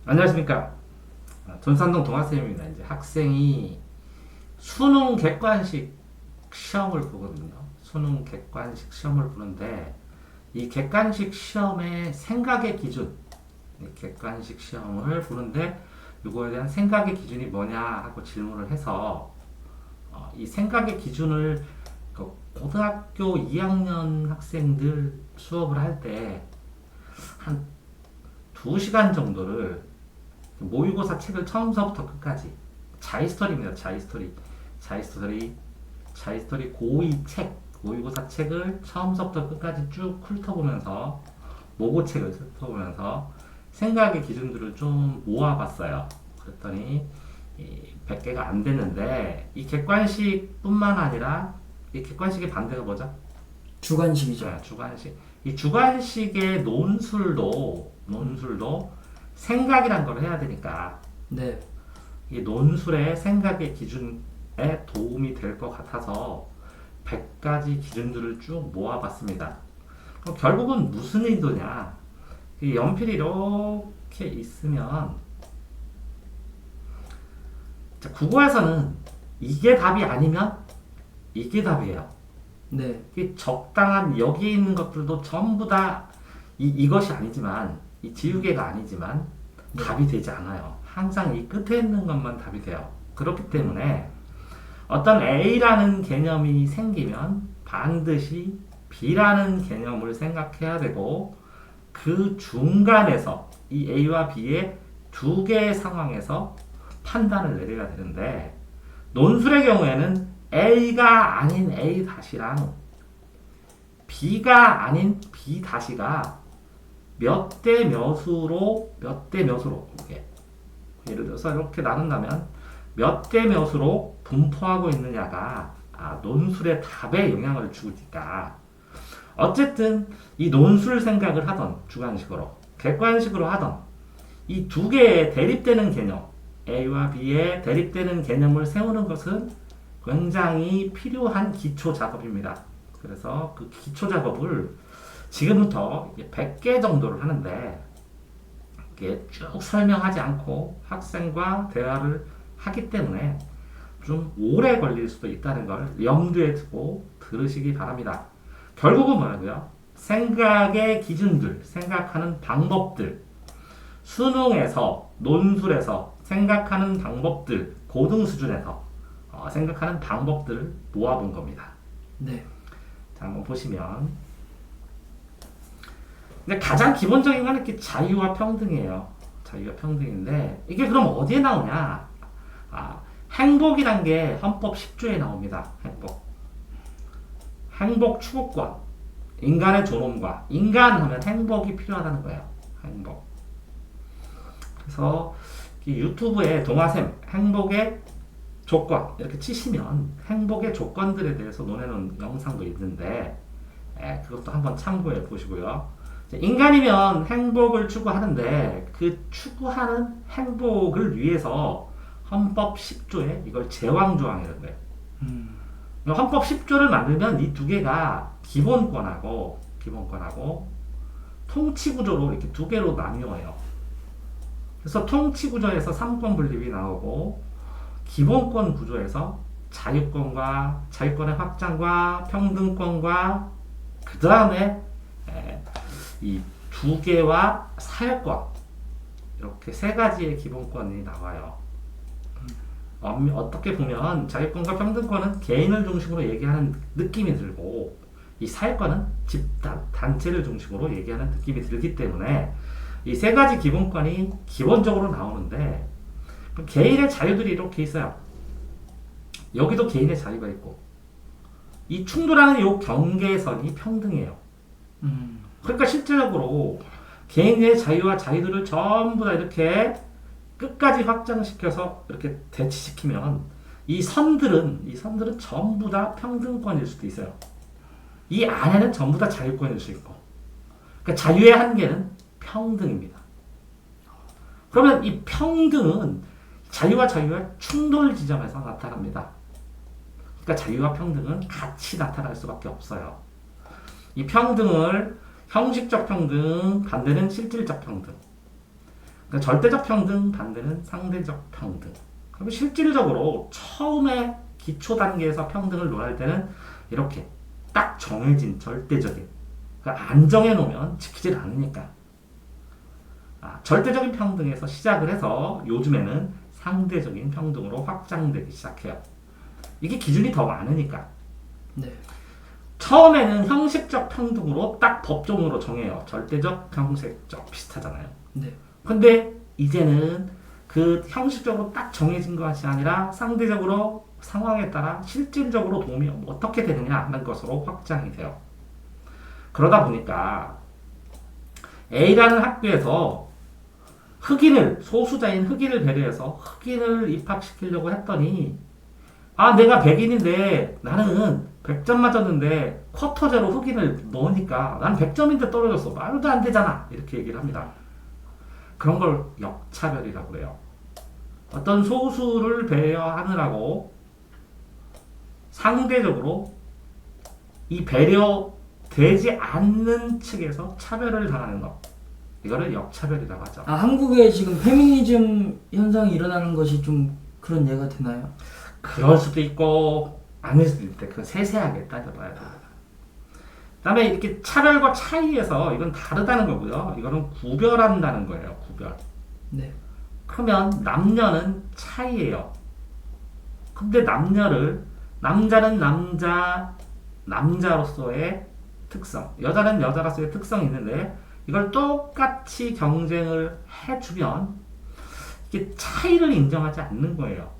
안녕하십니까. 전산동 동아쌤입니다. 이제 학생이 수능 객관식 시험을 보거든요. 수능 객관식 시험을 보는데 이 객관식 시험의 생각의 기준, 이 객관식 시험을 보는데 이거에 대한 생각의 기준이 뭐냐 하고 질문을 해서 이 생각의 기준을 그 고등학교 2학년 학생들 수업을 할 때 한 2시간 정도를 모의고사 책을 처음서부터 끝까지 자이스토리입니다. 자이스토리 고2 책 모의고사 책을 처음서부터 끝까지 쭉 훑어보면서 모고책을 훑어보면서 생각의 기준들을 좀 모아봤어요. 그랬더니 100개가 안 됐는데 이 객관식뿐만 아니라 이 객관식의 반대가 뭐죠? 주관식이죠. 네, 주관식. 이 주관식의 논술도 생각이란 걸 해야 되니까 네. 이 논술의 생각의 기준에 도움이 될 것 같아서 100가지 기준들을 쭉 모아봤습니다. 그럼 결국은 무슨 의도냐? 이 연필이 이렇게 있으면 국어에서는 이게 답이 아니면 이게 답이에요. 네. 이 적당한 여기 있는 것들도 전부 다 이것이 아니지만 이 지우개가 아니지만 네. 답이 되지 않아요. 항상 이 끝에 있는 것만 답이 돼요. 그렇기 때문에 어떤 A라는 개념이 생기면 반드시 B라는 개념을 생각해야 되고 그 중간에서 이 A와 B의 두 개의 상황에서 판단을 내려야 되는데 논술의 경우에는 A가 아닌 A 다시랑 B가 아닌 B 다시가 몇 대 몇으로 이게 예를 들어서 이렇게 나눈다면 몇 대 몇으로 분포하고 있느냐가 논술의 답에 영향을 주니까 어쨌든 이 논술 생각을 하던 주관식으로 객관식으로 하던 이 두 개의 대립되는 개념 A와 B의 대립되는 개념을 세우는 것은 굉장히 필요한 기초 작업입니다. 그래서 그 기초 작업을 지금부터 100개 정도를 하는데 이게 쭉 설명하지 않고 학생과 대화를 하기 때문에 좀 오래 걸릴 수도 있다는 걸 염두에 두고 들으시기 바랍니다. 결국은 뭐라고요? 생각의 기준들, 생각하는 방법들, 수능에서, 논술에서 생각하는 방법들, 고등 수준에서 생각하는 방법들을 모아본 겁니다. 네. 자, 한번 보시면 근데 가장 기본적인 건 이렇게 자유와 평등이에요. 자유와 평등인데 이게 그럼 어디에 나오냐? 행복이란 게 헌법 10조에 나옵니다. 행복 추구권, 인간의 존엄과 인간 하면 행복이 필요하다는 거예요. 행복. 그래서 유튜브에 동아샘 행복의 조건 이렇게 치시면 행복의 조건들에 대해서 논해놓은 영상도 있는데 그것도 한번 참고해 보시고요. 인간이면 행복을 추구하는데 그 추구하는 행복을 위해서 헌법 10조에 이걸 제왕조항이라는 거예요. 헌법 10조를 만들면 이 두 개가 기본권하고 통치구조로 이렇게 두 개로 나뉘어요. 그래서 통치구조에서 3권 분립이 나오고 기본권 구조에서 자유권의 확장과 평등권과 그 다음에 이 두 개와 사회권 이렇게 세 가지의 기본권이 나와요. 어떻게 보면 자유권과 평등권은 개인을 중심으로 얘기하는 느낌이 들고 이 사회권은 집단, 단체를 중심으로 얘기하는 느낌이 들기 때문에 이 세 가지 기본권이 기본적으로 나오는데 개인의 자유들이 이렇게 있어요. 여기도 개인의 자유가 있고 이 충돌하는 이 경계선이 평등이에요. 그러니까 실질적으로 개인의 자유와 자유들을 전부 다 이렇게 끝까지 확장시켜서 이렇게 대치시키면 이 선들은 전부 다 평등권일 수도 있어요. 이 안에는 전부 다 자유권일 수 있고. 그러니까 자유의 한계는 평등입니다. 그러면 이 평등은 자유와 충돌 지점에서 나타납니다. 그러니까 자유와 평등은 같이 나타날 수밖에 없어요. 이 평등을 형식적 평등, 반대는 실질적 평등. 그러니까 절대적 평등 반대는 상대적 평등. 그럼 실질적으로 처음에 기초 단계에서 평등을 논할 때는 이렇게 딱 정해진 절대적인, 그러니까 안 정해놓으면 지키질 않으니까. 절대적인 평등에서 시작을 해서 요즘에는 상대적인 평등으로 확장되기 시작해요. 이게 기준이 더 많으니까. 네. 처음에는 형식적 평등으로 딱 법정으로 정해요. 절대적, 형식적 비슷하잖아요. 네. 근데 이제는 그 형식적으로 딱 정해진 것이 아니라 상대적으로 상황에 따라 실질적으로 도움이 어떻게 되느냐 하는 것으로 확장이 돼요. 그러다 보니까 A라는 학교에서 소수자인 흑인을 배려해서 흑인을 입학시키려고 했더니, 내가 백인인데 나는 100점 맞았는데 쿼터제로 흑인을 넣으니까 난 100점인데 떨어졌어. 말도 안 되잖아. 이렇게 얘기를 합니다. 그런 걸 역차별이라고 해요. 어떤 소수를 배려하느라고 상대적으로 이 배려되지 않는 측에서 차별을 당하는 것. 이거를 역차별이라고 하죠. 한국에 지금 페미니즘 현상이 일어나는 것이 좀 그런 예가 되나요? 그럴 수도 있고 아닐 수도 있대. 그건 세세하게 따져봐야 됩니다. 그다음에 이렇게 차별과 차이에서 이건 다르다는 거고요. 이거는 구별한다는 거예요. 구별. 네. 그러면 남녀는 차이예요. 근데 남자는 남자로서의 특성, 여자는 여자로서의 특성이 있는데 이걸 똑같이 경쟁을 해주면 이게 차이를 인정하지 않는 거예요.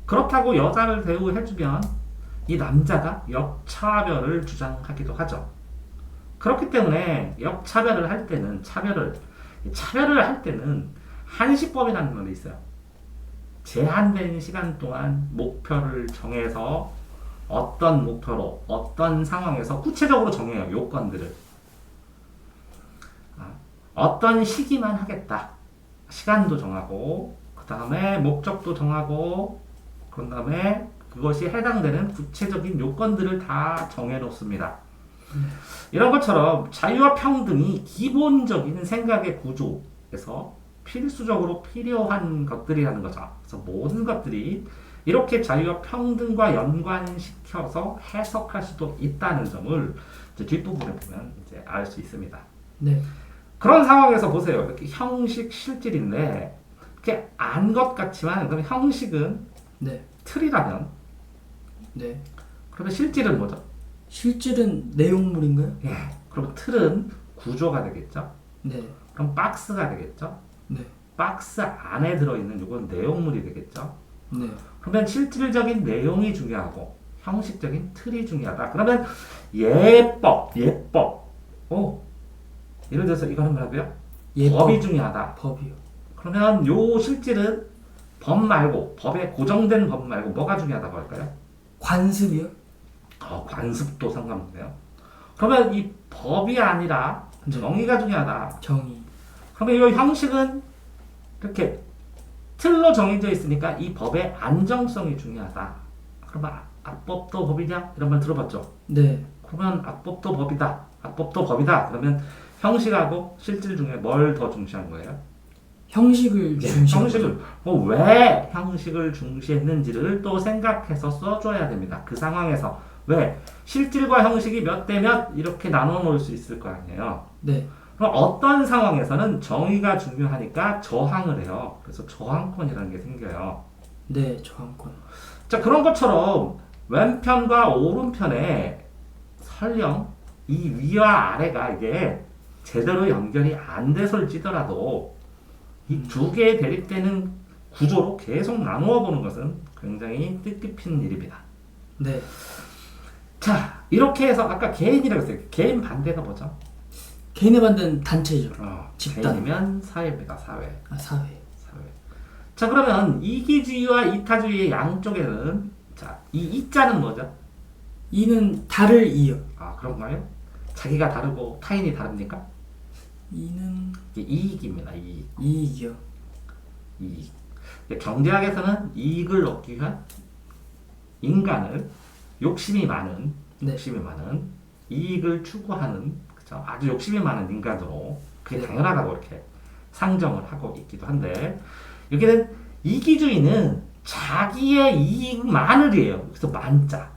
그렇다고 여자를 대우해주면 이 남자가 역차별을 주장하기도 하죠. 그렇기 때문에 역차별을 할 때는 차별을 할 때는 한시법이라는 게 있어요. 제한된 시간 동안 목표를 정해서 어떤 목표로 어떤 상황에서 구체적으로 정해요. 요건들을. 어떤 시기만 하겠다. 시간도 정하고 그 다음에 목적도 정하고 그런 다음에 그것이 해당되는 구체적인 요건들을 다 정해놓습니다. 이런 것처럼 자유와 평등이 기본적인 생각의 구조에서 필수적으로 필요한 것들이라는 거죠. 그래서 모든 것들이 이렇게 자유와 평등과 연관시켜서 해석할 수도 있다는 점을 이제 뒷부분에 보면 이제 알 수 있습니다. 네. 그런 상황에서 보세요. 이렇게 형식, 실질인데 이렇게 안 것 같지만 그럼 형식은 네. 틀이라면 네. 그러면 실질은 뭐죠? 실질은 내용물인가요? 예. 그럼 틀은 구조가 되겠죠? 네. 그럼 박스가 되겠죠? 네. 박스 안에 들어있는 이건 내용물이 되겠죠? 네. 그러면 실질적인 내용이 중요하고 형식적인 틀이 중요하다. 그러면 예법. 예를 들어서 이거 한번 해봐요. 법이 중요하다. 법이요. 그러면 요 실질은 법 말고 법에 고정된 법 말고 뭐가 중요하다고 할까요? 관습이요? 관습도 상관없네요. 그러면 이 법이 아니라 정의가 중요하다. 정의. 그러면 이 형식은 이렇게 틀로 정해져 있으니까 이 법의 안정성이 중요하다. 그러면 악법도 법이냐? 이런 말 들어봤죠? 네. 그러면 악법도 법이다. 악법도 법이다. 그러면 형식하고 실질 중에 뭘 더 중시한 거예요? 형식을 중시하고. 왜 형식을 중시했는지를 또 생각해서 써줘야 됩니다. 그 상황에서 왜 실질과 형식이 몇 대 몇 이렇게 나눠 놓을 수 있을 거 아니에요. 네. 그럼 어떤 상황에서는 정의가 중요하니까 저항을 해요. 그래서 저항권이라는 게 생겨요. 네, 저항권. 자, 그런 것처럼 왼편과 오른편에 설령 이 위와 아래가 이게 제대로 연결이 안 돼서일지더라도 이 두 개의 대립되는 구조로 계속 나누어 보는 것은 굉장히 뜻깊은 일입니다. 네. 자, 이렇게 해서 아까 개인이라고 했어요. 개인 반대가 뭐죠? 개인의 반대는 단체죠. 집단. 개인이면 사회입니다. 사회. 사회. 자, 그러면 이기주의와 이타주의의 양쪽에는 자, 이 이자는 뭐죠? 이는 다를 이요. 그런가요? 자기가 다르고 타인이 다릅니까? 이는 이게 이익입니다. 이익이요. 이익. 경제학에서는 이익을 얻기 위한 인간을 욕심이 많은 이익을 추구하는 그쵸? 아주 욕심이 많은 인간으로 그게 네. 당연하다고 이렇게 상정을 하고 있기도 한데 여기는 이기주의는 자기의 이익만을 위해요. 그래서 만자.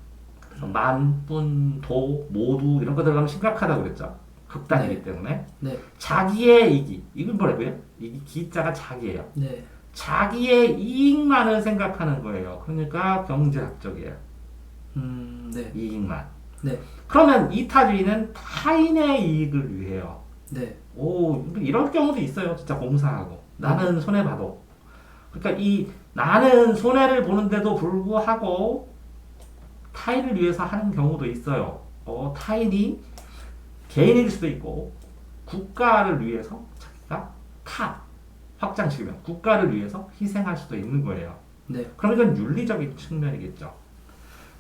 그래서 만, 분, 도, 모두 이런 거 들어가면 심각하다고 그랬죠. 극단이기 때문에 네. 자기의 이익. 이건 뭐라고요? 이 기자가 자기예요. 네. 자기의 이익만을 생각하는 거예요. 그러니까 경제학적이에요. 네. 이익만. 네. 그러면 이타주의는 타인의 이익을 위해요. 네. 오, 이런 경우도 있어요. 진짜 봉사하고. 나는 손해봐도. 그러니까 이 나는 손해를 보는데도 불구하고 타인을 위해서 하는 경우도 있어요. 타인이 개인일 수도 있고 국가를 위해서 자기가 확장시키면 국가를 위해서 희생할 수도 있는 거예요. 네. 그럼 이건 윤리적인 측면이겠죠.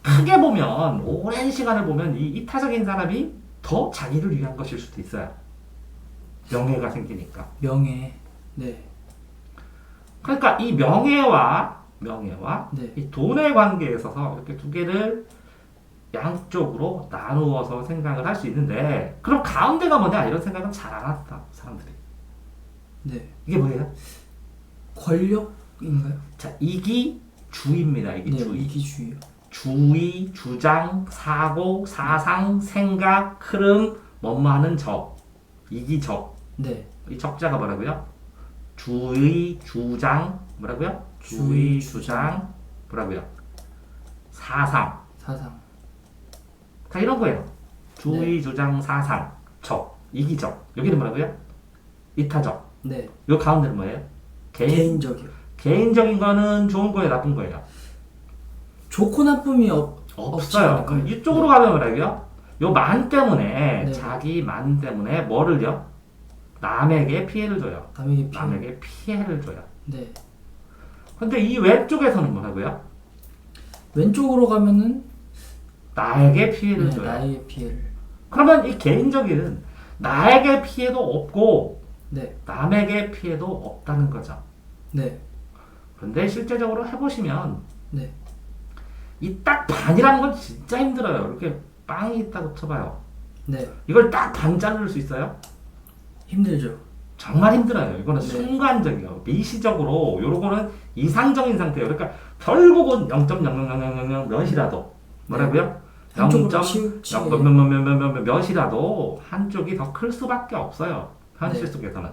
크게 보면 오랜 시간을 보면 이 이타적인 사람이 더 자기를 위한 것일 수도 있어요. 명예가 생기니까. 명예. 네. 그러니까 이 명예와 네. 이 돈의 관계에 있어서 이렇게 두 개를 양쪽으로 나누어서 생각을 할 수 있는데 그럼 가운데가 뭐냐 이런 생각은 잘 안 한다 사람들이. 네. 이게 뭐예요? 권력인가요? 자, 이기주의입니다. 네. 이기주의. 이기주의요. 주의, 주장, 사고, 사상, 생각, 흐름, 뭐뭐하는 적. 이기적. 네. 이 적자가 뭐라고요? 주의, 주장, 뭐라고요? 주의, 주장, 뭐라고요? 사상. 사상. 다 이런 거예요. 주의, 주장, 사상, 적, 이기적. 여기는 뭐라고요? 이타적. 네. 요 가운데는 뭐예요? 개인적이요. 개인적인 거는 좋은 거예요, 나쁜 거예요? 좋고 나쁨이 없어요. 그럼 없지 이쪽으로 가면 뭐라고요? 요 만 때문에 네. 자기 만 때문에 뭐를요? 남에게 피해를 줘요. 남에게 피해. 남에게 피해를 줘요. 네. 근데 이 왼쪽에서는 뭐라고요? 왼쪽으로 가면은 나에게 피해를 네, 줘요. 나에게 피해를. 그러면 이 개인적인 나에게 피해도 없고 네. 남에게 피해도 없다는 거죠. 네. 그런데 실제적으로 해보시면 네. 이 딱 반이라는 건 진짜 힘들어요. 이렇게 빵이 있다고 쳐봐요. 네. 이걸 딱 반 자를 수 있어요? 힘들죠. 정말 힘들어요. 이거는 네. 순간적이에요. 미시적으로 요거는 이상적인 상태예요. 그러니까 결국은 0.0000 몇이라도 뭐라고요? 한쪽으로 0. 치우치게. 몇이라도 한쪽이 더 클 수밖에 없어요. 현실 네. 속에서는.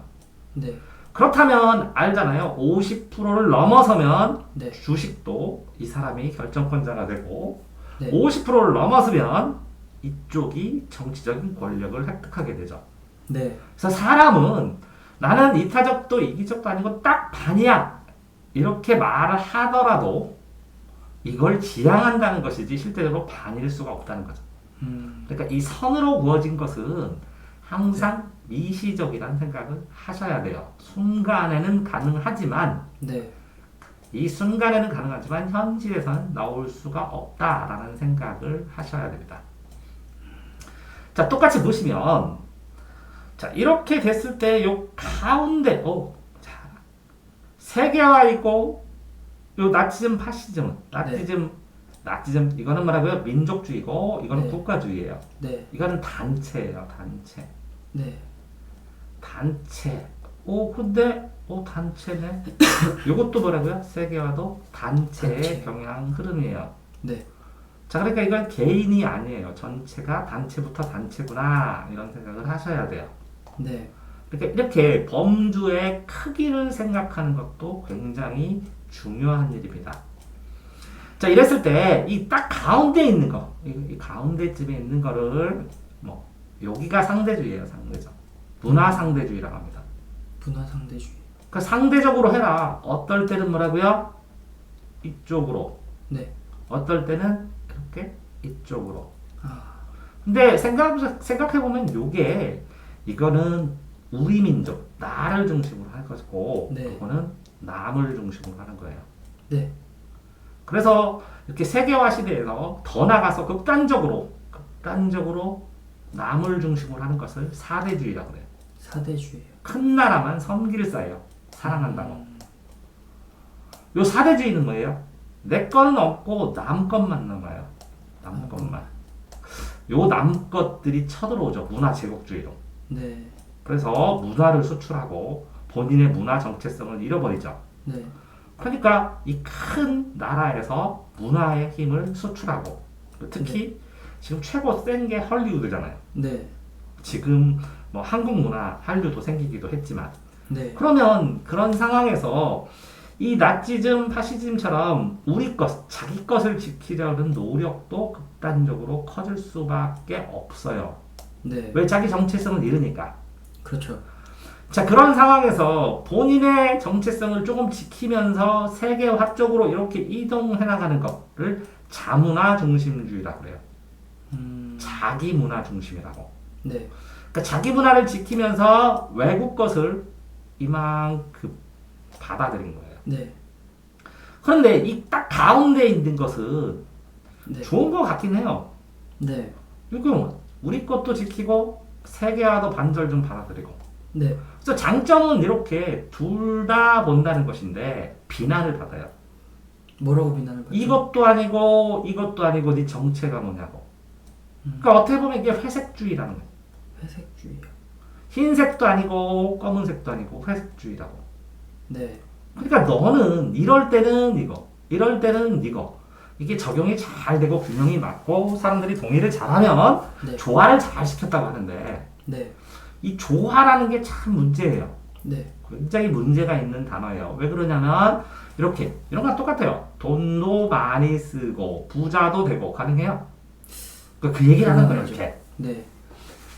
네. 그렇다면 알잖아요. 50%를 넘어서면 네. 주식도 이 사람이 결정권자가 되고 네. 50%를 넘어서면 이쪽이 정치적인 권력을 획득하게 되죠. 네. 그래서 사람은 나는 이타적도 이기적도 아니고 딱 반이야 이렇게 말을 하더라도 이걸 지향한다는 것이지 실제적으로 반일 수가 없다는 거죠. 그러니까 이 선으로 구워진 것은 항상 미시적이라는 생각을 하셔야 돼요. 순간에는 가능하지만 네. 이 순간에는 가능하지만 현실에서는 나올 수가 없다라는 생각을 하셔야 됩니다. 자, 똑같이 보시면 자, 이렇게 됐을 때 요 가운데 자, 세계화 있고 요 나치즘, 파시즘, 나치즘 이거는 뭐라고요? 민족주의고 이거는 네. 국가주의예요. 네. 이거는 단체예요, 단체. 네. 단체. 근데 단체네. 요것도 뭐라고요? 세계화도 단체의 단체. 경향 흐름이에요. 네. 자, 그러니까 이건 개인이 아니에요. 전체가 단체부터 단체구나 이런 생각을 하셔야 돼요. 네. 그러니까 이렇게 범주의 크기를 생각하는 것도 굉장히 중요한 일입니다. 자, 이랬을 때 이 딱 가운데 있는 거, 이 가운데쯤에 있는 거를 뭐 여기가 상대주의예요, 상대적. 문화 상대주의라고 합니다. 문화 상대주의. 그 상대적으로 해라. 어떨 때는 뭐라고요? 이쪽으로. 네. 어떨 때는 이렇게 이쪽으로. 아. 근데 생각해보면 이거는 우리 민족, 나를 중심으로 할 것이고, 네. 그거는 남을 중심으로 하는 거예요. 네. 그래서 이렇게 세계화 시대에서 더 나가서 극단적으로 남을 중심으로 하는 것을 사대주의라고 그래요. 사대주의요. 큰 나라만 섬기를 쌓아요. 사랑한다고. 요 사대주의는 뭐예요? 내 거는 없고 남 것만 남아요. 남 것만. 요 남 것들이 쳐들어오죠. 문화 제국주의로. 네. 그래서 문화를 수출하고 본인의 문화 정체성을 잃어버리죠. 네. 그러니까 이 큰 나라에서 문화의 힘을 수출하고 특히 지금 최고 센 게 헐리우드잖아요. 네. 지금 뭐 한국 문화 한류도 생기기도 했지만 네. 그러면 그런 상황에서 이 나치즘, 파시즘처럼 우리 것, 자기 것을 지키려는 노력도 극단적으로 커질 수밖에 없어요. 네. 왜? 자기 정체성을 잃으니까. 그렇죠. 자, 그런 상황에서 본인의 정체성을 조금 지키면서 세계화 쪽으로 이렇게 이동해 나가는 것을 자문화 중심주의라고 그래요. 자기 문화 중심이라고. 네. 그러니까 자기 문화를 지키면서 외국 것을 이만큼 받아들인 거예요. 네. 그런데 이 딱 가운데 있는 것은 네. 좋은 것 같긴 해요. 네. 이거 우리 것도 지키고 세계화도 반절 좀 받아들이고. 네. 그래서 장점은 이렇게 둘 다 본다는 것인데 비난을 받아요. 뭐라고 비난을 받죠? 이것도 아니고 이것도 아니고 네 정체가 뭐냐고. 그러니까 어떻게 보면 이게 회색주의라는 거예요. 회색주의요. 흰색도 아니고 검은색도 아니고 회색주의라고. 네. 그러니까 너는 이럴 때는 이거, 이럴 때는 이거. 이게 적용이 잘 되고 균형이 맞고 사람들이 동의를 잘하면 네. 조화를 잘 시켰다고 하는데 네. 이 조화라는 게 참 문제예요. 네. 굉장히 문제가 있는 단어예요. 왜 그러냐면 이렇게 이런 거랑 똑같아요. 돈도 많이 쓰고 부자도 되고 가능해요. 그 얘기를 하는 거예요. 이렇게. 네.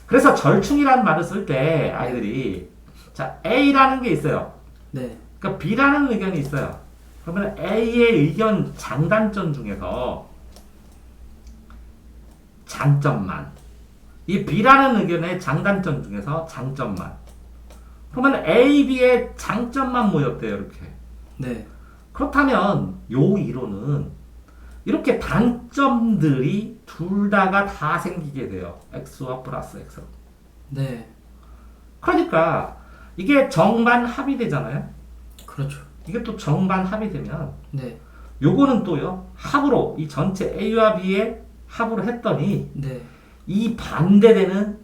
그래서 절충이라는 말을 쓸 때 아이들이 자 A라는 게 있어요. 네. 그러니까 B라는 의견이 있어요. 그러면 A의 의견 장단점 중에서 장점만 이 B라는 의견의 장단점 중에서 장점만 그러면 A, B의 장점만 모였대요. 이렇게. 네. 그렇다면 요 이론은 이렇게 단점들이 둘 다가 다 생기게 돼요. X와 플러스 X로. 네. 그러니까 이게 정반 합이 되잖아요. 그렇죠. 이게 또 정반 합이 되면 네. 요거는 또요. 합으로 이 전체 A와 B의 합으로 했더니 네. 이 반대되는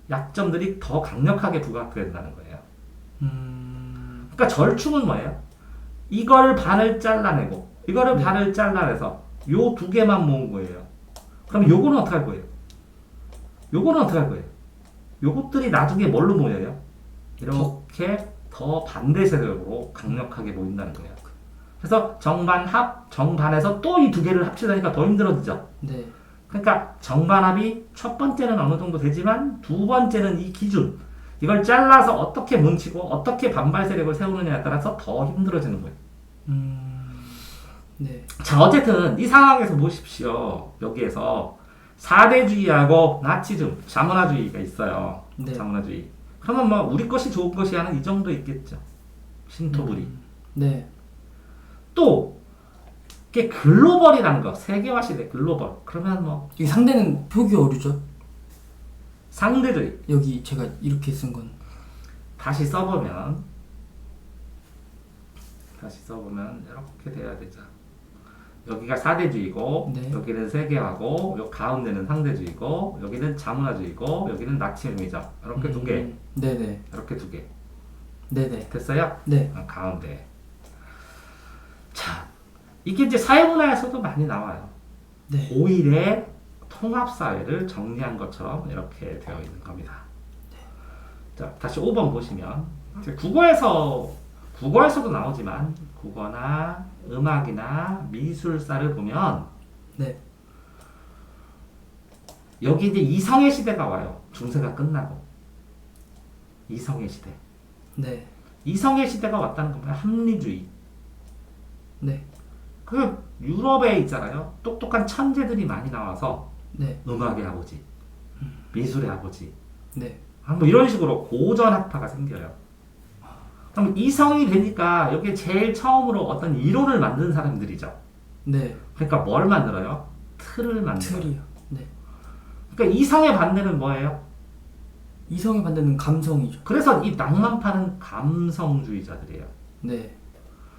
약점들이 더 강력하게 부각된다는 거예요. 그러니까 절충은 뭐예요? 이걸 반을 잘라내고 이거를 네. 반을 잘라내서 요 두 개만 모은 거예요. 그럼 요거는 어떻게 할 거예요? 요거는 어떻게 할 거예요? 요것들이 나중에 뭘로 모여요? 이렇게 더 반대 세력으로 강력하게 모인다는 거예요. 그래서 정반합, 정반에서 또 이 두 개를 합치다니까 더 힘들어지죠. 네. 그러니까 정반합이 첫 번째는 어느 정도 되지만 두 번째는 이 기준 이걸 잘라서 어떻게 뭉치고 어떻게 반발 세력을 세우느냐에 따라서 더 힘들어지는 거예요. 네. 자 어쨌든 이 상황에서 보십시오. 여기에서 사대주의하고 나치즘, 자문화주의가 있어요. 네. 자문화주의. 그러면 뭐 우리 것이 좋은 것이 하는 이 정도 있겠죠. 신토불이. 네. 또 이게 글로벌이라는 거, 세계화 시대 글로벌. 그러면 뭐 이 상대는 표기 어류죠? 상대주의. 여기 제가 이렇게 쓴 건. 다시 써보면 이렇게 돼야 되죠. 여기가 사대주의고 네. 여기는 세계화고 요 가운데는 상대주의고 여기는 자문화주의고 여기는 나치즘이죠. 이렇게 두 개. 네네. 이렇게 두 개. 네네. 됐어요? 네. 가운데. 자, 이게 이제 사회문화에서도 많이 나와요. 네. 고일의 통합사회를 정리한 것처럼 이렇게 되어 있는 겁니다. 자, 다시 5번 보시면 이제 국어에서도 나오지만 국어나 음악이나 미술사를 보면 네. 여기 이제 이성의 시대가 와요. 중세가 끝나고 이성의 시대. 네. 이성의 시대가 왔다는 건 뭐야? 합리주의. 네. 그 유럽에 있잖아요. 똑똑한 천재들이 많이 나와서 네. 음악의 아버지, 미술의 아버지, 네. 뭐 이런 식으로 고전 학파가 생겨요. 그럼 이성이 되니까 여기 제일 처음으로 어떤 이론을 만든 사람들이죠. 네. 그러니까 뭘 만들어요? 틀을 만들어요. 틀이요. 네. 그러니까 이성의 반대는 뭐예요? 이성의 반대는 감성이죠. 그래서 이 낭만파는 감성주의자들이에요. 네.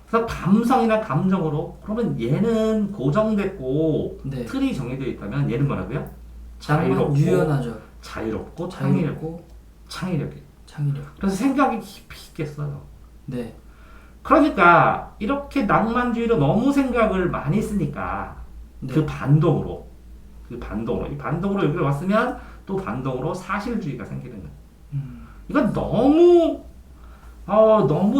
그래서 감성이나 감정으로 그러면 얘는 고정됐고 네. 틀이 정해져 있다면 얘는 뭐라고요? 낭만 자유롭고 유연하죠. 자유롭고 자유롭고 창의력이. 창의력. 그래서 생각이 깊이 있겠어요. 네. 그러니까 이렇게 낭만주의로 너무 생각을 많이 쓰니까 네. 그 반동으로 이 반동으로 여기로 왔으면 또 반동으로 사실주의가 생기는 거예요. 이건 너무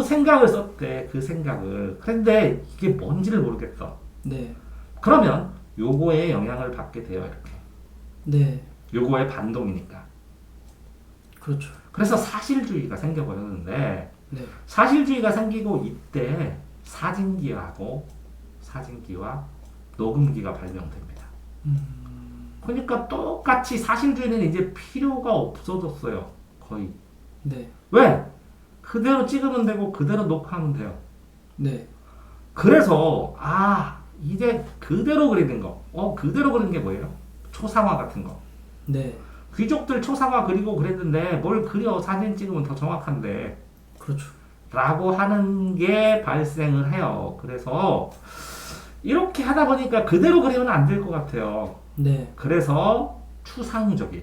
생각을 썼대, 그 생각을. 그런데 이게 뭔지를 모르겠어. 네. 그러면 요거에 영향을 받게 돼요, 이렇게. 네. 요거의 반동이니까. 그렇죠. 그래서 사실주의가 생겨버렸는데, 네. 사실주의가 생기고 이때 사진기와 녹음기가 발명됩니다. 그러니까 똑같이 사실주의는 이제 필요가 없어졌어요. 거의. 네. 왜? 그대로 찍으면 되고 그대로 녹화하면 돼요. 네. 그래서 이제 그대로 그리는 거. 그대로 그리는 게 뭐예요? 초상화 같은 거. 네. 귀족들 초상화 그리고 그랬는데 뭘 그려? 사진 찍으면 더 정확한데. 그렇죠. 라고 하는 게 발생을 해요. 그래서 이렇게 하다 보니까 그대로 그리면 안 될 것 같아요. 네. 그래서 추상적인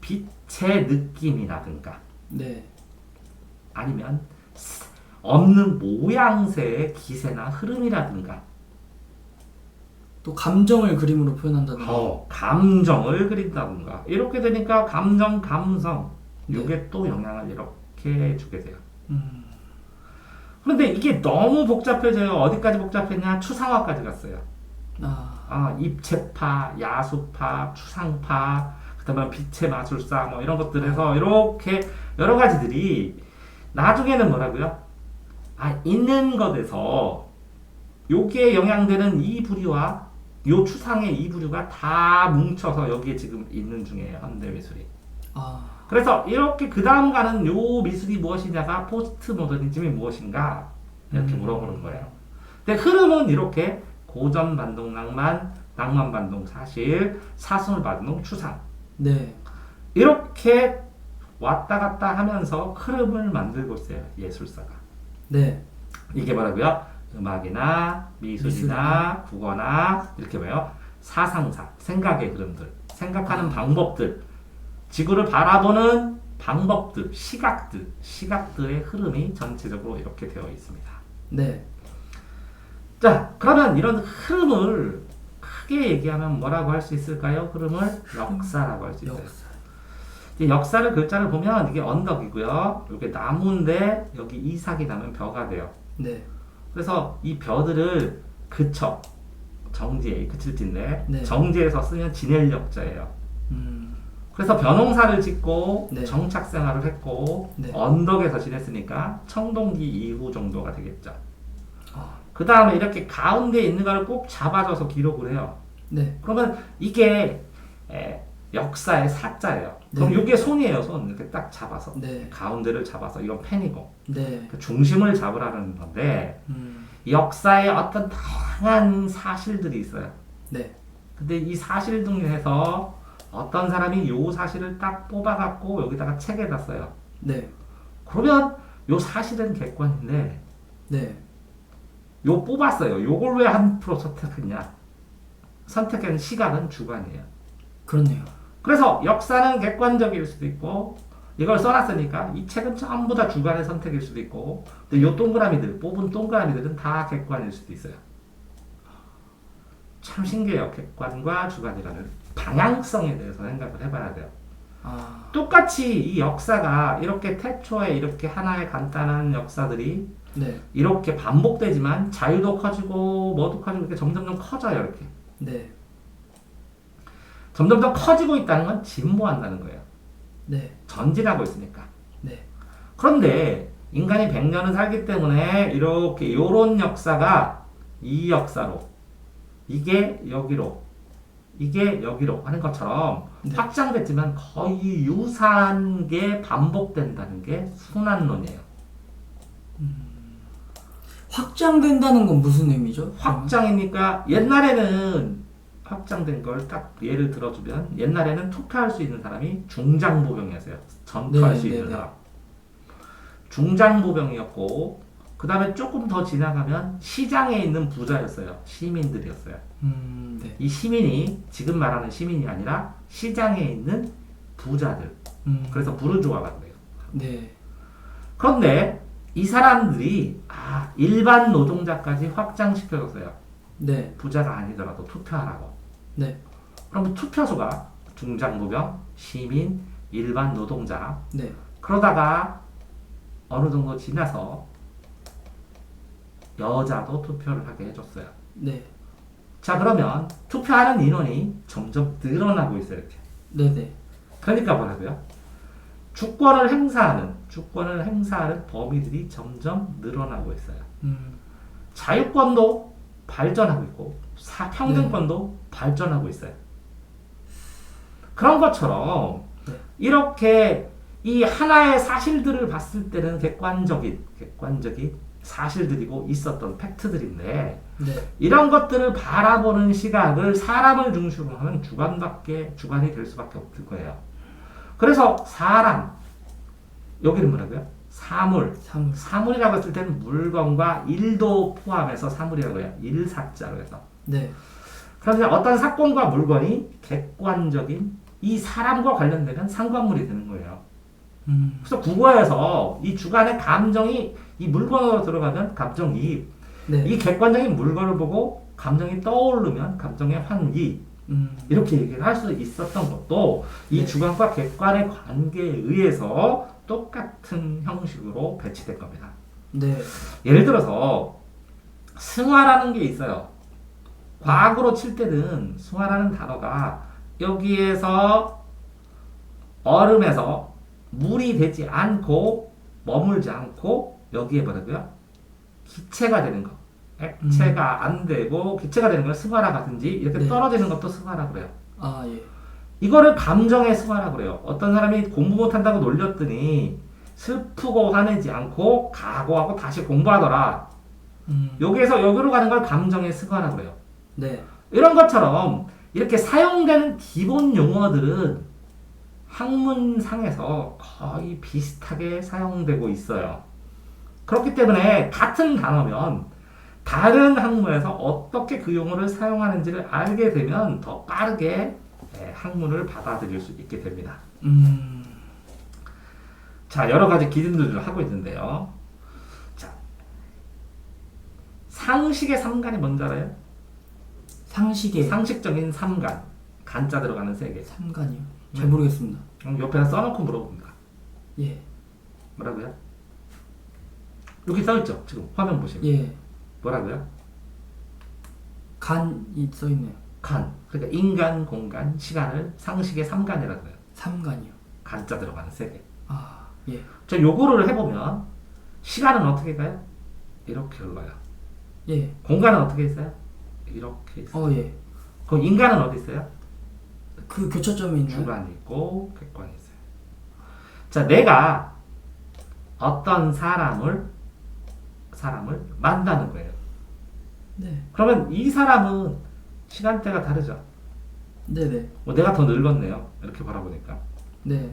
빛의 느낌이라든가 네. 아니면 없는 모양새의 기세나 흐름이라든가 또 감정을 그림으로 표현한다든가. 감정을 그린다든가 이렇게 되니까 감성 네. 이게 또 영향을 이렇게 주게 돼요. 음. 그런데 이게 너무 복잡해져요. 어디까지 복잡했냐? 추상화까지 갔어요. 입체파, 야수파, 추상파, 그다음에 빛의 마술사 뭐 이런 것들에서 이렇게 여러 가지들이 나중에는 뭐라고요? 있는 것에서 여기에 영향되는 이 부류와 요 추상의 이 부류가 다 뭉쳐서 여기에 지금 있는 중이에요. 현대 미술이. 그래서 이렇게 그 다음 가는 요 미술이 무엇이냐가 포스트 모더니즘이 무엇인가 이렇게 물어보는 거예요. 근데 흐름은 이렇게 고전 반동 낭만, 낭만 반동 사실, 사술 반동 추상. 네. 이렇게 왔다 갔다 하면서 흐름을 만들고 있어요. 예술사가. 네. 이게 뭐라고요? 음악이나 미술이나 국어나 이렇게 뭐예요? 사상사, 생각의 흐름들, 생각하는 방법들, 지구를 바라보는 방법들, 시각들의 흐름이 전체적으로 이렇게 되어 있습니다. 네. 자, 그러면 이런 흐름을 크게 얘기하면 뭐라고 할 수 있을까요? 흐름을 역사라고 할 수 있어요. 이제 역사를 글자를 보면 이게 언덕이고요. 이게 나무인데 여기 이삭이 나면 벼가 돼요. 네. 그래서 이 벼들을 그쳐 정지에 그칠진데 네. 정지에서 쓰면 진헬역자예요. 그래서 벼농사를 짓고 네. 정착 생활을 했고 네. 언덕에서 지냈으니까 청동기 이후 정도가 되겠죠. 그 다음에 이렇게 가운데 있는 거를 꼭 잡아줘서 기록을 해요. 네. 그러면 이게 역사의 사자예요. 그럼 네. 이게 손이에요. 손 이렇게 딱 잡아서 네. 가운데를 잡아서 이건 펜이고 네. 그 중심을 잡으라는 건데 역사에 어떤 다양한 사실들이 있어요. 네. 근데 이 사실 중에서 어떤 사람이 요 사실을 딱 뽑아갖고 여기다가 책에다 써요. 네. 그러면 요 사실은 객관인데 네. 요 뽑았어요. 요걸 왜 한 프로 선택했냐? 선택한 시각은 주관이에요. 그렇네요. 그래서 역사는 객관적일 수도 있고 이걸 써놨으니까 이 책은 전부 다 주관의 선택일 수도 있고 근데 요 동그라미들 뽑은 동그라미들은 다 객관일 수도 있어요. 참 신기해요. 객관과 주관이라는 방향성에 대해서 생각을 해봐야 돼요. 똑같이 이 역사가 이렇게 태초에 이렇게 하나의 간단한 역사들이 네. 이렇게 반복되지만 자유도 커지고 뭐도 커지고 이렇게 점점점 커져요. 이렇게 네. 점점점 커지고 있다는 건 진보한다는 거예요. 네. 전진하고 있으니까. 네. 그런데 인간이 100년을 살기 때문에 이렇게 요런 역사가 이 역사로 이게 여기로 하는 것처럼 네. 확장됐지만 거의 유사한 게 반복된다는 게 순환론이에요. 확장된다는 건 무슨 의미죠? 확장이니까 옛날에는 확장된 걸 딱 예를 들어주면 옛날에는 투표할 수 있는 사람이 중장보병이었어요. 전투할 수 있는 사람. 중장보병이었고 그 다음에 조금 더 지나가면 시장에 있는 부자였어요. 시민들이었어요. 네. 이 시민이 지금 말하는 시민이 아니라 시장에 있는 부자들. 그래서 부르주아가 돼요. 네. 그런데 이 사람들이 일반 노동자까지 확장시켜줬어요. 네. 부자가 아니더라도 투표하라고. 네. 그럼 투표수가 중장부병, 시민, 일반 노동자. 네. 그러다가 어느 정도 지나서 여자도 투표를 하게 해줬어요. 네. 자, 그러면 투표하는 인원이 점점 늘어나고 있어요. 이렇게. 네네. 그러니까 뭐라고요? 주권을 행사하는 범위들이 점점 늘어나고 있어요. 자유권도 발전하고 있고 평등권도 발전하고 있어요. 그런 것처럼 네. 이렇게 이 하나의 사실들을 봤을 때는 객관적인 사실들이고 있었던 팩트들인데 네. 이런 것들을 바라보는 시각을 사람을 중심으로 하는 주관이 될 수밖에 없을 거예요. 그래서 사람, 여기는 뭐라고요? 사물이라고 했을 때는 물건과 일도 포함해서 사물이라고 해요. 일사자로 해서. 네. 그러면 어떤 사건과 물건이 객관적인 이 사람과 관련되면 상관물이 되는 거예요. 그래서 국어에서 이 주관의 감정이 이 물건으로 들어가면 감정이입, 네. 이 객관적인 물건을 보고 감정이 떠오르면 감정의 환기, 이렇게 얘기를 할 수 있었던 것도 이 네. 주관과 객관의 관계에 의해서 똑같은 형식으로 배치된 겁니다. 네. 예를 들어서 승화라는 게 있어요. 과학으로 칠 때는 승화라는 단어가 여기에서 얼음에서 물이 되지 않고 머물지 않고 여기에 뭐라고요? 기체가 되는 거. 액체가 안 되고 기체가 되는 걸 승화라 하든지 이렇게 네. 떨어지는 것도 승화라 그래요. 아, 예. 이거를 감정의 승화라 그래요. 어떤 사람이 공부 못한다고 놀렸더니 슬프고 화내지 않고 각오하고 다시 공부하더라. 여기에서 여기로 가는 걸 감정의 승화라 그래요. 네. 이런 것처럼 이렇게 사용되는 기본 용어들은 학문상에서 거의 비슷하게 사용되고 있어요. 그렇기 때문에 같은 단어면 다른 학문에서 어떻게 그 용어를 사용하는지를 알게 되면 더 빠르게 학문을 받아들일 수 있게 됩니다. 자, 여러 가지 기준들을 하고 있는데요. 자, 상식의 삼간이 뭔지 알아요? 상식적인 삼간. 간자 들어가는 세 개. 삼간이요? 잘 모르겠습니다. 옆에다 써놓고 물어봅니다. 예. 뭐라고요? 여기 써있죠? 지금 화면 보시면. 예. 뭐라고요? 간이 써있네요. 간. 그러니까 인간, 공간, 시간을 상식의 삼간이라고 해요. 삼간이요. 간자 들어가는 세 개. 아, 예. 저 요거를 해보면 시간은 어떻게 가요? 이렇게 흘러요. 예. 공간은 어떻게 있어요? 이렇게 있어요. 예. 그럼 인간은 어디 있어요? 그 교차점이 있나요? 주관이 있고 객관이 있어요. 자, 내가 어떤 사람을 만나는 거예요. 네. 그러면 이 사람은 시간대가 다르죠. 네네. 뭐 내가 더 늙었네요. 이렇게 바라보니까. 네.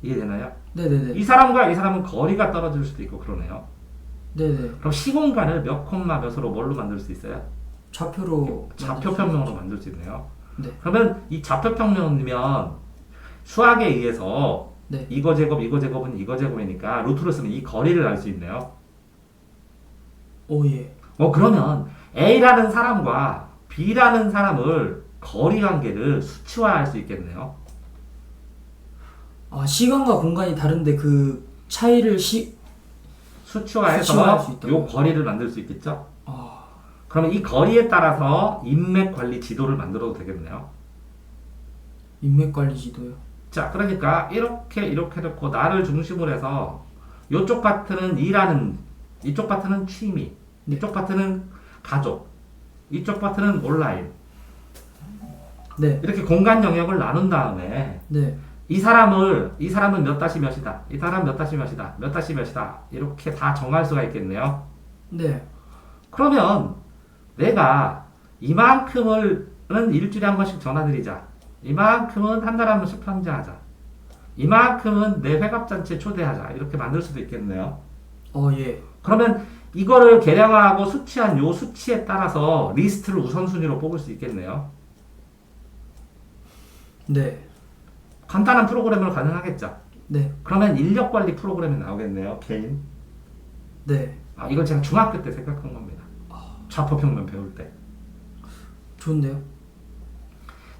이해되나요? 네네네. 이 사람과 이 사람은 거리가 떨어질 수도 있고 그러네요. 네네. 그럼 시공간을 몇 콤마 몇으로 뭘로 만들 수 있어요? 좌표로. 좌표평면으로 만들 수 있네요. 네. 그러면 이 좌표평면이면 수학에 의해서 네. 이거 제곱 이거 제곱은 이거 제곱이니까 루트를 쓰면 이 거리를 알 수 있네요. 오, 예. 그러면 A라는 사람과 B라는 사람을 거리 관계를 수치화할 수 있겠네요. 아, 시간과 공간이 다른데 그 차이를 수치화할 수치화해서 수 있다고요? 요 거리를 만들 수 있겠죠? 아, 그러면 이 거리에 따라서 인맥 관리 지도를 만들어도 되겠네요. 인맥 관리 지도요. 자, 그러니까 이렇게 놓고 나를 중심으로 해서 이쪽 파트는 일하는, 이쪽 파트는 취미, 네. 이쪽 파트는 가족, 이쪽 파트는 온라인. 네. 이렇게 공간 영역을 나눈 다음에 네. 이 사람은 몇 다시 몇이다, 이 사람 몇 다시 몇이다, 몇 다시 몇이다, 이렇게 다 정할 수가 있겠네요. 네. 그러면 내가 이만큼은 일주일에 한 번씩 전화드리자. 이만큼은 한 달에 한 번씩 편지하자. 이만큼은 내 회갑잔치에 초대하자. 이렇게 만들 수도 있겠네요. 예. 그러면 이거를 계량화하고 수치한 요 수치에 따라서 리스트를 우선순위로 뽑을 수 있겠네요. 네. 간단한 프로그램으로 가능하겠죠. 네. 그러면 인력관리 프로그램이 나오겠네요. 개인. 네. 이걸 제가 중학교 때 생각한 겁니다. 좌표평면 배울 때. 좋은데요?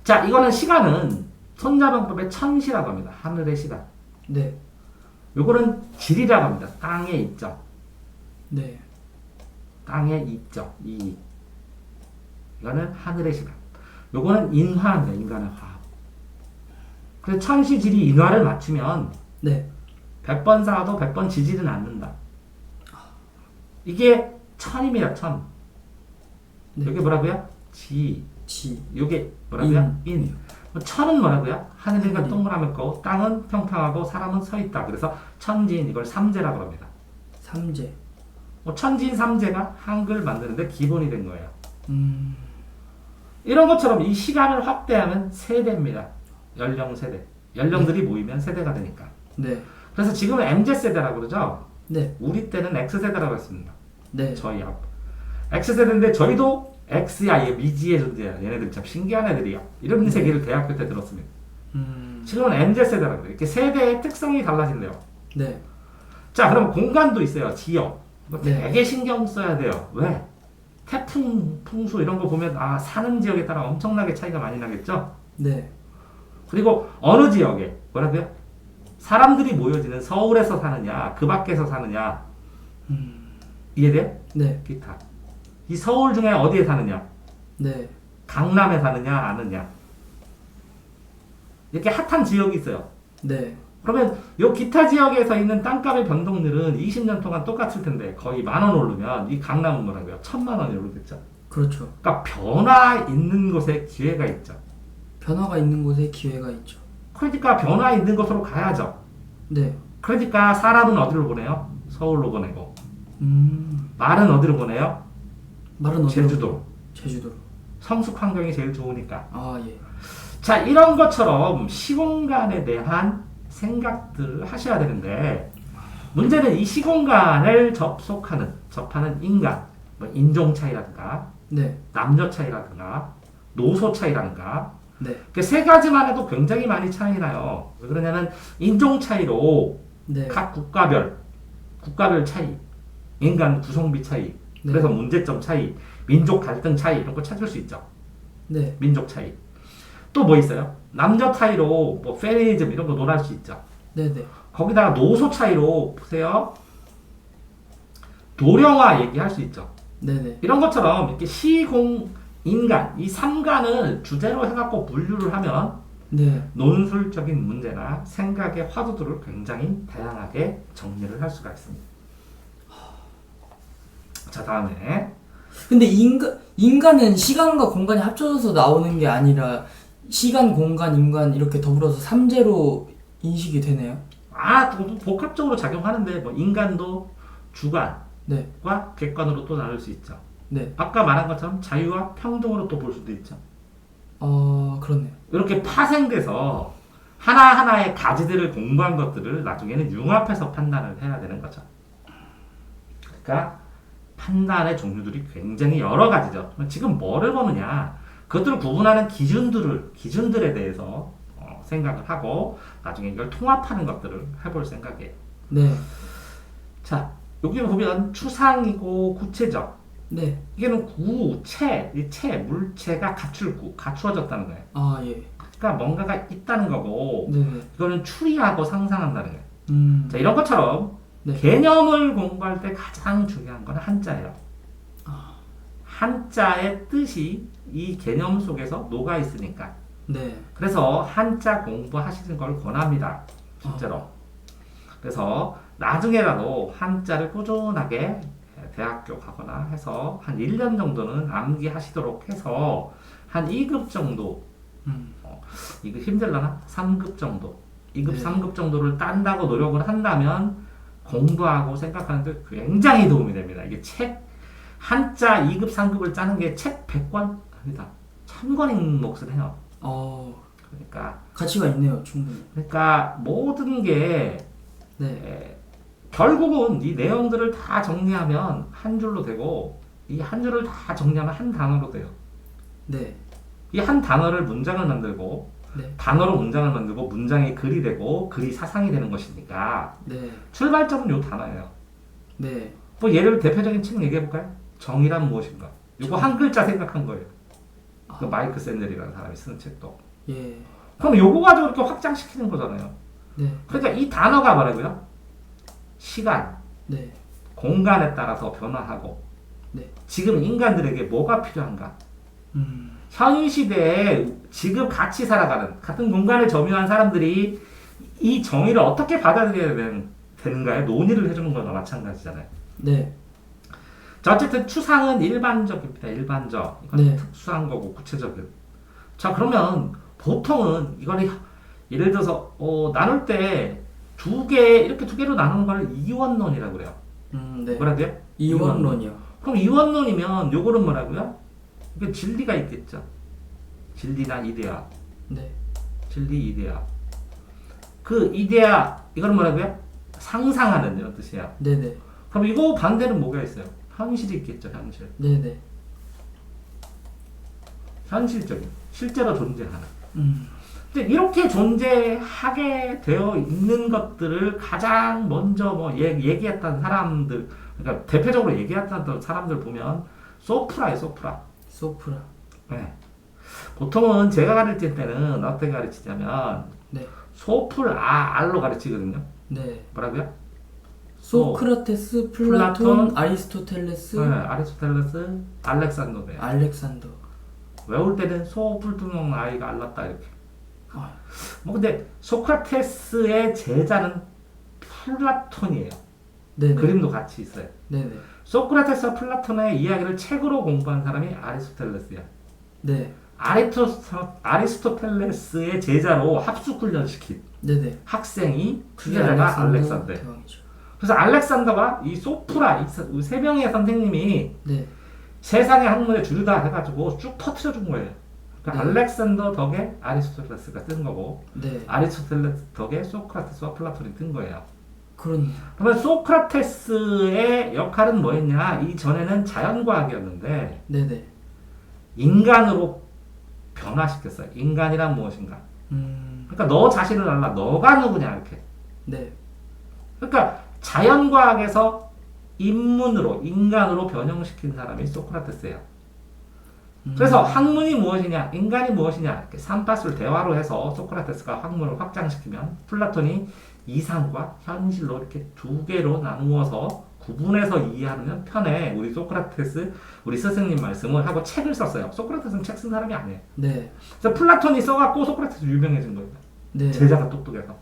자, 이거는 시간은 손자병법의 천시라고 합니다. 하늘의 시간. 네. 요거는 질이라고 합니다. 땅의 이점. 네. 땅의 이점. 이. 이거는 하늘의 시간. 요거는 인화입니다. 인간의 화학. 그래서 천시, 질이 인화를 맞추면 네. 100번 쌓아도 100번 지지는 않는다. 이게 천입니다. 천. 네. 이게 뭐라고요? 지. 지. 이게 뭐라고요? 인. 천은 뭐라고요? 하늘이가 하늘이. 동그라미 고 땅은 평평하고 사람은 서 있다. 그래서 천지인 이걸 삼재라고 합니다. 삼재. 천지인 삼재가 한글 만드는데 기본이 된 거예요. 음. 이런 것처럼 이 시간을 확대하면 세대입니다. 연령 세대. 연령들이 모이면 세대가 되니까. 네. 그래서 지금은 MZ세대라고 그러죠. 네. 우리 때는 X세대라고 했습니다. 네. 저희 앞. X세대인데 저희도 X야, 얘 미지의 존재야. 얘네들 참 신기한 애들이야. 이런 세계를 대학교 때 들었습니다. 지금은 MZ세대라고 그래요. 이렇게 세대의 특성이 달라진대요. 네. 자, 그럼 공간도 있어요. 지역. 이거 네. 되게 신경 써야 돼요. 왜? 태풍, 풍수 이런 거 보면 사는 지역에 따라 엄청나게 차이가 많이 나겠죠? 네. 그리고 어느 지역에 뭐라고요? 사람들이 모여지는 서울에서 사느냐, 그 밖에서 사느냐. 이해돼요? 네. 기타. 이 서울 중에 어디에 사느냐? 네. 강남에 사느냐, 아느냐. 이렇게 핫한 지역이 있어요. 네. 그러면 요 기타 지역에서 있는 땅값의 변동률은 20년 동안 똑같을 텐데 거의 10,000원 오르면 이 강남은 뭐라고요? 1,000,000원이 오르겠죠. 그렇죠. 그러니까 변화 있는 곳에 기회가 있죠. 변화가 있는 곳에 기회가 있죠. 그러니까 변화 있는 곳으로 가야죠. 네. 그러니까 사람은 어디로 보내요? 서울로 보내고. 말은 어디로 보내요? 말은 어디로? 제주도. 제주도로. 성숙 환경이 제일 좋으니까. 아, 예. 자, 이런 것처럼 시공간에 대한 생각들을 하셔야 되는데 문제는 이 시공간을 접하는 인간, 뭐 인종 차이라든가 네. 남녀 차이라든가 노소 차이라든가 네. 그 세 가지만 해도 굉장히 많이 차이 나요. 왜 그러냐면 인종 차이로 네. 각 국가별 차이, 인간 구성비 차이, 네. 그래서 문제점 차이, 민족 갈등 차이 이런 거 찾을 수 있죠. 네. 민족 차이. 또 뭐 있어요? 남녀 차이로 뭐 페미니즘 이런 거 논할 수 있죠. 네. 네. 거기다가 노소 차이로 보세요. 도령화 얘기할 수 있죠. 네. 네. 이런 것처럼 이렇게 시공, 인간 이 삼간을 주제로 해갖고 분류를 하면 네. 논술적인 문제나 생각의 화두들을 굉장히 다양하게 정리를 할 수가 있습니다. 자, 다음에 근데 인간은 시간과 공간이 합쳐져서 나오는 게 아니라 시간, 공간, 인간 이렇게 더불어서 삼재로 인식이 되네요. 또 복합적으로 작용하는데 뭐 인간도 주관과 네. 객관으로 또 나눌 수 있죠. 네. 아까 말한 것처럼 자유와 평등으로 또 볼 수도 있죠. 그렇네요. 이렇게 파생돼서 하나하나의 가지들을 공부한 것들을 나중에는 융합해서 판단을 해야 되는 거죠. 그러니까 판단의 종류들이 굉장히 여러 가지죠. 지금 뭐를 보느냐, 그것들을 구분하는 기준들에 대해서 생각을 하고 나중에 이걸 통합하는 것들을 해볼 생각이에요. 네. 자, 여기 보면 추상이고 구체적. 네. 이게는 물체가 갖추어졌다는 거예요. 아, 예. 그러니까 뭔가가 있다는 거고, 네. 네. 이거는 추리하고 상상한다는 거예요. 자, 이런 것처럼 네. 개념을 공부할 때 가장 중요한 건 한자예요. 한자의 뜻이 이 개념 속에서 녹아 있으니까. 네. 그래서 한자 공부하시는 걸 권합니다. 실제로. 그래서 나중에라도 한자를 꾸준하게 대학교 가거나 해서 한 1년 정도는 암기하시도록 해서 한 2급 정도, 이거 힘들려나? 3급 정도, 2급, 네. 3급 정도를 딴다고 노력을 한다면 공부하고 생각하는데 굉장히 도움이 됩니다. 이게 한자 2급, 3급을 짜는 게 책 100권 아니다. 1000권인 몫을 해요. 그러니까 가치가 있네요, 충분히. 그러니까 모든 게 네. 결국은 이 내용들을 다 정리하면 한 줄로 되고 이 한 줄을 다 정리하면 한 단어로 돼요. 네. 이 한 단어를 문장을 만들고 네. 단어로 문장을 만들고 문장이 글이 되고 글이 사상이 되는 것이니까 네. 출발점은 이 단어예요. 네. 뭐 예를 대표적인 책 얘기해 볼까요? 정의란 무엇인가? 요거 한 글자 생각한 거예요. 그 마이크 샌델이라는 사람이 쓰는 책도. 예. 그럼 요거 가지고 이렇게 확장시키는 거잖아요. 네. 그러니까 이 단어가 뭐라고요? 시간, 네. 공간에 따라서 변화하고 네. 지금 인간들에게 뭐가 필요한가? 음. 현 시대에 지금 같이 살아가는 같은 공간에 점유한 사람들이 이 정의를 어떻게 받아들여야 되는가에 논의를 해주는 거나 마찬가지잖아요. 네. 자, 어쨌든 추상은 일반적입니다. 일반적. 이건 네. 특수한 거고 구체적인. 자, 그러면 보통은 이걸 예를 들어서 나눌 때 이렇게 두 개로 나누는 걸 이원론이라고 그래요. 네. 뭐라고요? 이원론이요. 그럼 이원론이면 요거는 뭐라고요? 이게 진리가 있겠죠. 진리나 이데아. 네. 진리 이데아. 그 이데아 이거는 뭐라고요? 상상하는 이런 뜻이야. 네네. 그럼 이거 반대는 뭐가 있어요? 현실이 있겠죠. 현실. 네네. 현실적인. 실제로 존재하는. 음. 근데 이렇게 존재하게 되어 있는 것들을 가장 먼저 뭐 얘기했던 사람들, 그러니까 대표적으로 얘기했던 사람들 보면 소프라예요, 소프라. 소프라. 네. 보통은 제가 가르칠 때는 어떻게 가르치냐면 네. 알로 가르치거든요. 네. 뭐라고요? 소크라테스, 플라톤, 아리스토텔레스, 네, 아리스토텔레스, 알렉산더네요. 알렉산더. 외울 때는 소불투명 아이가 알랐다 이렇게. 아. 뭐 근데 소크라테스의 제자는 플라톤이에요. 네네. 그림도 같이 있어요. 네네. 소크라테스와 플라톤의 이야기를 책으로 공부한 사람이 아리스토텔레스야. 네. 아리스토텔레스의 제자로 합숙훈련시킨 네네. 학생이 그게 주제자가 알렉산더. 대왕이죠. 그래서 알렉산더가 이 소프라 이 세 명의 선생님이 네. 세상의 학문의 주류다 해가지고 쭉 터트려 준 거예요. 그러니까 네. 알렉산더 덕에 아리스토텔레스가 뜬 거고 네. 아리스토텔레스 덕에 소크라테스와 플라톤이 뜬 거예요. 그런. 그러면 소크라테스의 역할은 뭐였냐? 이전에는 자연과학이었는데 네네. 인간으로 변화시켰어요. 인간이란 무엇인가? 그러니까 너 자신을 알라. 너가 누구냐 이렇게. 네. 그러니까 자연과학에서 인간으로 변형시킨 사람이 소크라테스예요. 그래서 학문이 무엇이냐, 인간이 무엇이냐 이렇게 삼파술 대화로 해서 소크라테스가 학문을 확장시키면 플라톤이 이상과 현실로 이렇게 두 개로 나누어서 구분해서 이해하면 편해. 우리 소크라테스, 우리 스승님 말씀을 하고 책을 썼어요. 소크라테스는 책 쓴 사람이 아니에요. 네. 그래서 플라톤이 써갖고 소크라테스 유명해진 거예요. 네. 제자가 똑똑해서.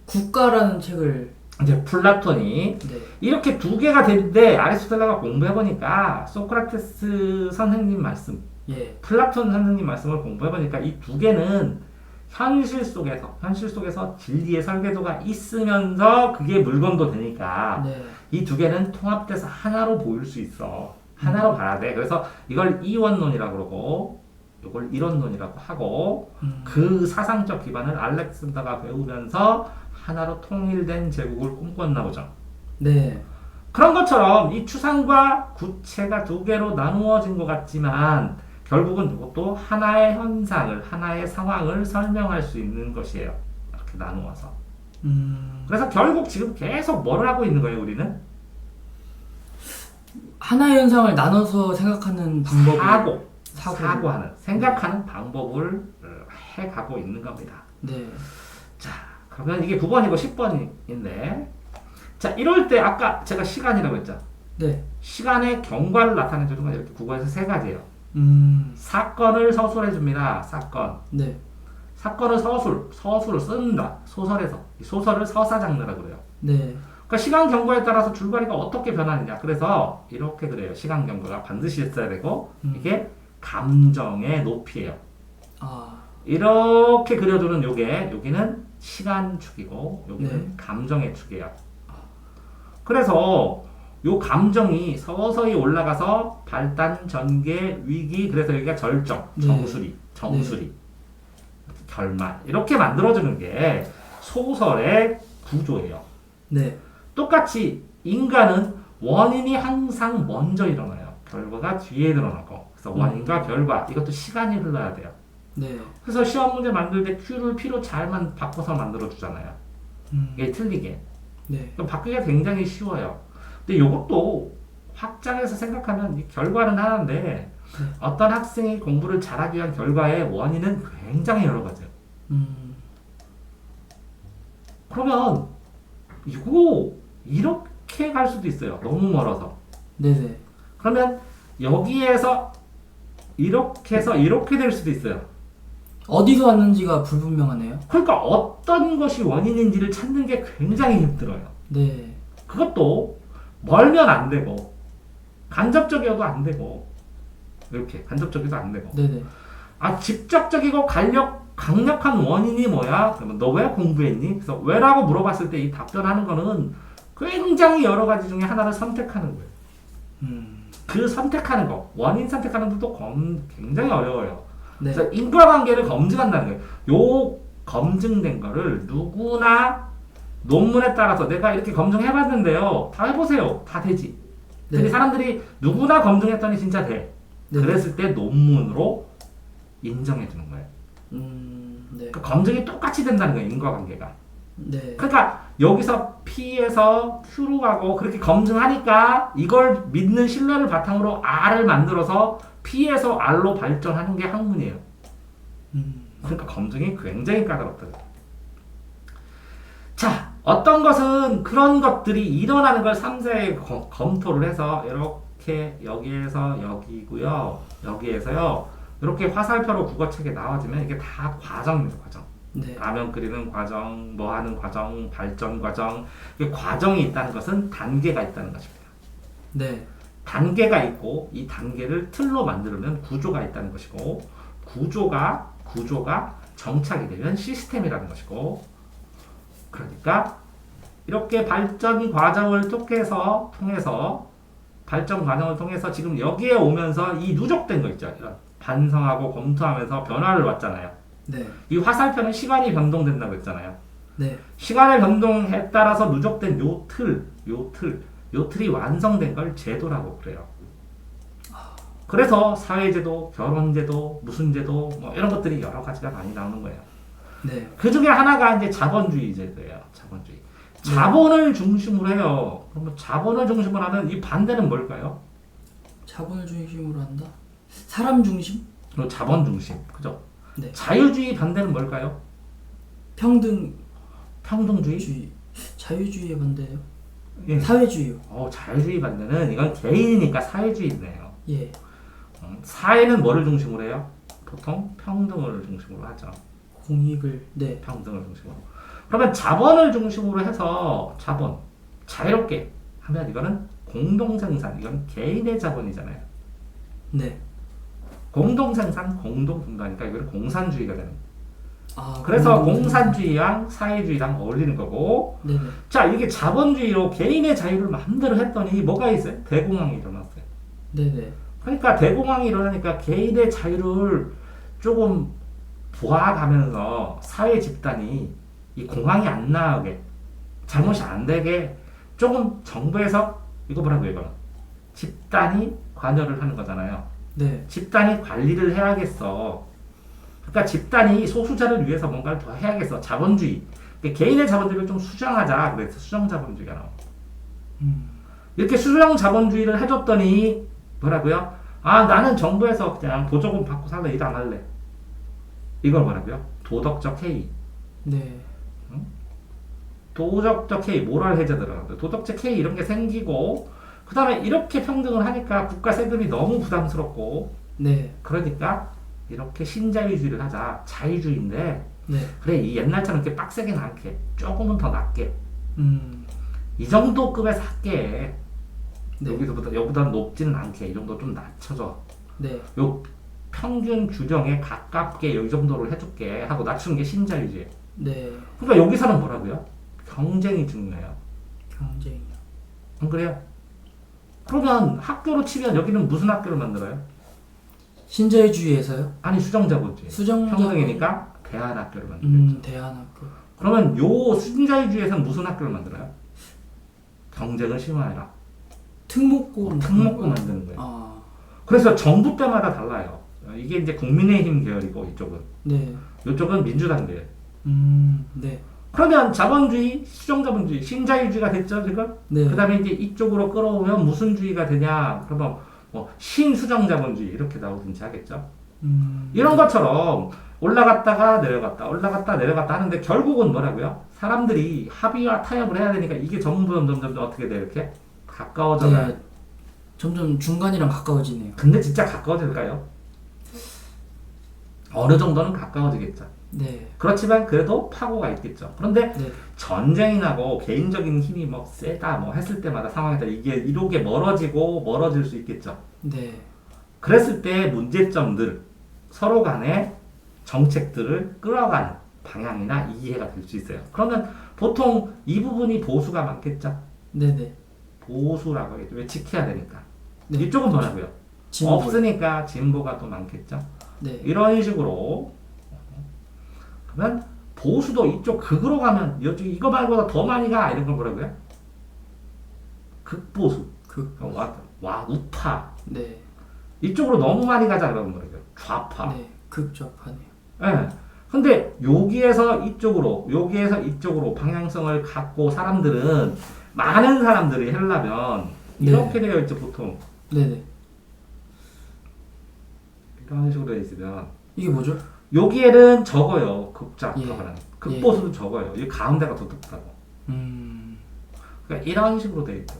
국가라는 책을. 이제 플라톤이 네. 이렇게 두 개가 되는데 아리스토텔레가 공부해보니까 소크라테스 선생님 말씀, 예. 플라톤 선생님 말씀을 공부해보니까 이 두 개는 현실 속에서 진리의 설계도가 있으면서 그게 물건도 되니까 네. 이 두 개는 통합돼서 하나로 보일 수 있어. 하나로 봐야 돼. 그래서 이걸 이원론이라고 그러고 이걸 이론론이라고 하고 그 사상적 기반을 알렉산더가 배우면서 하나로 통일된 제국을 꿈꿨나 보죠. 네. 그런 것처럼 이 추상과 구체가 두 개로 나누어진 것 같지만 결국은 이것도 하나의 현상을, 하나의 상황을 설명할 수 있는 것이에요. 이렇게 나누어서. 그래서 결국 지금 계속 뭘 하고 있는 거예요, 우리는? 하나의 현상을 나눠서 생각하는 방법을. 사고하는, 생각하는 방법을 해가고 있는 겁니다. 네. 자, 그러면 이게 9번이고 10번인데, 자, 이럴 때 아까 제가 시간이라고 했죠. 네. 시간의 경과를 나타내주는 건 이렇게 국어에서 세 가지예요. 사건을 서술해 줍니다. 사건. 네. 사건을 서술을 쓴다. 소설에서. 이 소설을 서사 장르라고 그래요. 네. 그러니까 시간 경과에 따라서 줄거리가 어떻게 변하느냐. 그래서 이렇게 그래요. 시간 경과가 반드시 있어야 되고 이게 감정의 높이예요. 아. 이렇게 그려주는 여기는 시간 축이고 여기는 네. 감정의 축이에요. 그래서 요 감정이 서서히 올라가서 발단, 전개, 위기, 그래서 여기가 절정, 네. 정수리, 결말 이렇게 만들어주는 게 소설의 구조예요. 네. 똑같이 인간은 원인이 항상 먼저 일어나요. 결과가 뒤에 일어나고. 그래서 원인과 결과 이것도 시간이 흘러야 돼요. 네. 그래서 시험 문제 만들 때 Q를 P로 잘만 바꿔서 만들어 주잖아요. 이게 틀리게. 네. 그럼 바꾸기가 굉장히 쉬워요. 근데 이것도 확장해서 생각하면 이 결과는 하나인데 어떤 학생이 공부를 잘하기 위한 결과의 원인은 굉장히 여러 가지예요. 그러면 이거 이렇게 갈 수도 있어요. 너무 멀어서. 네네. 그러면 여기에서 이렇게 해서 이렇게 될 수도 있어요. 어디서 왔는지가 불분명하네요. 그러니까 어떤 것이 원인인지를 찾는 게 굉장히 힘들어요. 네. 그것도 멀면 안 되고 간접적이어도 안 되고 이렇게 간접적이도 안 되고 네네. 아 직접적이고 강력한 원인이 뭐야? 그러면 너 왜 공부했니? 그래서 왜라고 물어봤을 때 이 답변하는 거는 굉장히 여러 가지 중에 하나를 선택하는 거예요. 그 선택하는 거 원인 선택하는 것도 굉장히 어려워요. 네. 그래서 인과관계를 검증한다는 거예요. 요 검증된 거를 누구나 논문에 따라서 내가 이렇게 검증해봤는데요. 다 해보세요. 다 되지. 네. 근데 사람들이 누구나 검증했더니 진짜 돼. 네. 그랬을 때 논문으로 인정해주는 거예요. 네. 그 검증이 똑같이 된다는 거예요. 인과관계가. 네. 그러니까 여기서 P에서 Q로 가고 그렇게 검증하니까 이걸 믿는 신뢰를 바탕으로 R을 만들어서 P에서 R로 발전하는 게 학문이에요. 그러니까 검증이 굉장히 까다롭다. 자, 어떤 것은 그런 것들이 일어나는 걸 3세에 검토를 해서 이렇게 여기에서 여기고요. 여기에서요. 이렇게 화살표로 국어책에 나와지면 이게 다 과정입니다. 과정. 네. 라면 끓이는 과정, 뭐 하는 과정, 발전 과정. 이게 과정이 있다는 것은 단계가 있다는 것입니다. 네. 단계가 있고 이 단계를 틀로 만들면 구조가 있다는 것이고 구조가 정착이 되면 시스템이라는 것이고 그러니까 이렇게 발전 과정을 통해서 발전 과정을 통해서 지금 여기에 오면서 이 누적된 거 있죠. 이런 반성하고 검토하면서 변화를 왔잖아요. 네. 이 화살표는 시간이 변동된다고 했잖아요. 네. 시간의 변동에 따라서 누적된 요 틀이 완성된 걸 제도라고 그래요. 그래서 사회제도, 결혼제도, 무슨 제도 뭐 이런 것들이 여러 가지가 많이 나오는 거예요. 네. 그 중에 하나가 이제 자본주의 제도예요. 자본주의. 자본을 중심으로 해요. 그러면 자본을 중심으로 하는 이 반대는 뭘까요? 자본을 중심으로 한다. 사람 중심? 그리고 자본 중심. 그죠? 네. 자유주의 반대는 뭘까요? 평등주의. 평등주의? 자유주의의 반대예요. 예. 사회주의요. 자유주의 반대는 이건 개인이니까 사회주의네요. 예. 사회는 뭐를 중심으로 해요? 보통 평등을 중심으로 하죠. 공익을. 네. 평등을 중심으로. 그러면 자본을 중심으로 해서 자유롭게 하면 이거는 공동생산, 이건 개인의 자본이잖아요. 네. 공동생산, 공동분배니까 이거는 공산주의가 되는 거예요. 아, 그래서 공산주의랑 사회주의랑 어울리는 거고 네네. 자 이게 자본주의로 개인의 자유를 마음대로 했더니 뭐가 있어요? 대공황이 일어났어요. 네네. 그러니까 대공황이 일어나니까 개인의 자유를 조금 보아가면서 사회 집단이 이 공황이 안 나게 잘못이 안 되게 조금 정부에서 이거 뭐라고요 이거는 집단이 관여를 하는 거잖아요. 네. 집단이 관리를 해야겠어. 그러니까 집단이 소수자를 위해서 뭔가를 더 해야겠어. 자본주의. 그러니까 개인의 자본주의를 좀 수정하자. 그래서 수정 자본주의가 나와. 이렇게 수정 자본주의를 해줬더니 뭐라고요? 아 나는 정부에서 그냥 보조금 받고 살래. 일 안 할래. 이걸 뭐라고요? 도덕적 해이. 네. 도덕적 해이, 모럴 해제 들어가요. 도덕적 해이 이런 게 생기고 그 다음에 이렇게 평등을 하니까 국가 세금이 너무 부담스럽고 네. 그러니까 이렇게 신자유주의를 하자. 자유주의인데 네. 그래 이 옛날처럼 이렇게 빡세게는 않게 조금은 더 낮게 이 정도 급에서 할게. 네. 여기보다 높지는 않게 이 정도 좀 낮춰줘. 네. 요 평균 규정에 가깝게 이 정도를 해줄게 하고 낮추는 게 신자유주의. 네. 그러니까 여기서는 뭐라고요? 경쟁이 중요해요. 경쟁이요. 안 그래요? 그러면 학교로 치면 여기는 무슨 학교를 만들어요? 신자유주의에서요? 아니 수정자본주의. 수정자본. 평등이니까 대안학교를 만들죠. 대안학교. 그러면 요 신자유주의에서는 무슨 학교를 만들어요? 경쟁을 심화해라. 특목고. 특목고 만드는 거예요. 아. 그래서 정부 때마다 달라요. 이게 이제 국민의힘 계열이고 이쪽은. 네. 이쪽은 민주당 계열. 네. 그러면 자본주의, 수정자본주의, 신자유주의가 됐죠, 지금? 네. 그 다음에 이제 이쪽으로 끌어오면 무슨 주의가 되냐? 그러면 뭐 신수정자본주의 이렇게 나오든지 하겠죠. 이런 것처럼 올라갔다가 내려갔다, 올라갔다 내려갔다 하는데 결국은 뭐라고요? 사람들이 합의와 타협을 해야 되니까 이게 점점 어떻게 돼? 이렇게 가까워져요. 네. 점점 중간이랑 가까워지네요. 근데 진짜 가까워질까요? 어느 정도는 가까워지겠죠. 네. 그렇지만 그래도 파고가 있겠죠. 그런데 네. 전쟁이 나고 개인적인 힘이 뭐 세다 뭐 했을 때마다 상황에 따라 이게 이렇게 멀어지고 멀어질 수 있겠죠. 네. 그랬을 때 문제점들 서로 간의 정책들을 끌어가는 방향이나 이해가 될 수 있어요. 그러면 보통 이 부분이 보수가 많겠죠. 네네. 보수라고 하겠죠. 왜 지켜야 되니까. 네. 이쪽은 뭐라고요? 진보. 없으니까 진보가 또 많겠죠. 네. 이런 식으로 그러면 보수도 이쪽 극으로 가면 여기 이거 말고도 더 많이 가 이런 걸 뭐라고요? 극보수. 와 우파. 네. 이쪽으로 너무 많이 가자 그러면 뭐라고요? 좌파. 네. 극좌파네요. 예. 근데 여기에서 이쪽으로 방향성을 갖고 사람들은 많은 사람들이 하려면 네. 이렇게 되어 있죠 보통. 네네. 이런 식으로 되어 있으면 이게 뭐죠? 여기에는 적어요. 극좌파는. 예. 극보수도 적어요. 이 가운데가 더 높다고. 그러니까 이런 식으로 되어 있죠.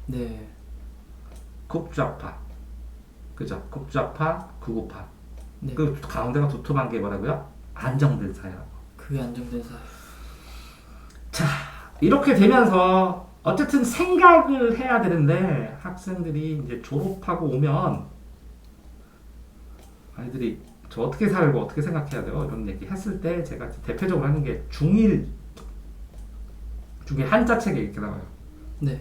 네. 극좌파. 그죠? 극좌파, 극우파. 네. 그 가운데가 두툼한 게 뭐라고요? 안정된 사회. 그게 안정된 사회. 자, 이렇게 되면서 어쨌든 생각을 해야 되는데 학생들이 이제 졸업하고 오면 아이들이 저 어떻게 살고 어떻게 생각해야 돼요? 이런 얘기 했을 때 제가 대표적으로 하는 게 중일 중에 한자 책에 이렇게 나와요. 네.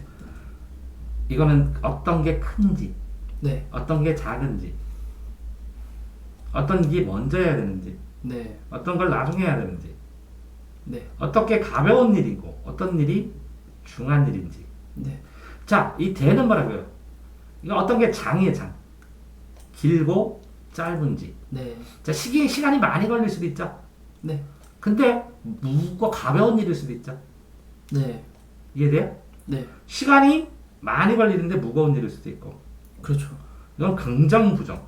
이거는 어떤 게 큰지, 네. 어떤 게 작은지, 어떤 게 먼저 해야 되는지, 네. 어떤 걸 나중에 해야 되는지, 네. 어떻게 가벼운 일이고 어떤 일이 중한 일인지. 네. 자, 이 대는 뭐라고요? 이거 어떤 게 장이에요, 장. 길고 짧은지. 네. 자, 시간이 많이 걸릴 수도 있죠. 네. 근데 가벼운 일일 수도 있죠. 네. 이해돼요? 네. 시간이 많이 걸리는데 무거운 일일 수도 있고. 그렇죠. 이건 긍정, 부정.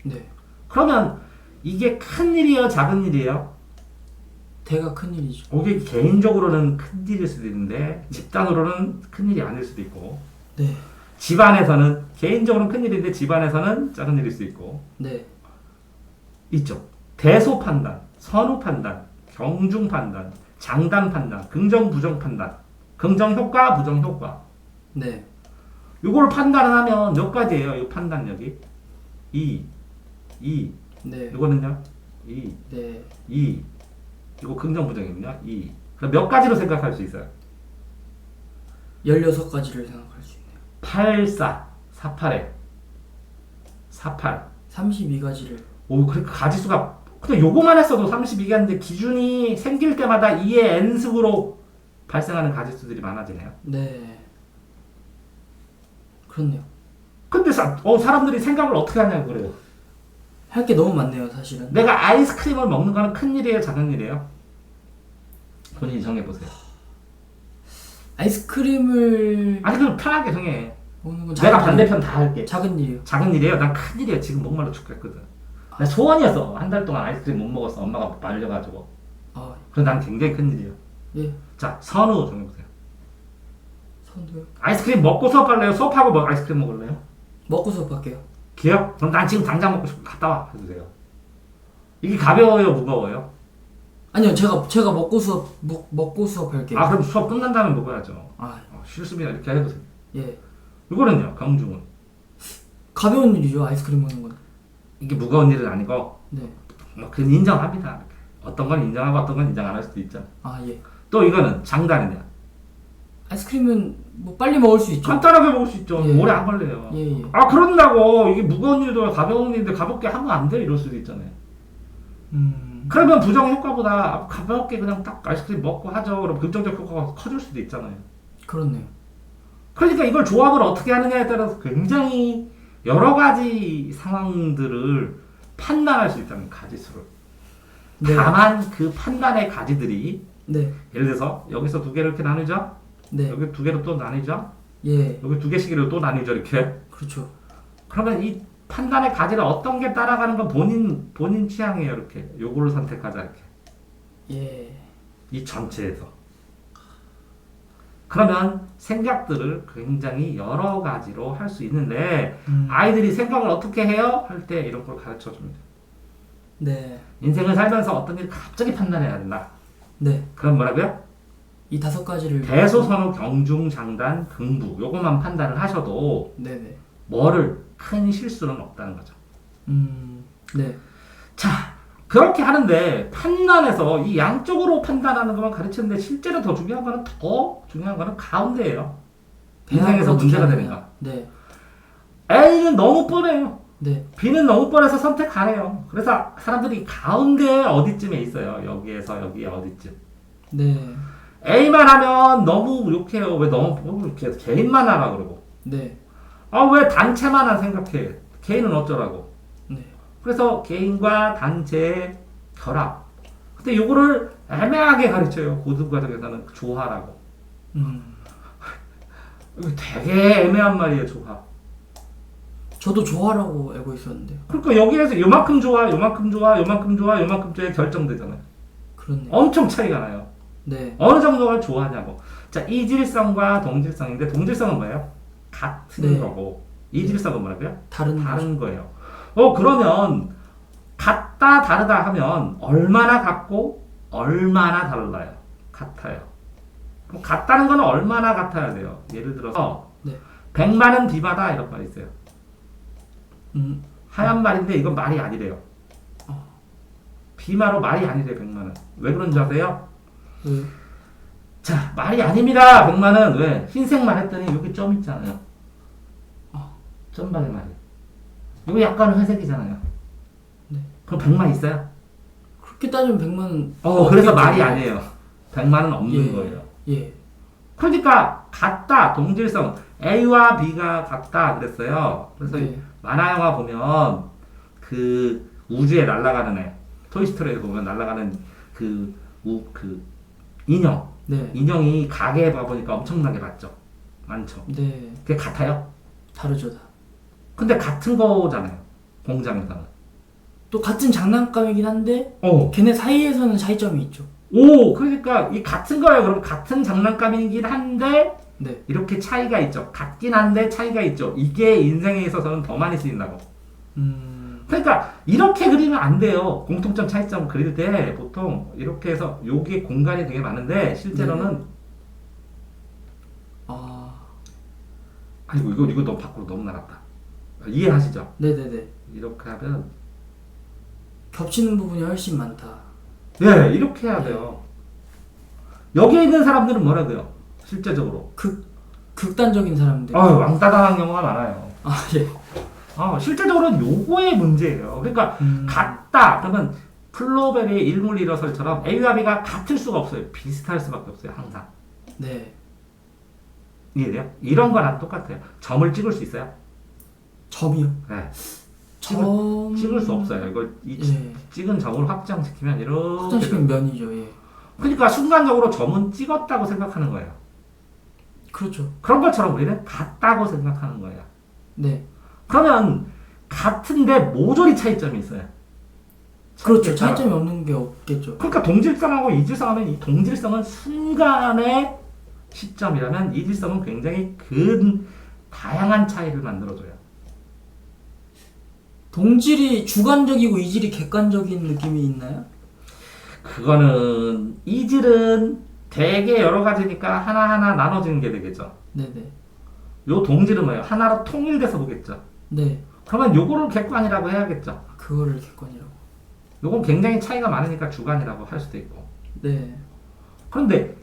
네. 그러면 이게 큰 일이에요, 작은 일이에요? 대가 큰 일이죠. 이게 개인적으로는 큰 일일 수도 있는데 집단으로는 큰 일이 아닐 수도 있고. 네. 집안에서는 개인적으로는 큰 일인데 집안에서는 작은 일일 수 있고. 네. 있죠. 대소 판단, 선후 판단, 경중 판단, 장단 판단, 긍정 부정 판단, 긍정 효과, 부정 효과. 네. 이걸 판단을 하면 몇 가지예요. 이 판단력이 이, 네. 이거는요. 네. 이거 긍정 부정이군요. 그럼 몇 가지로 생각할 수 있어요. 16가지를 생각할 수 있네요. 84, 48에 48. 32가지를. 오, 그러니까 가지수가 근데 요거만 했어도 32개인데 기준이 생길 때마다 2의 n승으로 발생하는 가지수들이 많아지네요. 네. 그렇네요. 근데 사람들이 생각을 어떻게 하냐고 그래요. 할 게 너무 많네요, 사실은. 내가 아이스크림을 먹는 거는 큰 일이에요, 작은 일이에요? 본인이 정해보세요. 아이스크림을 아니, 그럼 편하게 정해. 먹는 건 내가 작은 반대편 다 할게. 작은 일이에요. 작은 일이에요? 난 큰 일이에요. 지금 목말라 죽겠거든. 나 소원이었어. 한 달 동안 아이스크림 못 먹었어. 엄마가 말려가지고. 아, 그럼 난 굉장히 큰 일이에요. 예. 자, 선우 정해보세요. 선도요? 아이스크림 먹고 수업할래요? 수업하고 아이스크림 먹을래요? 먹고 수업할게요. 기억? 그럼 난 지금 당장 먹고 싶어. 갔다 와. 해주세요. 이게 가벼워요? 무거워요? 아니요, 제가 먹고 수업할게요. 아, 그럼 수업 끝난 다음에 먹어야죠. 아, 싫습니다. 이렇게 해보세요. 예. 이거는요, 경중은. 가벼운 일이죠, 아이스크림 먹는 건. 이게 무거운 일은 아니고, 네. 그건 인정합니다. 이렇게. 어떤 건 인정하고 어떤 건 인정 안 할 수도 있죠. 아, 예. 또 이거는 장단이냐. 아이스크림은 뭐 빨리 먹을 수 있죠. 간단하게 먹을 수 있죠. 예. 오래 안 걸려요. 예, 예. 아, 그런다고 이게 무거운 일도 가벼운 일인데 가볍게 하면 안 돼. 이럴 수도 있잖아요. 그러면 부정 효과보다 가볍게 그냥 딱 아이스크림 먹고 하죠. 그럼 긍정적 효과가 커질 수도 있잖아요. 그렇네요. 그러니까 이걸 조합을 어떻게 하느냐에 따라서 굉장히 여러 가지 상황들을 판단할 수 있다는 가지수를. 네. 다만 그 판단의 가지들이 네. 예를 들어서 여기서 두 개를 이렇게 나누죠. 네. 여기 두 개로 또 나뉘죠. 예. 여기 두 개씩으로 또 나뉘죠. 이렇게. 그렇죠. 그러면 이 판단의 가지를 어떤 게 따라가는 건 본인 취향이에요. 이렇게 요거를 선택하자 이렇게. 예. 이 전체에서. 그러면 생각들을 굉장히 여러 가지로 할 수 있는데 아이들이 생각을 어떻게 해요? 할 때 이런 걸 가르쳐 줍니다. 네. 인생을 살면서 어떤 일을 갑자기 판단해야 된다. 네. 그럼 뭐라고요? 이 5가지를 대소선호 경중장단 긍부 요것만 판단을 하셔도 네네. 뭐를 큰 실수는 없다는 거죠. 네. 자, 그렇게 하는데 판단에서 이 양쪽으로 판단하는 것만 가르치는데 실제로 더 중요한 거는 가운데예요. 인생에서 문제가 되는 거. 네. A는 너무 뻔해요. 네. B는 너무 뻔해서 선택 안 해요. 그래서 사람들이 가운데 어디쯤에 있어요. 여기에서 여기에 어디쯤. 네. A만 하면 너무 욕해요. 왜 너무 이렇게 개인만 하라 그러고. 네. 아, 왜 단체만 생각해? 개인은 어쩌라고. 네. 그래서 개인과 단체의 결합. 근데 요거를 애매하게 가르쳐요. 고등과정에서는 조화라고. 이거 되게 애매한 말이에요, 조화. 저도 조화라고 알고 있었는데요. 그러니까 여기에서 요만큼 조화, 요만큼 조화, 요만큼 조화, 요만큼 조화에 결정되잖아요. 그렇네요. 엄청 차이가 나요. 네. 어느 정도가 조화냐고. 자, 이질성과 동질성인데 동질성은 뭐예요? 같은 네. 거고 이질성은 뭐라고요? 다른 거예요. 그러면 같다 다르다 하면 얼마나 같고 얼마나 달라요? 같아요. 그럼 같다는 건 얼마나 같아야 돼요? 예를 들어서 네. 100만은 비바다 이런 말이 있어요. 음. 하얀 말인데 이건 말이 아니래요. 비마로 말이 아니래요. 100만은. 왜 그런 줄 아세요? 네. 자, 말이 아닙니다. 100만은 왜? 흰색만 했더니 여기 점 있잖아요. 점박의 말이. 이거 약간 회색이잖아요. 네. 그럼 100만 있어요? 그렇게 따지면 100만 그래서 말이 아니에요. 100만은 없는 거예요. 예. 그러니까 같다, 동질성. A와 B가 같다 그랬어요. 그래서 네. 만화 영화 보면 그 우주에 날아가는 애, 토이스토리에 보면 날아가는 그 인형. 네. 인형이 가게에 봐보니까 엄청나게 많죠. 많죠. 네. 그게 같아요? 다르죠. 다. 근데 같은 거잖아요. 공장에서는. 또 같은 장난감이긴 한데 어. 걔네 사이에서는 차이점이 있죠. 그러니까 이 같은 거예요. 그럼 같은 장난감이긴 한데 네. 이렇게 차이가 있죠. 같긴 한데 차이가 있죠. 이게 인생에 있어서는 더 많이 쓰인다고. 그러니까 이렇게 그리면 안 돼요. 공통점 차이점 그릴 때 보통 이렇게 해서 여기에 공간이 되게 많은데 실제로는 아이고 이거 너무 밖으로 너무 나갔다. 이해하시죠? 네네네. 이렇게 하면 겹치는 부분이 훨씬 많다. 네, 이렇게 해야 돼요. 여기에 있는 사람들은 뭐라고요? 실제적으로 극단적인 사람들. 왕따당한 경우가 많아요. 예. 실제적으로는 요거의 문제예요. 그러니까 같다 그러면 플로벨의 일물 일어설처럼 A와 B가 같을 수가 없어요. 비슷할 수밖에 없어요. 항상. 네. 이해돼요? 이런 거랑 똑같아요. 점을 찍을 수 있어요? 점이요? 네. 점 찍을 수 없어요. 이걸 예. 찍은 점을 확장시키면 이렇게 확장시키면 면이죠. 예. 그러니까 순간적으로 점은 찍었다고 생각하는 거예요. 그렇죠. 그런 것처럼 우리는 같다고 생각하는 거예요. 네. 그러면 같은데 모조리 차이점이 있어요. 그렇죠. 차이점이 없는 게 없겠죠. 그러니까 동질성하고 이질성하면 이 동질성은 순간의 시점이라면 이질성은 굉장히 다양한 차이를 만들어줘요. 동질이 주관적이고 이질이 객관적인 느낌이 있나요? 그거는 이질은 되게 여러 가지니까 하나하나 나눠지는 게 되겠죠. 네네. 요 동질은 뭐예요? 하나로 통일돼서 보겠죠. 네. 그러면 요거를 객관이라고 해야겠죠. 그거를 객관이라고. 요건 굉장히 차이가 많으니까 주관이라고 할 수도 있고. 네. 그런데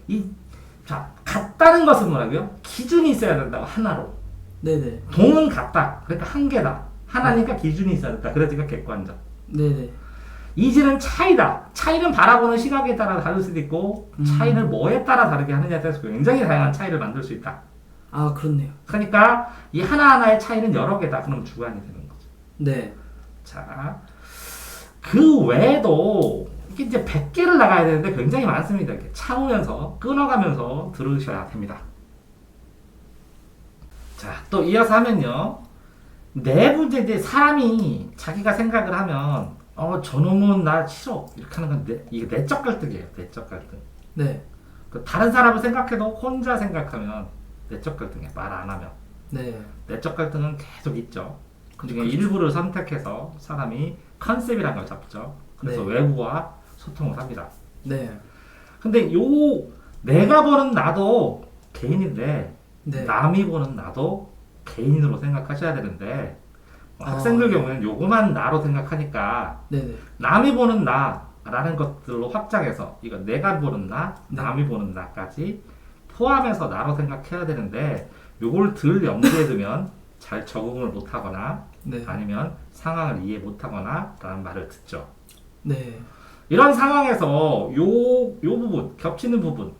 같다는 것은 뭐라고요? 기준이 있어야 된다고 하나로. 네네. 동은 같다. 그러니까 한 개다. 하나니까 기준이 있어야 된다. 그래서 객관적. 네네. 이질은 차이다. 차이는 바라보는 시각에 따라 다를 수도 있고 차이를 뭐에 따라 다르게 하느냐에 따라서 굉장히 다양한 차이를 만들 수 있다. 그렇네요. 그러니까 이 하나하나의 차이는 여러 개다. 그럼 주관이 되는 거죠. 네. 자, 그 외에도 이게 이제 100개를 나가야 되는데 굉장히 많습니다. 이렇게 참으면서 끊어가면서 들으셔야 됩니다. 자, 또 이어서 하면요. 내부 이제 사람이 자기가 생각을 하면 저놈은 날 싫어 이렇게 하는 건 이게 내적 갈등이에요. 내적 갈등. 네. 그 다른 사람을 생각해도 혼자 생각하면 내적 갈등이에요. 말 안 하면. 네. 내적 갈등은 계속 있죠. 그중에 일부를 선택해서 사람이 컨셉이란 걸 잡죠. 그래서 네. 외부와 소통을 합니다. 네. 근데 내가 보는 나도 개인인데 네. 남이 보는 나도 개인으로 생각하셔야 되는데 아, 학생들 경우에는 요거만 나로 생각하니까 네네. 남이 보는 나라는 것들로 확장해서 이거 내가 보는 나, 네. 남이 보는 나까지 포함해서 나로 생각해야 되는데 요걸 들 염두에 두면 잘 적응을 못하거나 네. 아니면 상황을 이해 못하거나 라는 말을 듣죠. 네. 이런 상황에서 요 부분, 겹치는 부분,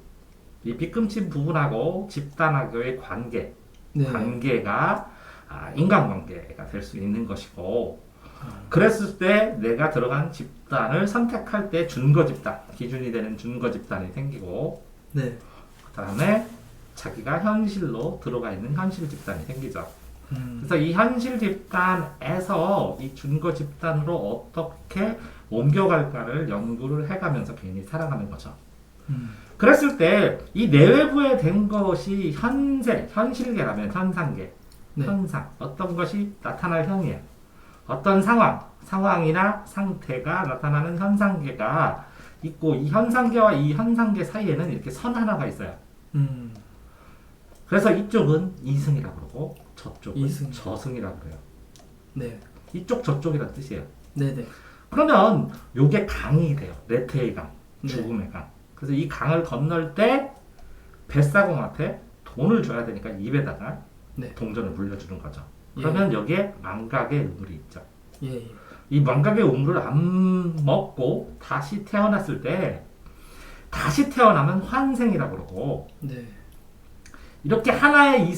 이 빗금친 부분하고 집단하고의 네. 관계가 인간관계가 될 수 있는 것이고, 그랬을 때 내가 들어간 집단을 선택할 때 준거 집단, 기준이 되는 준거 집단이 생기고, 네. 그 다음에 자기가 현실로 들어가 있는 현실 집단이 생기죠. 그래서 이 현실 집단에서 이 준거 집단으로 어떻게 옮겨갈까를 연구를 해가면서 개인이 살아가는 거죠. 그랬을 때 이 내외부에 된 것이 현실계라면 현상계, 네. 현상, 어떤 것이 나타날 현이에요. 어떤 상황이나 상태가 나타나는 현상계가 있고 이 현상계와 이 현상계 사이에는 이렇게 선 하나가 있어요. 그래서 이쪽은 이승이라고 그러고 저쪽은 이승. 저승이라고 그래요. 네. 이쪽 저쪽이라는 뜻이에요. 네네. 그러면 요게 강이 돼요. 레트의 강, 네. 죽음의 강. 그래서 이 강을 건널 때 뱃사공한테 돈을 줘야 되니까 입에다가 네. 동전을 물려주는 거죠. 그러면 여기에 망각의 우물이 있죠. 예. 예. 이 망각의 우물을 안 먹고 다시 태어났을 때 다시 태어나면 환생이라고 그러고 네. 이렇게 하나의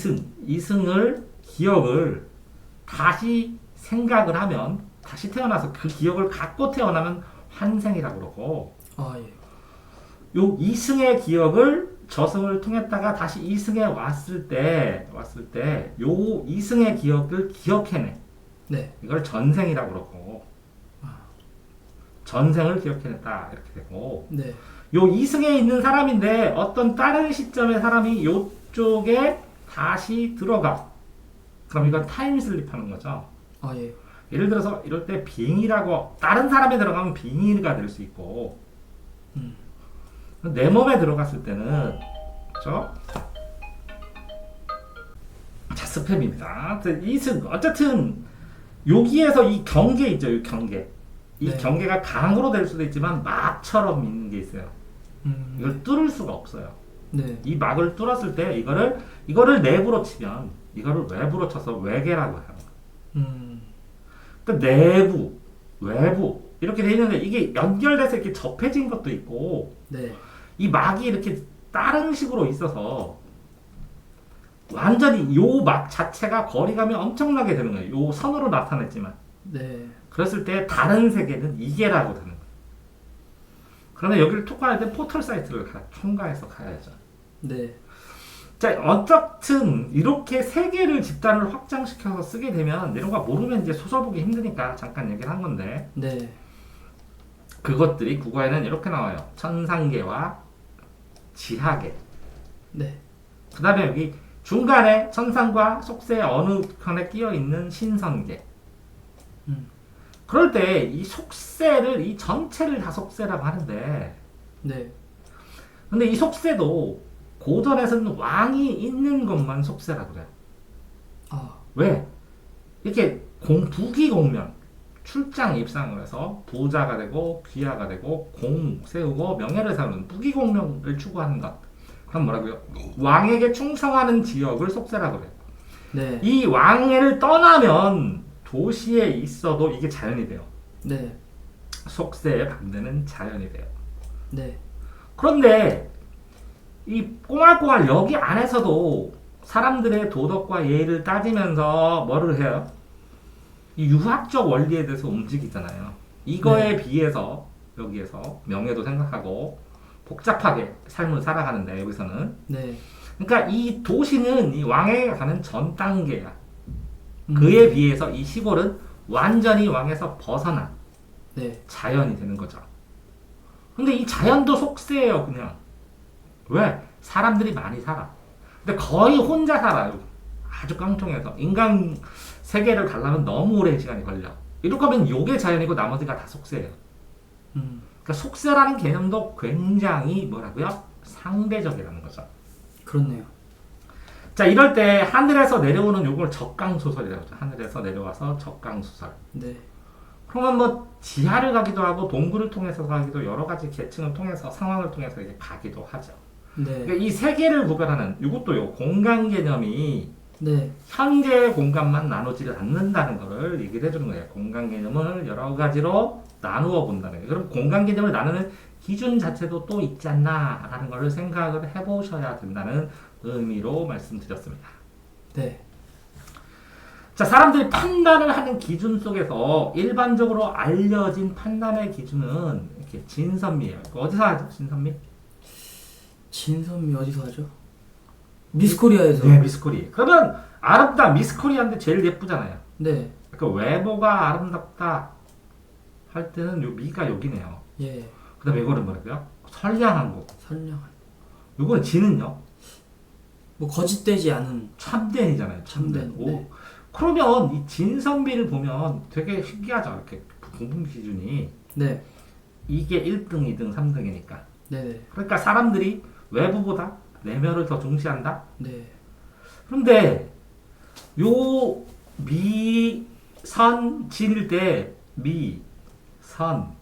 이승을 기억을 다시 생각을 하면 다시 태어나서 그 기억을 갖고 태어나면 환생이라고 그러고 아 예. 요 이승의 기억을 저승을 통했다가 다시 이승에 왔을 때 요 이승의 기억을 기억해내. 네. 이걸 전생이라고 그러고 전생을 기억해냈다 이렇게 되고 네. 요 이승에 있는 사람인데 어떤 다른 시점의 사람이 요쪽에 다시 들어가. 그럼 이건 타임슬립 하는 거죠. 아 예. 예를 들어서 이럴 때 빙의라고 다른 사람에 들어가면 빙의가 될 수 있고 내 몸에 들어갔을 때는 그렇죠? 자, 스팸입니다. 이승 어쨌든 여기에서 이 경계 있죠. 이 경계. 이 네. 경계가 강으로 될 수도 있지만 막처럼 있는 게 있어요. 이걸 뚫을 수가 없어요. 네. 이 막을 뚫었을 때 이거를 내부로 치면 이거를 외부로 쳐서 외계라고 해요. 그러니까 내부, 외부 이렇게 돼 있는데 이게 연결돼서 이렇게 접해진 것도 있고 네. 이 막이 이렇게 다른 식으로 있어서 완전히 요 막 자체가 거리감이 엄청나게 되는 거예요. 요 선으로 나타냈지만 네. 그랬을 때 다른 세계는 이계라고 되는 거예요. 그러면 여기를 통과할 때 포털 사이트를 통과해서 가야죠. 네. 자, 어쨌든 이렇게 세 개를 집단을 확장시켜서 쓰게 되면 이런 거 모르면 이제 소설 보기 힘드니까 잠깐 얘기를 한 건데 네. 그것들이 국어에는 이렇게 나와요. 천상계와 지하계. 네. 그 다음에 여기 중간에 천상과 속세 어느 칸에 끼어 있는 신선계. 그럴 때 이 속세를 이 전체를 다 속세라고 하는데 네. 근데 이 속세도 고전에서는 왕이 있는 것만 속세라고 그래요. 아. 왜? 이렇게 부귀공명 출장 입상을 해서 부자가 되고 귀하가 되고 공 세우고 명예를 세우는 부귀공명을 추구하는 것. 그럼 뭐라고요? 왕에게 충성하는 지역을 속세라고 그래요. 네. 이 왕을 떠나면 도시에 있어도 이게 자연이 돼요. 네. 속세에 반대는 자연이 돼요. 네. 그런데 이 꽁알꽁알 여기 안에서도 사람들의 도덕과 예의를 따지면서 뭐를 해요? 이 유학적 원리에 대해서 움직이잖아요. 이거에 비해서 여기에서 명예도 생각하고 복잡하게 삶을 살아가는데 여기서는 네. 그러니까 이 도시는 이 왕에게 가는 전 단계야. 그에 비해서 이 시골은 완전히 왕에서 벗어난 네. 자연이 되는 거죠. 근데 이 자연도 속세예요, 그냥. 왜? 사람들이 많이 살아. 근데 거의 혼자 살아요. 아주 깡통해서. 인간 세계를 가려면 너무 오랜 시간이 걸려. 이렇게 하면 요게 자연이고 나머지가 다 속세예요. 그러니까 속세라는 개념도 굉장히 뭐라고요? 상대적이라는 거죠. 그렇네요. 자, 이럴 때 하늘에서 내려오는 요걸 적강소설이라고 하죠. 하늘에서 내려와서 적강소설. 네. 그러면 뭐 지하를 가기도 하고 동굴을 통해서 가기도 여러 가지 계층을 통해서 상황을 통해서 이제 가기도 하죠. 네. 그러니까 이 세 개를 구별하는 이것도요 공간 개념이 네. 현재의 공간만 나누지 않는다는 것을 얘기를 해주는 거예요. 공간 개념을 여러 가지로 나누어 본다는 거예요. 그럼 공간 개념을 나누는 기준 자체도 또 있지 않나라는 것을 생각을 해보셔야 된다는 의미로 말씀드렸습니다. 네. 자, 사람들이 판단을 하는 기준 속에서 일반적으로 알려진 판단의 기준은 이렇게 진선미예요. 어디서 하죠? 진선미? 진선미 어디서 하죠? 미스코리아에서. 네, 미스코리. 그러면 아름다 미스코리아인데 제일 예쁘잖아요. 네. 그러니까 외모가 아름답다 할 때는 요 미가 여기네요. 예. 그다음에 이거는 뭐라고요? 선량한 거. 선량한. 요거는 진은요? 뭐 거짓되지 않은. 참된이잖아요. 참된. 오. 네. 그러면 이 진선미를 보면 되게 신기하죠. 이렇게 공분 기준이 네. 이게 이게 1등, 2등, 3등이니까. 네. 그러니까 사람들이 외부보다 내면을 더 중시한다. 네. 그런데 요 미, 선, 진일 때 미, 선,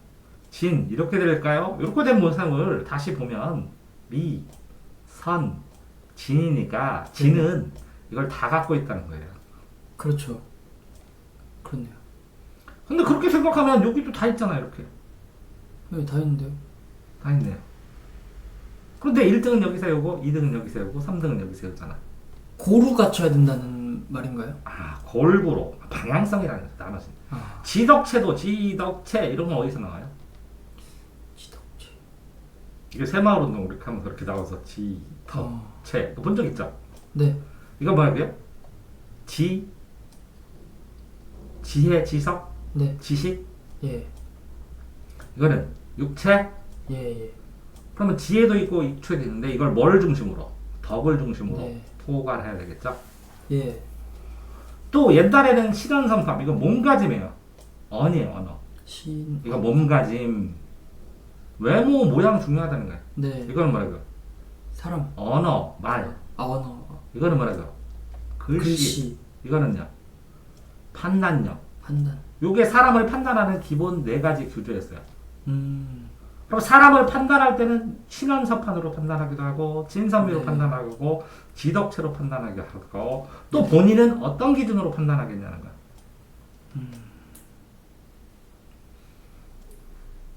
진 이렇게 될까요? 이렇게 된 모상을 다시 보면 미, 선, 진이니까 진은 이걸 다 갖고 있다는 거예요. 그렇죠. 그렇네요. 근데 그렇게 생각하면 여기도 다 있잖아요. 이렇게 네, 다 있는데요. 다 있네요. 그런데 1등은 여기 세우고 2등은 여기 세우고 3등은 여기 세우잖아. 고루 갖춰야 된다는 말인가요? 아, 골고루 방향성이라는 거죠. 나머지 아, 지덕체도 지덕체 이런 건 어디서 나와요? 지덕체. 이게 새마을운동 이렇게 하면 그렇게 나와서 지덕체 본 적 있죠? 네. 이거 뭐라고요? 지혜, 지석, 네. 지식 예. 이거는 육체. 예, 예. 그러면 지혜도 있고 육체도 있는데 이걸 뭘 중심으로? 덕을 중심으로 네. 포괄해야 되겠죠? 예. 또 옛날에는 신원삼삼 이거 몸가짐이에요. 언이에요, 언어. 신. 이거 몸가짐. 외모 모양 중요하다는 거예요. 네. 이거는 뭐라고요? 사람. 언어, 말. 아, 언어. 이거는 뭐라고요? 글씨. 글씨. 이거는요. 판단력. 판단. 요게 사람을 판단하는 기본 네 가지 규조였어요. 그럼 사람을 판단할 때는 신원서판으로 판단하기도 하고 진선미로 네. 판단하고 지덕체로 판단하기도 하고 또 본인은 어떤 기준으로 판단하겠냐는 거야.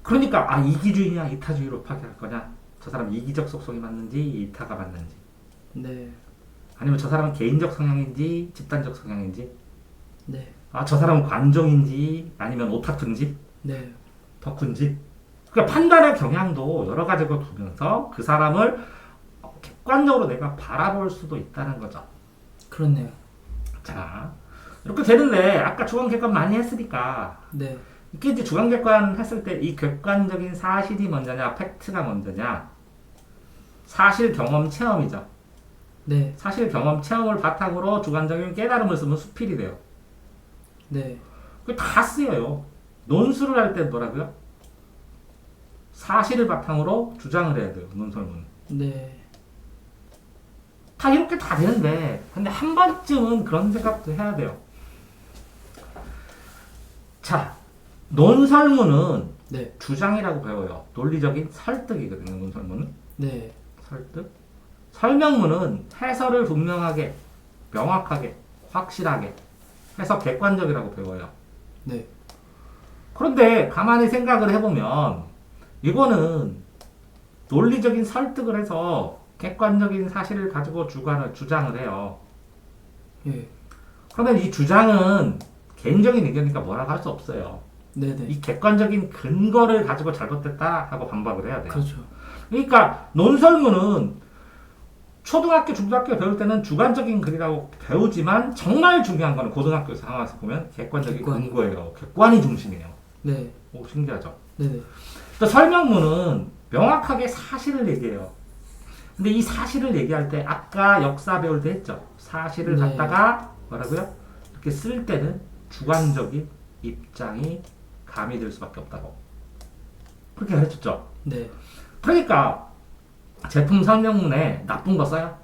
그러니까 이 기준이냐 이타주의로 파괴할 거냐, 저 사람 이기적 속성이 맞는지 이타가 맞는지, 네. 아니면 저 사람은 개인적 성향인지 집단적 성향인지, 네. 저 사람은 관종인지 아니면 오타쿠인지 네. 덕후인지. 그러니까 판단의 경향도 여러 가지를 두면서 그 사람을 객관적으로 내가 바라볼 수도 있다는 거죠. 그렇네요. 자, 이렇게 되는데 아까 주관객관 많이 했으니까 네. 이게 이제 주관객관 했을 때 이 객관적인 사실이 먼저냐 팩트가 먼저냐, 사실 경험 체험이죠. 네. 사실 경험 체험을 바탕으로 주관적인 깨달음을 쓰면 수필이 돼요. 네. 그게 다 쓰여요. 논술을 할 때 뭐라고요? 사실을 바탕으로 주장을 해야 돼요. 논설문. 네. 다 이렇게 다 되는데 근데 한 번쯤은 그런 생각도 해야 돼요. 자, 논설문은 네. 주장이라고 배워요. 논리적인 설득이거든요. 논설문은 네. 설득. 설명문은 해설을 분명하게, 명확하게, 확실하게 해서 객관적이라고 배워요. 네. 그런데 가만히 생각을 해보면 이거는 논리적인 설득을 해서 객관적인 사실을 가지고 주장을 해요. 예. 그러면 이 주장은 개인적인 의견이니까 뭐라고 할 수 없어요. 네네. 이 객관적인 근거를 가지고 잘못됐다 하고 반박을 해야 돼요. 그렇죠. 그러니까 논설문은 초등학교, 중등학교 배울 때는 주관적인 글이라고 배우지만 정말 중요한 거는 고등학교에서 상황에서 보면 객관적인 객관이. 근거예요. 객관이 중심이에요. 네. 오, 신기하죠? 네네. 또 설명문은 명확하게 사실을 얘기해요. 근데 이 사실을 얘기할 때 아까 역사 배울 때 했죠. 사실을 네. 갖다가 뭐라고요? 이렇게 쓸 때는 주관적인 입장이 가미될 수밖에 없다고. 그렇게 가르쳤죠. 네. 그러니까 제품 설명문에 나쁜 거 써요?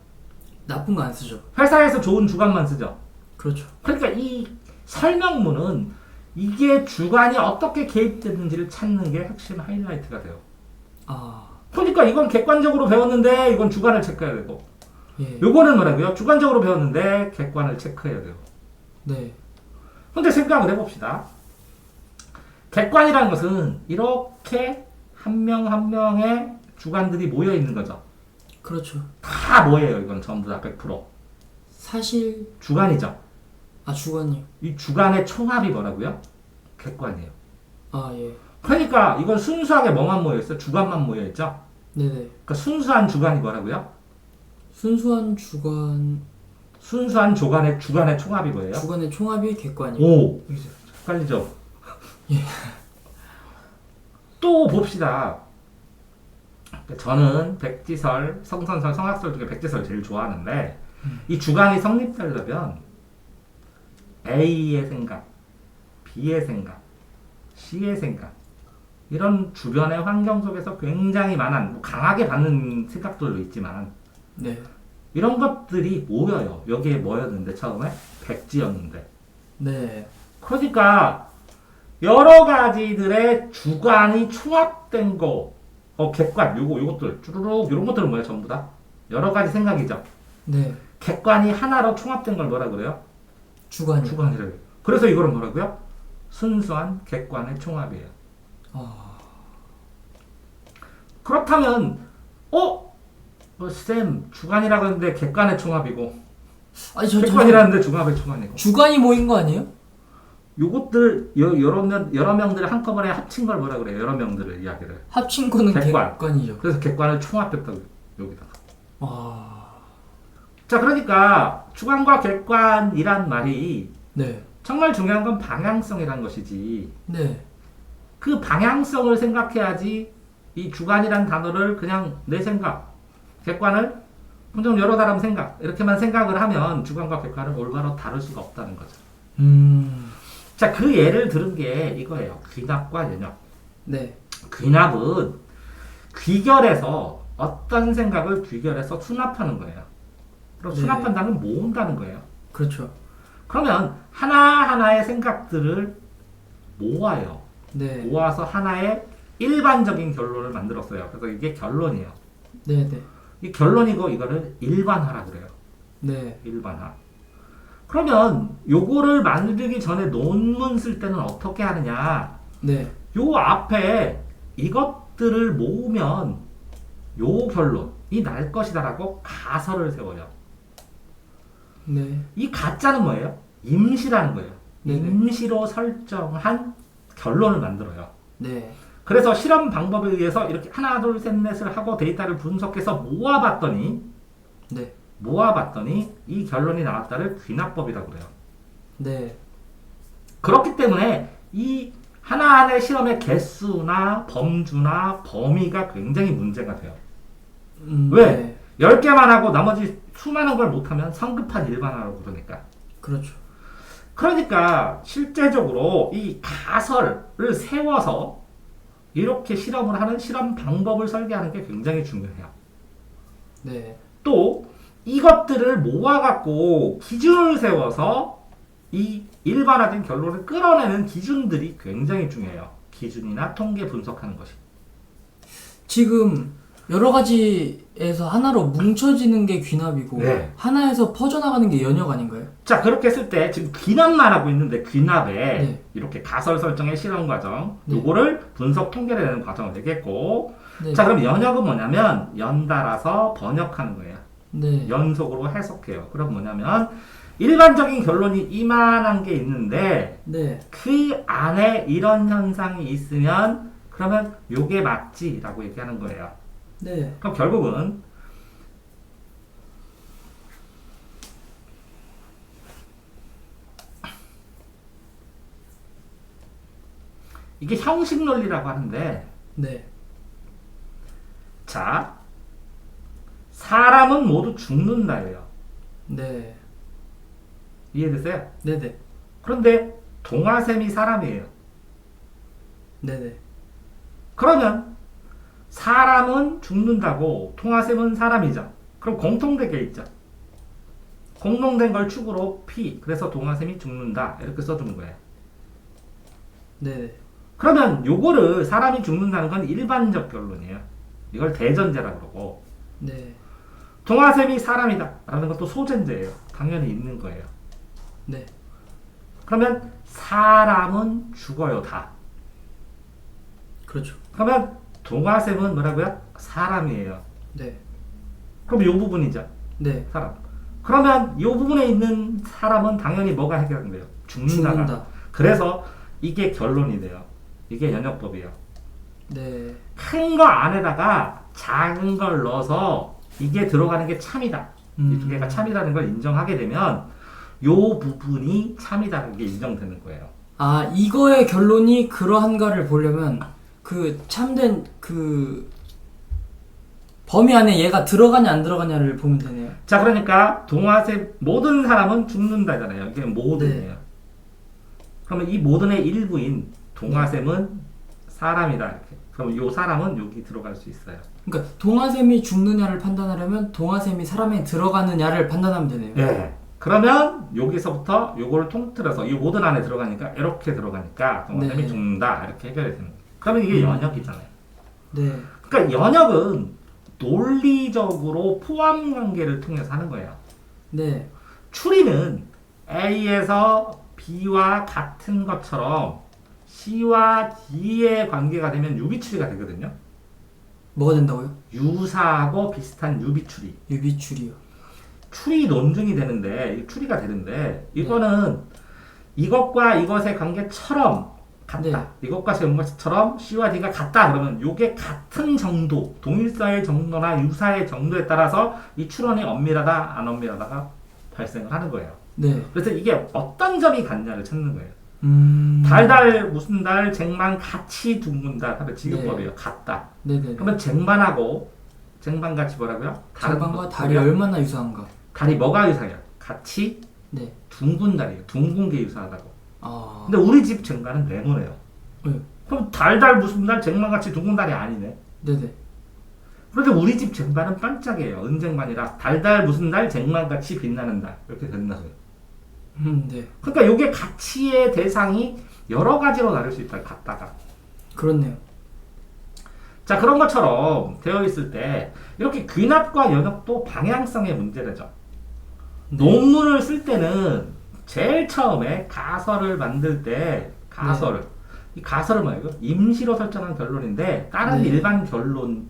나쁜 거 안 쓰죠. 회사에서 좋은 주관만 쓰죠. 그렇죠. 그러니까 이 설명문은 이게 주관이 어떻게 개입됐는지를 찾는 게 핵심 하이라이트가 돼요. 아, 그러니까 이건 객관적으로 배웠는데 이건 주관을 체크해야 되고 예. 요거는 뭐라고요? 주관적으로 배웠는데 객관을 체크해야 돼요. 네. 근데 생각을 해봅시다. 객관이라는 것은 이렇게 한 명 한 명의 주관들이 모여 있는 거죠. 그렇죠. 다 뭐예요? 이건 전부 다 100% 사실, 주관이죠. 아, 주관이요. 이 주관의 총합이 뭐라고요? 객관이에요. 아, 예. 그러니까 이건 순수하게 뭐만 모여있어요? 주관만 모여있죠? 네네. 그러니까 순수한 주관이 뭐라고요? 순수한 주관, 순수한 주관의 총합이 뭐예요? 주관의 총합이 객관이요. 오! 헷갈리죠? 또 봅시다. 저는 백지설, 성선설, 성악설 중에 백지설 제일 좋아하는데 이 주관이 성립되려면 A의 생각, B의 생각, C의 생각 이런 주변의 환경 속에서 굉장히 많은 뭐 강하게 받는 생각들도 있지만 네. 이런 것들이 모여요. 여기에 모였는데 처음에 백지였는데 네. 그러니까 여러 가지들의 주관이 총합된 거, 객관, 요것들, 쭈루룩, 이런 것들은 뭐예요, 전부 다? 여러 가지 생각이죠. 네. 객관이 하나로 총합된 걸 뭐라 그래요? 주관이요. 주관이라고 해요. 그래서 이거는 뭐라고요? 순수한 객관의 총합이에요. 아, 그렇다면, 쌤, 주관이라고 했는데 객관의 총합이고, 아니, 저 객관이라는데 주관의 총합이고. 주관이 모인 거 아니에요? 요것들, 여러 명들을 한꺼번에 합친 걸 뭐라 그래요? 여러 명들을 이야기를. 합친 거는 객관. 객관이죠. 그래서 객관을 총합했다고, 여기다가. 아, 자, 그러니까 주관과 객관이란 말이 네. 정말 중요한 건 방향성이란 것이지. 네. 그 방향성을 생각해야지 이 주관이란 단어를 그냥 내 생각, 객관을 좀 여러 사람 생각 이렇게만 생각을 하면 주관과 객관을 올바로 다룰 수가 없다는 거죠. 자, 그 예를 들은 게 이거예요. 귀납과 연협. 네. 귀납은 귀결해서 어떤 생각을 귀결해서 수납하는 거예요. 그럼 네. 수납한다는 모은다는 거예요. 그렇죠. 그러면 하나하나의 생각들을 모아요. 네. 모아서 하나의 일반적인 결론을 만들었어요. 그래서 이게 결론이에요. 네, 네. 이 결론이고 이거를 일반화라 그래요. 네. 일반화. 그러면 요거를 만들기 전에 논문 쓸 때는 어떻게 하느냐? 네. 요 앞에 이것들을 모으면 요 결론이 날 것이다라고 가설을 세워요. 네. 이 가짜는 뭐예요? 임시라는 거예요. 네네. 임시로 설정한 결론을 만들어요. 네. 그래서 실험 방법에 의해서 이렇게 하나, 둘, 셋, 넷을 하고 데이터를 분석해서 네. 모아봤더니 이 결론이 나왔다를 귀납법이라고 그래요. 네. 그렇기 때문에 이 하나하나의 실험의 개수나 범주나 범위가 굉장히 문제가 돼요. 왜? 네. 10개만 하고 나머지 수많은 걸 못하면 성급한 일반화라고 그러니까. 그렇죠. 그러니까 실제적으로 이 가설을 세워서 이렇게 실험을 하는 실험 방법을 설계하는 게 굉장히 중요해요. 네. 또 이것들을 모아갖고 기준을 세워서 이 일반화된 결론을 끌어내는 기준들이 굉장히 중요해요. 기준이나 통계 분석하는 것이. 지금 여러 가지에서 하나로 뭉쳐지는 게 귀납이고 네. 하나에서 퍼져나가는 게 연역 아닌가요? 자, 그렇게 했을 때 지금 귀납만 하고 있는데 귀납에 네. 이렇게 가설 설정의 실험 과정, 네. 요거를 분석 통계를 내는 과정을 얘기했고, 네. 자, 그럼 연역은 뭐냐면 연달아서 번역하는 거예요. 네. 연속으로 해석해요. 그럼 뭐냐면 일반적인 결론이 이만한 게 있는데 네. 그 안에 이런 현상이 있으면 그러면 요게 맞지라고 얘기하는 거예요. 네. 그럼 결국은 이게 형식 논리라고 하는데 네. 자, 사람은 모두 죽는다예요. 네. 이해되세요? 네네. 그런데 동화샘이 사람이에요. 네네. 그러면 사람은 죽는다고 동화샘은 사람이죠. 그럼 공통된 게 있죠. 공통된 걸 축으로 P. 그래서 동화샘이 죽는다. 이렇게 써주는 거예요. 네네. 그러면 요거를 사람이 죽는다는 건 일반적 결론이에요. 이걸 대전제라고 그러고 네. 동화샘이 사람이다 라는 것도 소전제예요. 당연히 있는 거예요. 네. 그러면 사람은 죽어요 다. 그렇죠. 그러면 동화샘은 뭐라고요? 사람이에요. 네. 그럼 요 부분이죠. 네. 사람. 그러면 요 부분에 있는 사람은 당연히 뭐가 해결하는 거예요? 죽는다가. 죽는다. 그래서 이게 결론이 돼요. 이게 연역법이에요. 네. 큰 거 안에다가 작은 걸 넣어서 이게 들어가는 게 참이다. 이 두 개가 참이라는 걸 인정하게 되면 요 부분이 참이다라는 게 인정되는 거예요. 아, 이거의 결론이 그러한가를 보려면 그 참된 그 범위 안에 얘가 들어가냐 안 들어가냐를 보면 되네요. 자, 그러니까 동화세 모든 사람은 죽는다잖아요. 이게 모든이에요. 네. 그러면 이 모든의 일부인 동화샘은 사람이다 이렇게. 그럼 요 사람은 여기 들어갈 수 있어요. 그러니까 동화샘이 죽느냐를 판단하려면 동화샘이 사람에 들어가느냐를 판단하면 되네요. 예. 그러면 여기서부터 요걸 통틀어서 이 모든 안에 들어가니까 이렇게 들어가니까 동화샘이 네. 죽는다 이렇게 해결이 되는 거예요. 그러면 이게 연역이잖아요. 네. 그러니까 연역은 논리적으로 포함 관계를 통해서 하는 거예요. 네. 추리는 A에서 B와 같은 것처럼 C와 D의 관계가 되면 유비추리가 되거든요. 뭐가 된다고요? 유사하고 비슷한 유비추리. 유비추리요. 추리 논증이 되는데, 추리가 되는데, 이거는 이것과 이것의 관계처럼 같다. 네. 이것과 이것처럼 C와 D가 같다. 그러면 이게 같은 정도, 동일사의 정도나 유사의 정도에 따라서 이 추론이 엄밀하다, 안 엄밀하다가 발생을 하는 거예요. 네. 그래서 이게 어떤 점이 같냐를 찾는 거예요. 음. 달달 무슨 달 쟁반 같이 둥근 달 하면 지급법이에요. 네. 같다. 네네. 그러면 쟁반하고 쟁반같이 뭐라고요? 달방과 달이 얼마나 유사한가? 달이 뭐가 유사해요? 같이 네. 둥근 달이에요. 둥근 게 유사하다고. 아. 근데 우리 집 쟁반은 네모네요. 네. 그럼 달달 무슨 달 쟁반같이 둥근 달이 아니네. 네네. 그런데 우리 집 쟁반은 반짝이에요. 은쟁반이라 달달 무슨 달 쟁반같이 빛나는 달 이렇게 된다고요. 네. 그러니까 이게 가치의 대상이 여러 가지로 나눌 수 있다. 같다가. 그렇네요. 자, 그런 것처럼 되어 있을 때 이렇게 귀납과 연역도 방향성의 문제되죠. 네. 논문을 쓸 때는 제일 처음에 가설을 만들 때 가설을 이 가설을 뭐예요? 임시로 설정한 결론인데 다른 네. 일반 결론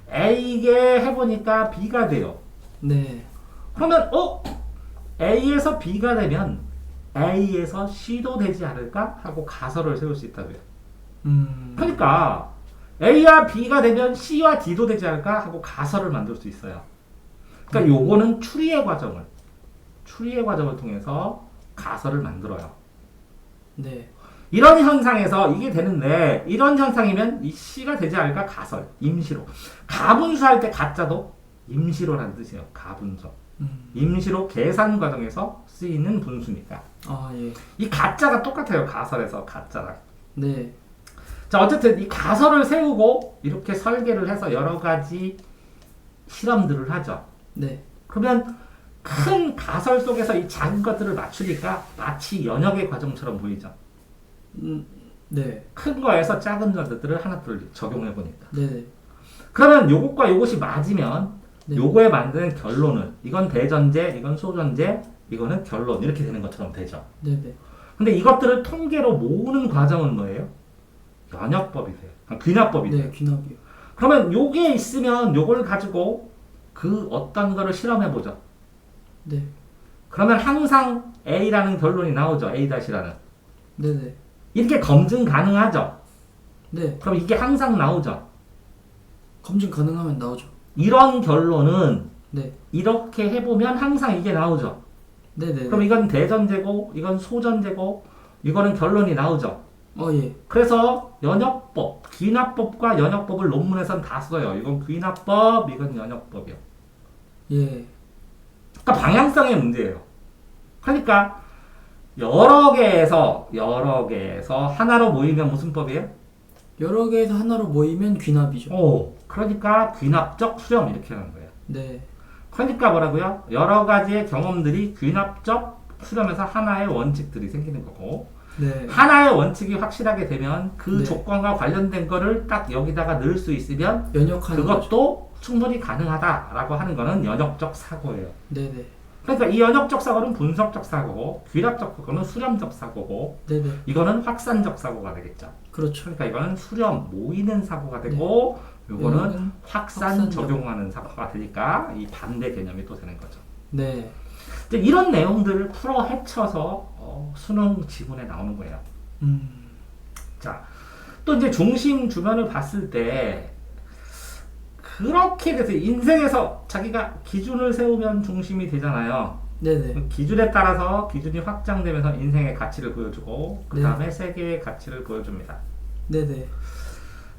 A게 해보니까 B가 돼요. 네. 그러면 A에서 B가 되면 A에서 C도 되지 않을까 하고 가설을 세울 수 있다고요. 그러니까 A와 B가 되면 C와 D도 되지 않을까 하고 가설을 만들 수 있어요. 그러니까 요거는 추리의 과정을 통해서 가설을 만들어요. 네. 이런 현상에서 이게 되는데 이런 현상이면 이 C가 되지 않을까 가설, 임시로. 가분수할 때 가짜도 임시로라는 뜻이에요. 가분수. 임시로 계산 과정에서 쓰이는 분수니까. 아, 예. 이 가짜가 똑같아요. 가설에서 가짜랑. 네. 자, 어쨌든 이 가설을 세우고 이렇게 설계를 해서 여러 가지 실험들을 하죠. 네. 그러면 큰 가설 속에서 이 작은 것들을 맞추니까 마치 연역의 과정처럼 보이죠. 네. 큰 거에서 작은 것들을 하나둘 적용해 보니까. 네네. 그러면 요것과 요것이 맞으면 네. 요거에 만드는 결론은 이건 대전제, 이건 소전제, 이거는 결론 이렇게 되는 것처럼 되죠. 네네. 근데 이것들을 통계로 모으는 과정은 뭐예요? 연역법이 돼요. 귀납법이 돼요. 네, 귀납이요. 그러면 요게 있으면 요걸 가지고 그 어떤 거를 실험해 보죠. 네. 그러면 항상 A라는 결론이 나오죠. A-라는. 네네. 이렇게 검증 가능하죠. 네. 그럼 이게 항상 나오죠. 검증 가능하면 나오죠. 이런 결론은 네. 이렇게 해보면 항상 이게 나오죠. 네네. 그럼 이건 대전제고, 이건 소전제고, 이거는 결론이 나오죠. 예. 그래서 연역법, 귀납법과 연역법을 논문에선 다 써요. 이건 귀납법, 이건 연역법이요. 예. 그러니까 방향성의 문제예요. 그러니까 여러 개에서 하나로 모이면 무슨 법이에요? 여러 개에서 하나로 모이면 귀납이죠. 그러니까 귀납적 수렴 이렇게 하는 거예요. 네. 그러니까 뭐라고요? 여러 가지의 경험들이 귀납적 수렴에서 하나의 원칙들이 생기는 거고, 네. 하나의 원칙이 확실하게 되면 그 네. 조건과 관련된 거를 딱 여기다가 넣을 수 있으면 연역하는 거죠. 그것도 충분히 가능하다라고 하는 거는 연역적 사고예요. 네네. 그러니까 이 연역적 사고는 분석적 사고고, 귀납적 사고는 수렴적 사고고, 네네. 이거는 확산적 사고가 되겠죠. 그렇죠. 그러니까 이거는 수렴, 모이는 사고가 되고, 요거는 이거는 확산 확산적. 적용하는 사고가 되니까 이 반대 개념이 또 되는 거죠. 네. 이제 이런 내용들을 풀어 헤쳐서 수능 지문에 나오는 거예요. 자, 또 이제 중심 주변을 봤을 때 그렇게 돼서 인생에서 자기가 기준을 세우면 중심이 되잖아요. 네네. 기준에 따라서 기준이 확장되면서 인생의 가치를 보여주고 그 네. 다음에 세계의 가치를 보여줍니다. 네네.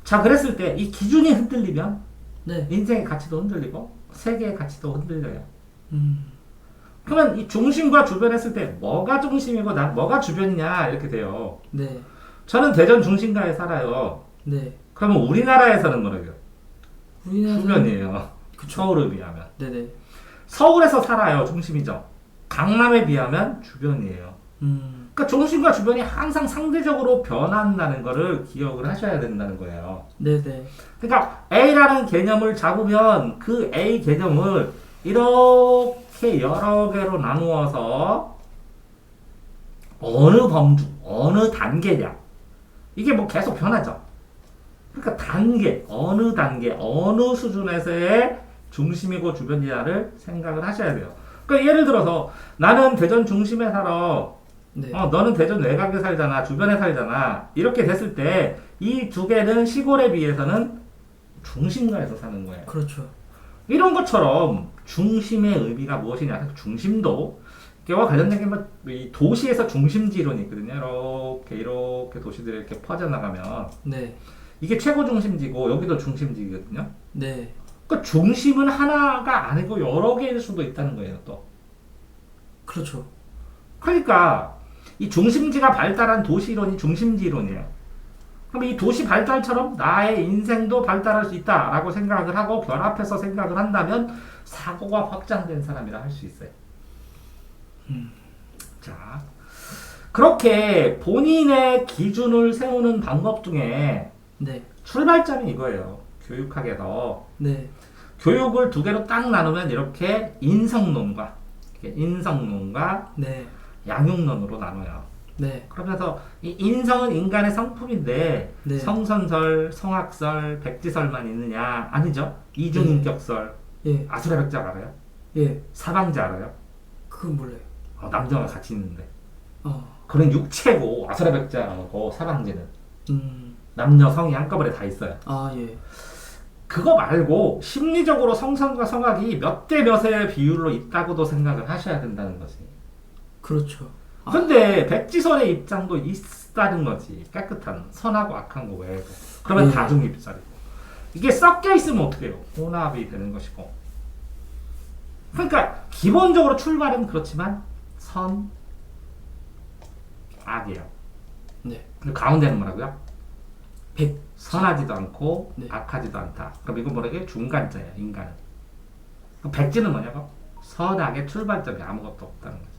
자, 그랬을 때 이 기준이 흔들리면 네. 인생의 가치도 흔들리고 세계의 가치도 흔들려요. 음. 그러면 이 중심과 주변 했을 때 뭐가 중심이고 난 뭐가 주변이냐 이렇게 돼요. 네. 저는 대전 중심가에 살아요. 네. 그러면 우리나라에서는 뭐라고요? 우리나라 주변이에요. 그쵸. 서울에 비하면. 네네. 서울에서 살아요. 중심이죠. 강남에 비하면 주변이에요. 그러니까 중심과 주변이 항상 상대적으로 변한다는 거를 기억을 하셔야 된다는 거예요. 네네. 그러니까 A라는 개념을 잡으면 그 A 개념을 이렇게 여러 개로 나누어서 어느 범주, 어느 단계냐. 이게 뭐 계속 변하죠. 그러니까 어느 단계, 어느 수준에서의 중심이고 주변이냐를 생각을 하셔야 돼요. 그러니까 예를 들어서 나는 대전 중심에 살아. 네. 너는 대전 외곽에 살잖아. 주변에 살잖아. 이렇게 됐을 때 이 두 개는 시골에 비해서는 중심가에서 사는 거예요. 그렇죠. 이런 것처럼 중심의 의미가 무엇이냐. 중심도 와 관련된 게이 도시에서 중심지 이론이 있거든요. 이렇게 도시들이 이렇게 퍼져나가면 네. 이게 최고 중심지고 여기도 중심지거든요. 네. 그 중심은 하나가 아니고 여러 개일 수도 있다는 거예요. 또 그렇죠. 그러니까 이 중심지가 발달한 도시 이론이 중심지 이론이에요. 그럼 이 도시 발달처럼 나의 인생도 발달할 수 있다라고 생각을 하고 결합해서 생각을 한다면 사고가 확장된 사람이라 할 수 있어요. 자, 그렇게 본인의 기준을 세우는 방법 중에 네. 출발점이 이거예요. 교육학에서 네. 교육을 두 개로 딱 나누면 이렇게 인성론과 네. 양육론으로 나눠요. 네. 그러면서 이 인성은 인간의 성품인데 네. 성선설, 성악설, 백지설만 있느냐? 아니죠. 이중인격설, 예. 아수라백작 알아요? 예. 사방제 알아요? 그건 몰라요. 남자가 같이 있는데 어. 그런 육체고 아수라백작하고 사방제는 음. 남녀 성이 한꺼번에 다 있어요. 아, 예. 그거 말고 심리적으로 성선과 성악이 몇 대 몇의 비율로 있다고도 생각을 하셔야 된다는 거지. 그렇죠. 근데 백지설의 입장도 있다는 거지. 깨끗한 선하고 악한 거 외에도. 그러면 네. 다중입설이고. 이게 섞여 있으면 어떻게 해요? 혼합이 되는 것이고. 그러니까 기본적으로 출발은 그렇지만 선, 악이에요. 네. 근데 가운데는 뭐라고요? 백. 선하지도 않고 네. 악하지도 않다. 그럼 이건 뭐라고요? 중간자예요. 인간은. 그럼 백지는 뭐냐고? 선악의 출발점이 아무것도 없다는 거지.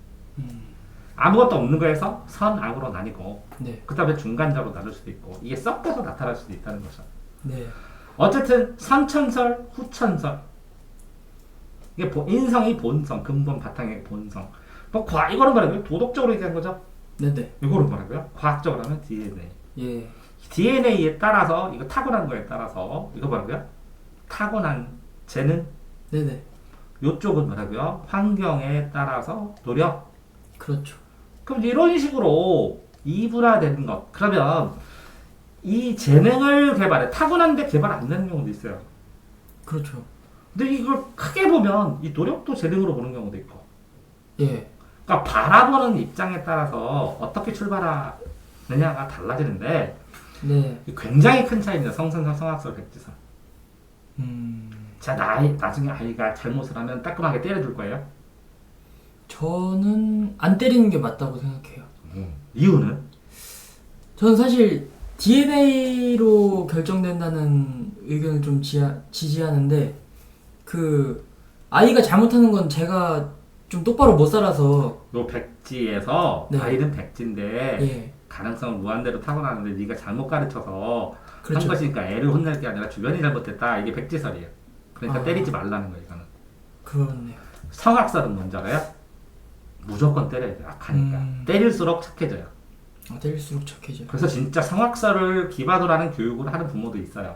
아무것도 없는 거에서 선, 악으로 나뉘고 네. 그 다음에 중간자로 나눌 수도 있고 이게 섞여서 나타날 수도 있다는 거죠. 네. 어쨌든 선천설, 후천설 이게 인성이 본성, 근본 바탕의 본성. 이거는 뭐라고요? 도덕적으로 얘기한 거죠. 네네. 이거는 뭐라고요? 과학적으로 하면 DNA. 예. DNA에 따라서 이거 타고난 거에 따라서 이거 뭐라고요? 타고난 재능. 네네. 요쪽은 뭐라고요? 환경에 따라서 노력. 그렇죠. 그럼 이런 식으로 이분화되는 것. 그러면 이 재능을 개발해 타고난데 개발 안 되는 경우도 있어요. 그렇죠. 근데 이걸 크게 보면 이 노력도 재능으로 보는 경우도 있고. 예. 그러니까 바라보는 입장에 따라서 어떻게 출발하느냐가 달라지는데 네. 굉장히 큰 차이입니다. 성선설, 성악설, 백지설. 음. 자, 나중에 아이가 잘못을 하면 따끔하게 때려줄 거예요. 저는 안 때리는 게 맞다고 생각해요. 이유는? 저는 사실 DNA로 결정된다는 의견을 좀 지지하는데 그 아이가 잘못하는 건 제가 좀 똑바로 못 살아서 요 백지에서 네. 아이는 백지인데 예. 가능성을 무한대로 타고나는데 네가 잘못 가르쳐서 그렇죠. 한 것이니까 애를 혼낼 게 아니라 주변이 잘못했다. 이게 백지설이에요. 그러니까 아. 때리지 말라는 거예요. 이거는. 그렇네요. 성악설은 뭔지알아요? 무조건 때려야 돼. 악하니까. 때릴수록 착해져요. 아, 때릴수록 착해져요. 그래서 진짜 성악설을 기반으로 하는 교육을 하는 부모도 있어요.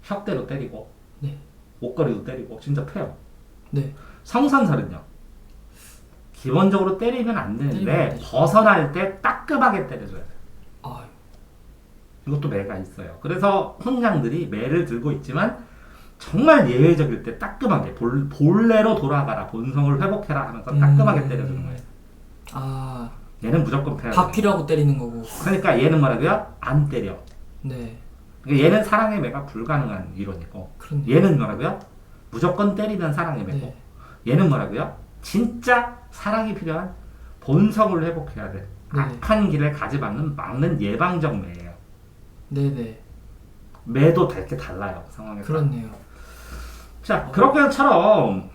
혁대로 때리고 네. 옷걸이도 때리고 진짜 패요. 네. 성선설은요. 기본적으로 때리면 안 때리면 안 되는데 되죠. 벗어날 때 따끔하게 때려줘야 돼. 아, 이것도 매가 있어요. 그래서 혼장들이 매를 들고 있지만 정말 예외적일 때 따끔하게 본래로 돌아가라, 본성을 회복해라 하면서 따끔하게 때려주는 거예요. 아, 얘는 무조건 패야 돼. 바퀴라고 때리는 거고. 그러니까 얘는 뭐라고요? 안 때려. 네. 그러니까 얘는 사랑의 매가 불가능한 이론이고 그렇네요. 얘는 뭐라고요? 무조건 때리면 사랑의 매고 네. 얘는 뭐라고요? 진짜 사랑이 필요한 본성을 회복해야 돼. 네. 악한 길을 가지 막는 예방적 매예요. 네네. 매도 되게 달라요. 상황에 따라. 그렇네요. 자, 그렇게처럼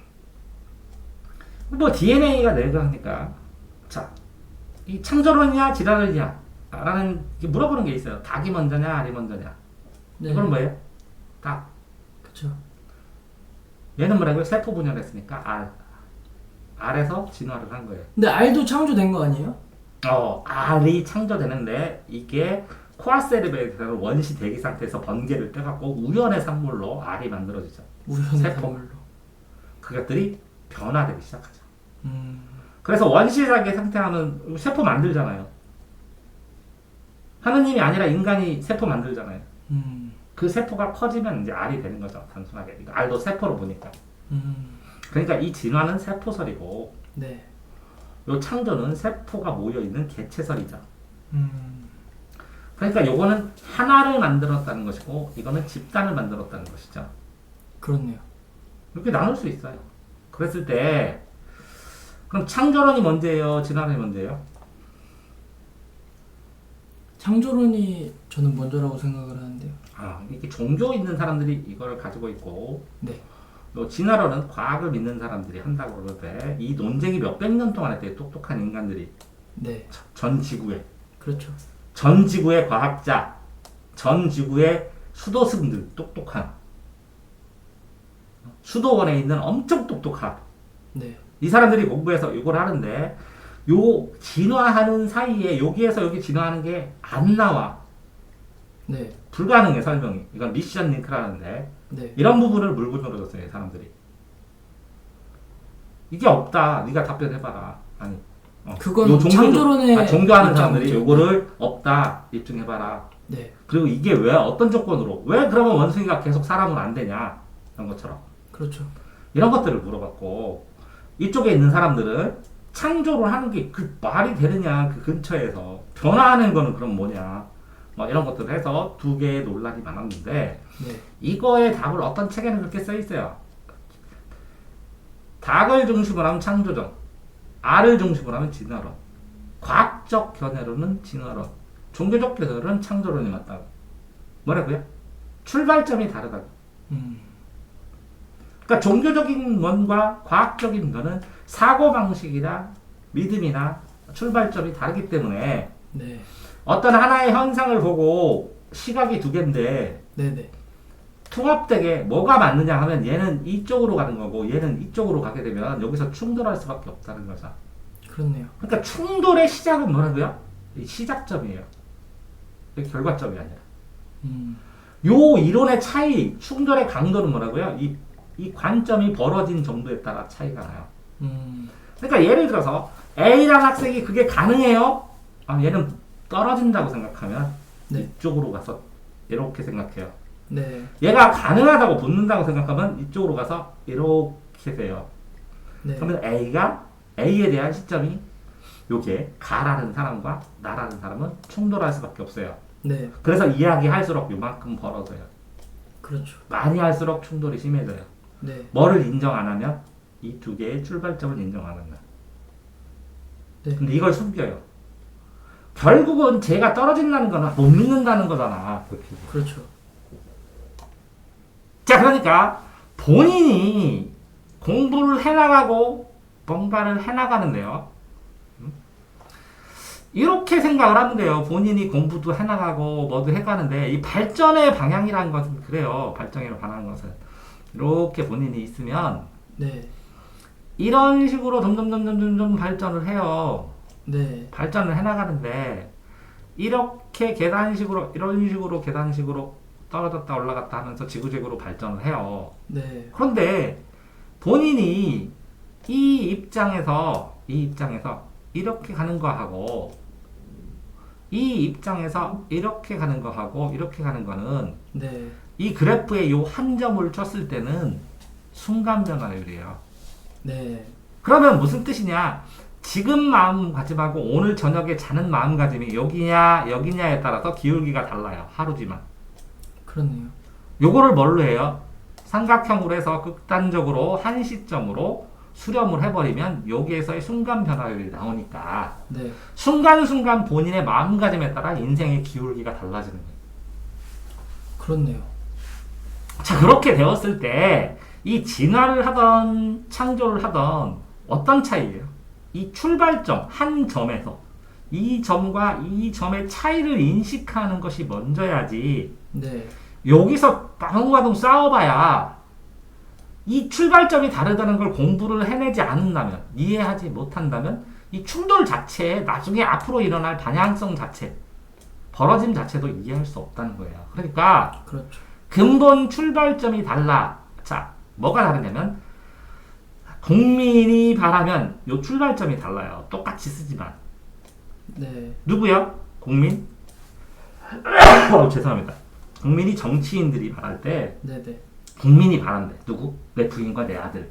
뭐 DNA가 내가 자, 이 창조론이냐 지랄론이냐 라는 물어보는 게 있어요. 닭이 먼저냐 알이 먼저냐. 네. 이건 뭐예요? 닭. 그쵸. 얘는 뭐라고요? 세포 분열을 했으니까 알에서 진화를 한 거예요. 근데 알도 창조된 거 아니에요? 알이 창조되는데 이게 코아세르베에서 원시 대기 상태에서 번개를 떼갖고 우연의 산물로 알이 만들어지죠. 우연의 세포. 산물로. 그것들이 변화되기 시작하죠. 음. 그래서 원시적인 상태하면 세포 만들잖아요. 하느님이 아니라 인간이 세포 만들잖아요. 그 세포가 커지면 이제 알이 되는 거죠. 단순하게. 그러니까 알도 세포로 보니까. 그러니까 이 진화는 세포설이고 네. 요 창조는 세포가 모여있는 개체설이죠. 그러니까 요거는 하나를 만들었다는 것이고 이거는 집단을 만들었다는 것이죠. 그렇네요. 이렇게 나눌 수 있어요. 그랬을 때 그럼 창조론이 먼저예요? 진화론이 먼저예요? 창조론이 저는 먼저라고 생각을 하는데요. 이게 종교 있는 사람들이 이걸 가지고 있고 네. 요 진화론은 과학을 믿는 사람들이 한다고 그러는데 이 논쟁이 몇백 년 동안 했대요. 똑똑한 인간들이 네. 전 지구에 그렇죠. 전 지구의 과학자, 전 지구의 수도승들 똑똑한 수도원에 있는 엄청 똑똑한 네. 이 사람들이 공부해서 이걸 하는데 요 진화하는 사이에 여기에서 여기 진화하는 게 안 나와. 네. 불가능해 설명이. 이건 미션 링크라는데 네. 이런 부분을 물고 늘어졌어요 이 사람들이. 이게 없다. 네가 답변해봐라. 아니. 그건 요 창조론의 종교하는 사람들이 입장이죠. 요거를 없다 입증해봐라. 네. 그리고 이게 왜 어떤 조건으로 왜 그러면 원숭이가 계속 사람은 안 되냐 이런 것처럼 그렇죠. 이런 것들을 물어봤고 이쪽에 있는 사람들은 창조를 하는 게 그 말이 되느냐 그 근처에서 변화하는 거는 그럼 뭐냐 뭐 이런 것들을 해서 두 개의 논란이 많았는데 네. 이거의 답을 어떤 책에는 그렇게 써 있어요. 닭을 중심으로 하면 창조론, 알을 중심으로 하면 진화론, 과학적 견해로는 진화론, 종교적 견해로는 창조론이 맞다고. 뭐라고요? 출발점이 다르다고. 그러니까 종교적인 면과 과학적인 면은 사고방식이나 믿음이나 출발점이 다르기 때문에 네. 어떤 하나의 현상을 보고 시각이 두 개인데 네네. 통합되게 뭐가 맞느냐 하면 얘는 이쪽으로 가는 거고 얘는 이쪽으로 가게 되면 여기서 충돌할 수밖에 없다는 거죠. 그렇네요. 그러니까 충돌의 시작은 뭐라고요? 이 시작점이에요. 이게 결과점이 아니라. 요 이론의 차이, 충돌의 강도는 뭐라고요? 이 이 관점이 벌어진 정도에 따라 차이가 나요. 음. 그러니까 예를 들어서 A라는 학생이 그게 가능해요? 아, 얘는 떨어진다고 생각하면 네. 이쪽으로 가서 이렇게 생각해요. 네. 얘가 가능하다고 붙는다고 생각하면 이쪽으로 가서 이렇게 돼요. 네. 그러면 A에 대한 시점이 요게 가라는 사람과 나라는 사람은 충돌할 수밖에 없어요. 네. 그래서 이야기할수록 요만큼 벌어져요. 그렇죠. 많이 할수록 충돌이 심해져요. 네. 뭐를 인정 안 하면 이 두 개의 출발점을 인정 안 한다. 네. 근데 이걸 숨겨요. 결국은 제가 떨어진다는 거는 못 믿는다는 거잖아. 그렇죠. 자, 그러니까 본인이 공부를 해나가고 뭔가를 해나가는데요. 이렇게 생각을 하면 돼요. 본인이 공부도 해나가고 뭐도 해가는데 이 발전의 방향이라는 것은 그래요. 발전의 방향 것은 이렇게 본인이 있으면 네. 이런 식으로 점점 발전을 해요. 네. 발전을 해나가는데 이렇게 계단식으로 이런 식으로 계단식으로 떨어졌다 올라갔다 하면서 지구적으로 발전을 해요. 네. 그런데 본인이 이 입장에서 이렇게 가는 거하고 이 입장에서 이렇게 가는 거하고 이렇게 가는 거는 네. 이 그래프에 요 한 점을 쳤을 때는 순간 변화율이에요. 네. 그러면 무슨 뜻이냐? 지금 마음가짐하고 오늘 저녁에 자는 마음가짐이 여기냐에 따라서 기울기가 달라요. 하루지만. 그렇네요. 요거를 뭘로 해요? 삼각형으로 해서 극단적으로 한 시점으로 수렴을 해버리면 여기에서의 순간 변화율이 나오니까 네. 순간순간 본인의 마음가짐에 따라 인생의 기울기가 달라지는 거예요. 그렇네요. 자, 그렇게 되었을 때 이 진화를 하던 창조를 하던 어떤 차이예요? 이 출발점 한 점에서 이 점과 이 점의 차이를 인식하는 것이 먼저야지. 네. 여기서 방울과동 싸워봐야 이 출발점이 다르다는 걸 공부를 해내지 않는다면, 이해하지 못한다면 이 충돌 자체에 나중에 앞으로 일어날 방향성 자체, 벌어짐 자체도 이해할 수 없다는 거예요. 그러니까 그렇죠. 근본 출발점이 달라. 자, 뭐가 다르냐면 국민이 바라면 요 출발점이 달라요. 똑같이 쓰지만. 네. 누구요? 국민? 죄송합니다. 국민이 정치인들이 바랄 때 네네. 국민이 바란대. 누구? 내 부인과 내 아들.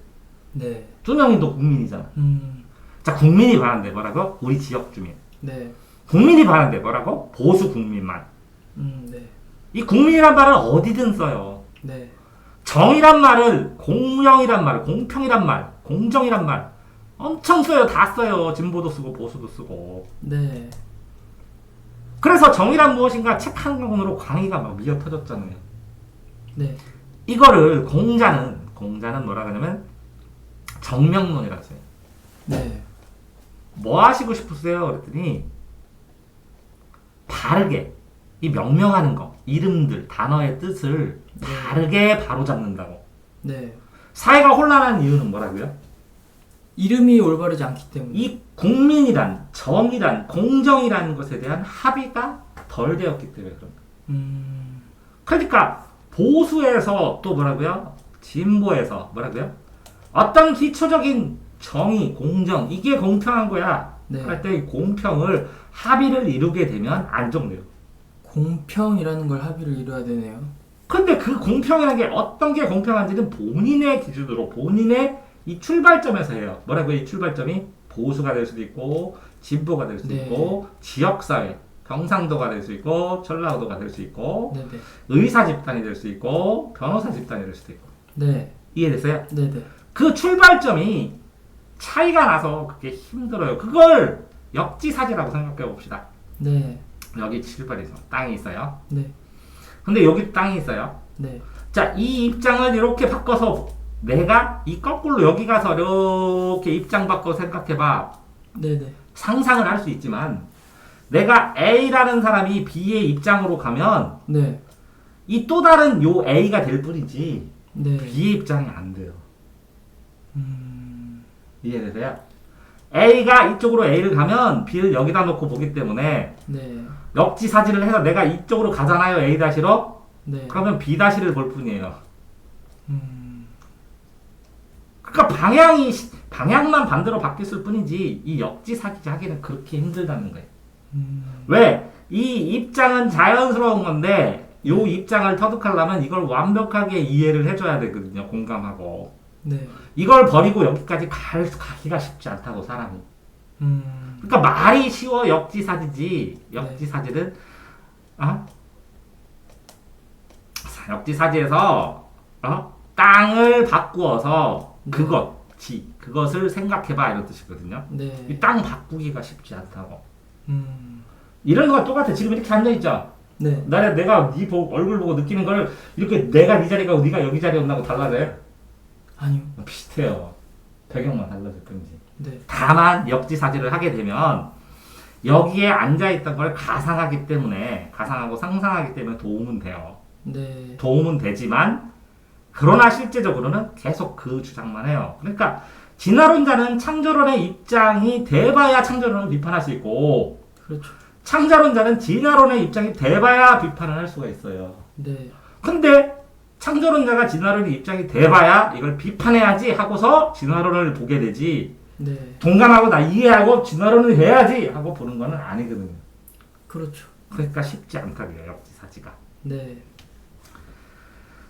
네. 두 명이도 국민이잖아. 자, 국민이 바란대. 뭐라고? 우리 지역 주민. 네. 국민이 바란대. 뭐라고? 보수 국민만. 네. 이 국민이란 말은 어디든 써요. 네. 정이란 말을, 공정이란 말, 공평이란 말, 공정이란 말 엄청 써요. 다 써요. 진보도 쓰고 보수도 쓰고. 네. 그래서 정의란 무엇인가 책 한 권으로 강의가 막 미어 터졌잖아요. 네. 이거를 공자는 뭐라 그러냐면 정명론이라고 써요. 네. 뭐 하시고 싶으세요? 그랬더니 바르게 이 명명하는 거, 이름들, 단어의 뜻을 네. 바르게 바로잡는다고. 네. 사회가 혼란한 이유는 뭐라고요? 이름이 올바르지 않기 때문에. 이 국민이란, 정이란, 공정이라는 것에 대한 합의가 덜 되었기 때문에 그런다. 그러니까 보수에서 또 뭐라고요? 진보에서 뭐라고요? 어떤 기초적인 정의, 공정, 이게 공평한 거야. 네. 할 때 이 공평을 합의를 이루게 되면 안정돼요. 공평이라는 걸 합의를 이뤄야 되네요. 근데 그 공평이라는 게 어떤 게 공평한지는 본인의 기준으로 본인의 이 출발점에서 해요. 뭐라고요? 이 출발점이 보수가 될 수도 있고 진보가 될 수도 네. 있고 지역사회, 경상도가 될 수 있고 전라도가 될 수 있고 네네. 의사 집단이 될 수 있고 변호사 집단이 될 수도 있고. 네. 이해됐어요? 네네. 그 출발점이 차이가 나서 그게 힘들어요. 그걸 역지사지라고 생각해 봅시다. 네. 여기 출발해서 땅이 있어요. 네. 근데 여기 땅이 있어요. 네. 자, 이 입장을 이렇게 바꿔서 내가 이 거꾸로 여기 가서 이렇게 입장 바꿔 생각해봐. 네네. 상상을 할 수 있지만 내가 A라는 사람이 B의 입장으로 가면 네. 이 또 다른 요 A가 될 뿐이지 네. B의 입장이 안 돼요. 이해되세요? A가 이쪽으로 A를 가면 B를 여기다 놓고 보기 때문에 네. 역지사지를 해서 내가 이쪽으로 가잖아요. A-로. 네. 그러면 B-를 볼 뿐이에요. 그러니까 방향만 반대로 바뀌었을 뿐이지 이 역지사지 하기는 그렇게 힘들다는 거예요. 왜? 이 입장은 자연스러운 건데 요 입장을 터득하려면 이걸 완벽하게 이해를 해줘야 되거든요. 공감하고. 네. 이걸 버리고 여기까지 가기가 쉽지 않다고 사람이. 그러니까 말이 쉬워 역지사지지. 역지사지는 역지사지에서 땅을 바꾸어서 그것을 생각해봐 이런 뜻이거든요. 네. 이 땅 바꾸기가 쉽지 않다고. 음. 이런 거와 똑같아. 지금 이렇게 앉아있죠. 네. 내가 네 얼굴 보고 느끼는 걸 이렇게 내가 네 자리 가고 네가 여기 자리에 온다고 달라져요? 아니요. 비슷해요. 배경만 달라질 뿐이지. 네. 다만 역지사지를 하게 되면 여기에 앉아있던 걸 가상하고 상상하기 때문에 도움은 돼요. 네. 도움은 되지만 그러나 실제적으로는 계속 그 주장만 해요. 그러니까 진화론자는 창조론의 입장이 돼봐야 창조론을 비판할 수 있고 그렇죠. 창자론자는 진화론의 입장이 돼봐야 비판을 할 수가 있어요. 네. 근데 창조론자가 진화론의 입장이 돼봐야 이걸 비판해야지 하고서 진화론을 보게 되지 네. 동감하고 나 이해하고 진화론을 해야지 하고 보는 거는 아니거든요. 그렇죠. 그러니까 쉽지 않다고요. 역지사지가. 네.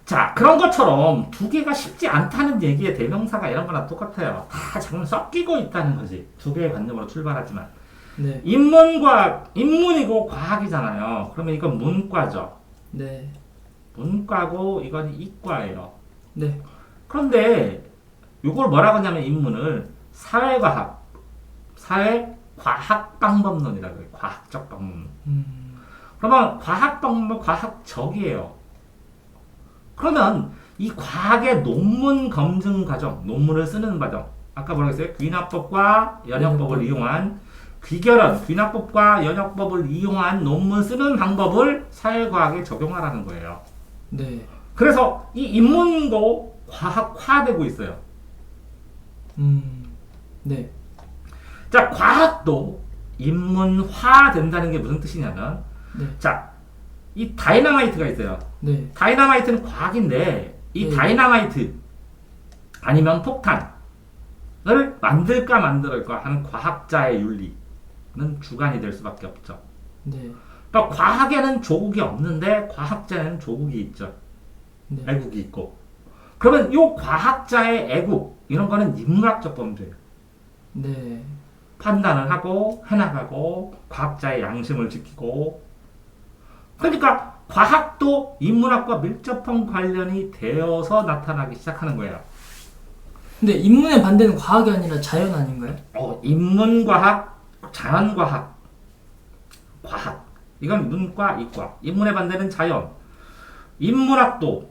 자, 그런 것처럼 두 개가 쉽지 않다는 얘기의 대명사가 이런 거랑 똑같아요. 다 잠깐 섞이고 있다는 거지. 두 개의 관념으로 출발하지만. 네. 인문이고 과학이잖아요. 그러면 이건 문과죠. 네. 문과고 이건 이과예요. 네. 그런데 이걸 뭐라고 하냐면 인문을 사회과학 방법론이라고 해요. 과학적 방법론. 그러면 과학 방법, 과학적이에요. 그러면 이 과학의 논문 검증 과정, 논문을 쓰는 과정, 아까 뭐라고 했어요? 귀납법과 연역법을 이용한 귀납법과 연역법을 이용한 논문 쓰는 방법을 사회과학에 적용하라는 거예요. 네. 그래서 이 인문고 과학화되고 있어요. 네. 자, 과학도 인문화 된다는 게 무슨 뜻이냐면, 네. 자, 이 다이너마이트가 있어요. 네. 다이너마이트는 과학인데, 이 네. 다이너마이트 아니면 폭탄을 만들까 만들까 하는 과학자의 윤리는 주관이 될 수밖에 없죠. 네. 그러니까 과학에는 조국이 없는데 과학자에는 조국이 있죠. 네. 애국이 있고. 그러면 이 과학자의 애국 이런 거는 인문학적 범죄예요. 네. 판단을 하고 해나가고 과학자의 양심을 지키고. 그러니까 과학도 인문학과 밀접한 관련이 되어서 나타나기 시작하는 거예요. 근데 인문의 반대는 과학이 아니라 자연 아닌가요? 인문과학, 자연과학, 과학. 이건 문과, 이과. 인문의 반대는 자연. 인문학도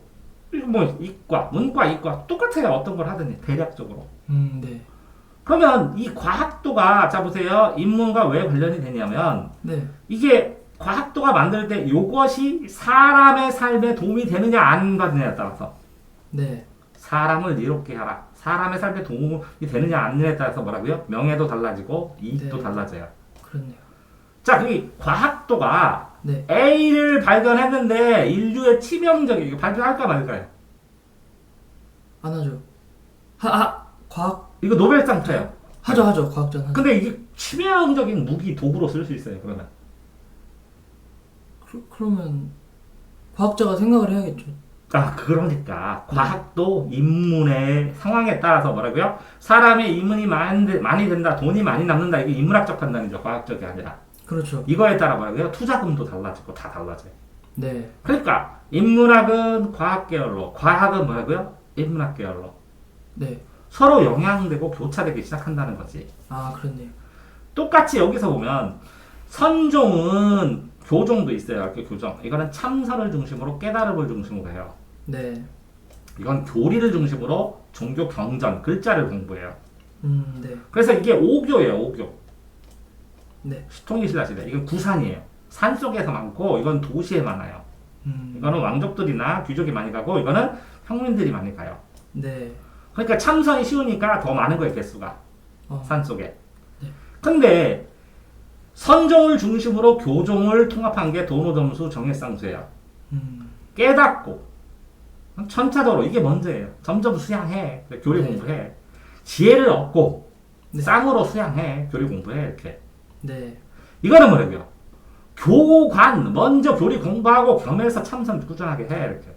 이과, 문과, 이과 똑같아요. 어떤 걸 하든지 대략적으로. 네. 그러면 이 과학도가 자 보세요. 인문과 왜 관련이 되냐면 네. 이게 과학도가 만들 때 이것이 사람의 삶에 도움이 되느냐 안 되느냐에 따라서 네. 사람을 이롭게 하라. 사람의 삶에 도움이 되느냐 안 되느냐에 따라서 뭐라고요? 명예도 달라지고 이익도 네. 달라져요. 그렇네요. 자, 그 과학도가 네. A를 발견했는데 인류의 치명적인 이거 발견할까 말까요? 안 하죠. 과학 이거 노벨상 타요. 하죠. 과학자는 하죠. 근데 이게 치명적인 무기 도구로 쓸 수 있어요. 그러면 그러면 과학자가 생각을 해야겠죠. 그러니까 과학도 인문의 상황에 따라서 뭐라고요? 사람의 인문이 많이 된다, 돈이 많이 남는다. 이게 인문학적 판단이죠. 과학적이 아니라. 그렇죠. 이거에 따라 뭐라고요? 투자금도 달라지고 다 달라져요. 네. 그러니까 인문학은 과학 계열로, 과학은 뭐라고요? 인문학 계열로. 네. 서로 영향되고 교차되기 시작한다는 거지. 그렇네요. 똑같이 여기서 보면 선종은 교종도 있어요. 그 교정. 이거는 참선을 중심으로 깨달음을 중심으로 해요. 네. 이건 교리를 중심으로 종교 경전, 글자를 공부해요. 네. 그래서 이게 오교예요, 오교. 네. 통일신라 시대. 이건 구산이에요. 산 속에서 많고, 이건 도시에 많아요. 이거는 왕족들이나 귀족이 많이 가고, 이거는 평민들이 많이 가요. 네. 그러니까 참선이 쉬우니까 더 많은 거예요, 개수가. 산 속에. 네. 근데, 선종을 중심으로 교종을 통합한 게 도노점수 정해쌍수예요. 깨닫고, 천차적으로 이게 먼저예요. 점점 수양해. 교리 네. 공부해. 지혜를 얻고 네. 쌍으로 수양해. 교리 공부해. 이렇게. 네. 이거는 뭐라고요? 교관 먼저 교리 공부하고 겸해서 참선 꾸준하게 해. 이렇게.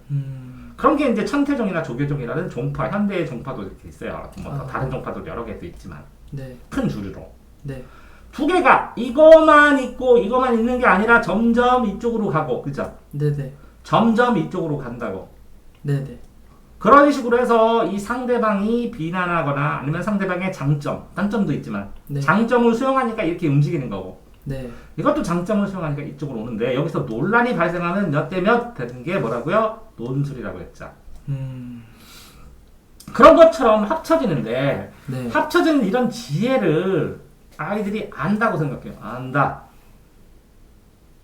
그런 게 이제 천태종이나 조계종이라는 종파, 현대의 종파도 이렇게 있어요. 뭐 다른 종파도 여러 개도 있지만 네. 큰 주류로. 네. 두 개가 이거만 있고 이거만 있는 게 아니라 점점 이쪽으로 가고, 그죠? 네네. 점점 이쪽으로 간다고. 네네. 그런 식으로 해서 이 상대방이 비난하거나 아니면 상대방의 장점, 단점도 있지만 네. 장점을 수용하니까 이렇게 움직이는 거고, 네. 이것도 장점을 수용하니까 이쪽으로 오는데, 여기서 논란이 발생하면 몇 대 몇 되는 게 뭐라고요? 논술이라고 했죠. 그런 것처럼 합쳐지는데, 네. 합쳐지는 이런 지혜를 아이들이 안다고 생각해요. 안다.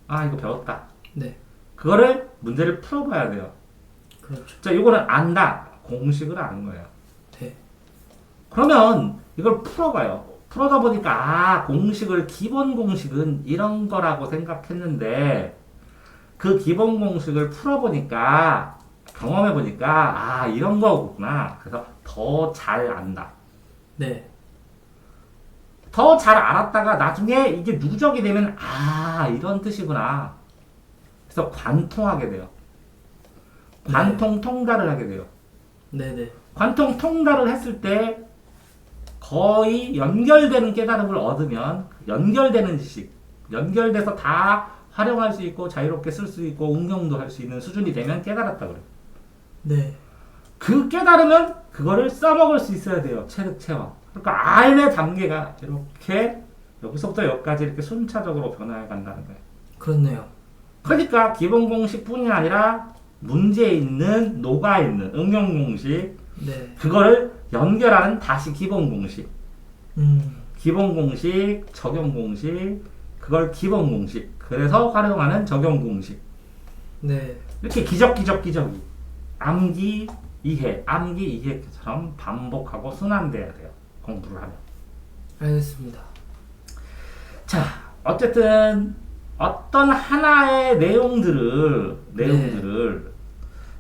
아, 이거 배웠다. 네. 그거를 문제를 풀어봐야 돼요. 그렇죠. 자, 이거는 안다. 공식을 아는 거예요. 네. 그러면 이걸 풀어봐요. 풀어다 보니까, 아, 공식을, 기본 공식은 이런 거라고 생각했는데, 그 기본 공식을 풀어보니까, 경험해보니까, 아, 이런 거구나. 그래서 더 잘 안다. 네. 더 잘 알았다가 나중에 이게 누적이 되면, 아, 이런 뜻이구나. 그래서 관통하게 돼요. 관통 통달을 하게 돼요. 네네. 관통 통달을 했을 때 거의 연결되는 깨달음을 얻으면, 연결되는 지식, 연결돼서 다 활용할 수 있고 자유롭게 쓸 수 있고 응용도 할 수 있는 수준이 되면 깨달았다 그래요. 네. 그 깨달으면 그거를 써먹을 수 있어야 돼요. 체득체화. 그러니까 알의 단계가 이렇게 여기서부터 여기까지 이렇게 순차적으로 변화해 간다는 거예요. 그렇네요. 그러니까 기본 공식뿐이 아니라 문제에 있는, 녹아 있는 응용 공식, 네. 그거를 연결하는 다시 기본 공식. 음. 기본 공식, 적용 공식, 그걸 기본 공식. 그래서 활용하는 적용 공식. 네. 이렇게 기적이. 암기, 이해, 암기, 이해처럼 반복하고 순환돼야 돼요. 공부를 하면. 알겠습니다. 자, 어쨌든 어떤 하나의 내용들을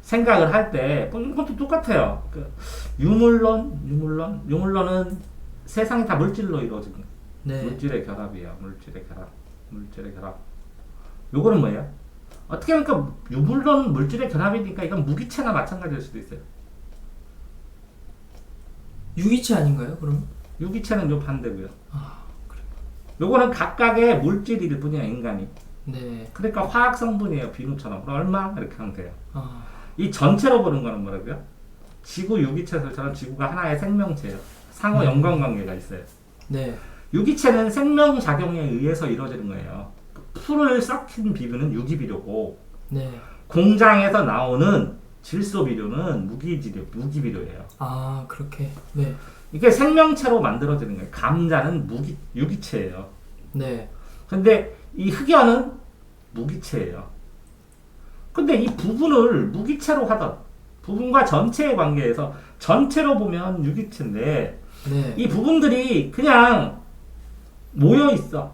생각을 할 때, 뭐 이것도 똑같아요. 그 유물론은 세상이 다 물질로 이루어진 거예요. 네. 물질의 결합이에요. 물질의 결합. 요거는 뭐예요? 어떻게 보니까 유물론 물질의 결합이니까 이건 무기체나 마찬가지일 수도 있어요. 유기체 아닌가요? 그럼? 유기체는 요 반대고요. 아, 그래. 요거는 각각의 물질일 뿐이야, 인간이. 네. 그러니까 화학 성분이에요, 비누처럼. 그럼 얼마? 이렇게 하면 돼요. 아. 이 전체로 보는 거는 뭐라고요? 지구 유기체설처럼 지구가 하나의 생명체예요. 상호 연관관계가 있어요. 네. 유기체는 생명작용에 의해서 이루어지는 거예요. 풀을 썩힌 비료는 유기비료고, 네. 공장에서 나오는 질소비료는 무기비료예요. 아, 그렇게. 네. 이게 생명체로 만들어지는 거예요. 감자는 유기체예요. 네. 근데 이 흑연은 무기체예요. 근데 이 부분을 무기체로 하던, 부분과 전체의 관계에서 전체로 보면 유기체인데, 네. 이 부분들이 그냥 모여 있어.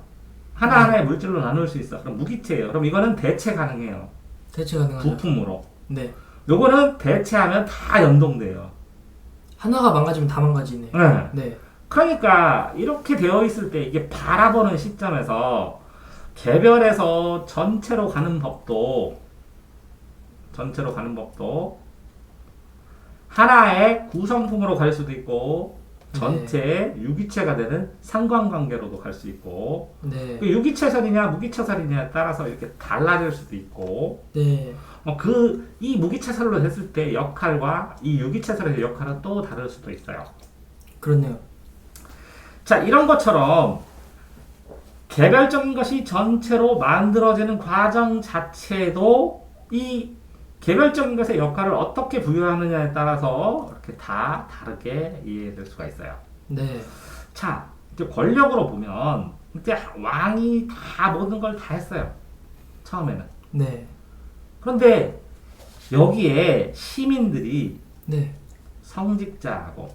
하나하나의 물질로 나눌 수 있어. 그럼 무기체예요. 그럼 이거는 대체 가능해요. 대체 가능하죠. 부품으로. 네. 요거는 대체하면 다 연동돼요. 하나가 망가지면 다 망가지네. 네. 네. 그러니까 이렇게 되어 있을 때 이게 바라보는 시점에서 개별에서 전체로 가는 법도 하나의 구성품으로 갈 수도 있고, 전체의 유기체가 되는 상관관계로도 갈 수 있고, 네. 그 유기체설이냐 무기체설이냐에 따라서 이렇게 달라질 수도 있고, 네. 이 무기체설로 했을 때 역할과 이 유기체설의 역할은 또 다를 수도 있어요. 그렇네요. 자, 이런 것처럼 개별적인 것이 전체로 만들어지는 과정 자체도 이 개별적인 것의 역할을 어떻게 부여하느냐에 따라서 이렇게 다 다르게 이해될 수가 있어요. 네. 자, 이제 권력으로 보면 이제 왕이 다 모든 걸 다 했어요. 처음에는. 네. 그런데 여기에 시민들이 네. 성직자하고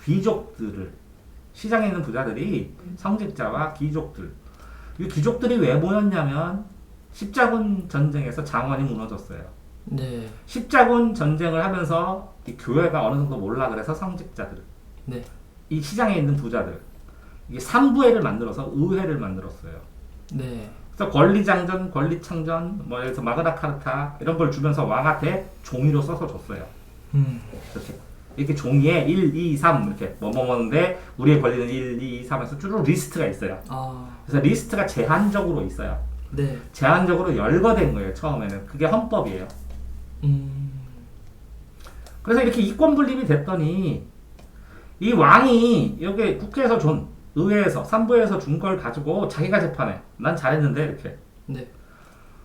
귀족들을, 시장에 있는 부자들이 성직자와 귀족들, 이 귀족들이 왜 모였냐면 십자군 전쟁에서 장원이 무너졌어요. 네. 십자군 전쟁을 하면서 이 교회가 어느 정도 몰라 그래서 성직자들, 네. 이 시장에 있는 부자들, 이게 삼부회를 만들어서 의회를 만들었어요. 네. 그래서 권리장전, 권리창전, 뭐 여기서 마그나카르타 이런 걸 주면서 왕한테 종이로 써서 줬어요. 이렇게 종이에 1, 2, 3 이렇게 뭐뭐뭐인데 우리의 권리는 1, 2, 3에서 쭉 리스트가 있어요. 아. 그래서 리스트가 제한적으로 있어요. 네. 제한적으로 열거된 거예요. 처음에는 그게 헌법이에요. 그래서 이렇게 이권 분립이 됐더니 이 왕이 여기 국회에서 준 의회에서 삼부에서 준 걸 가지고 자기가 재판해. 난 잘했는데 이렇게. 네.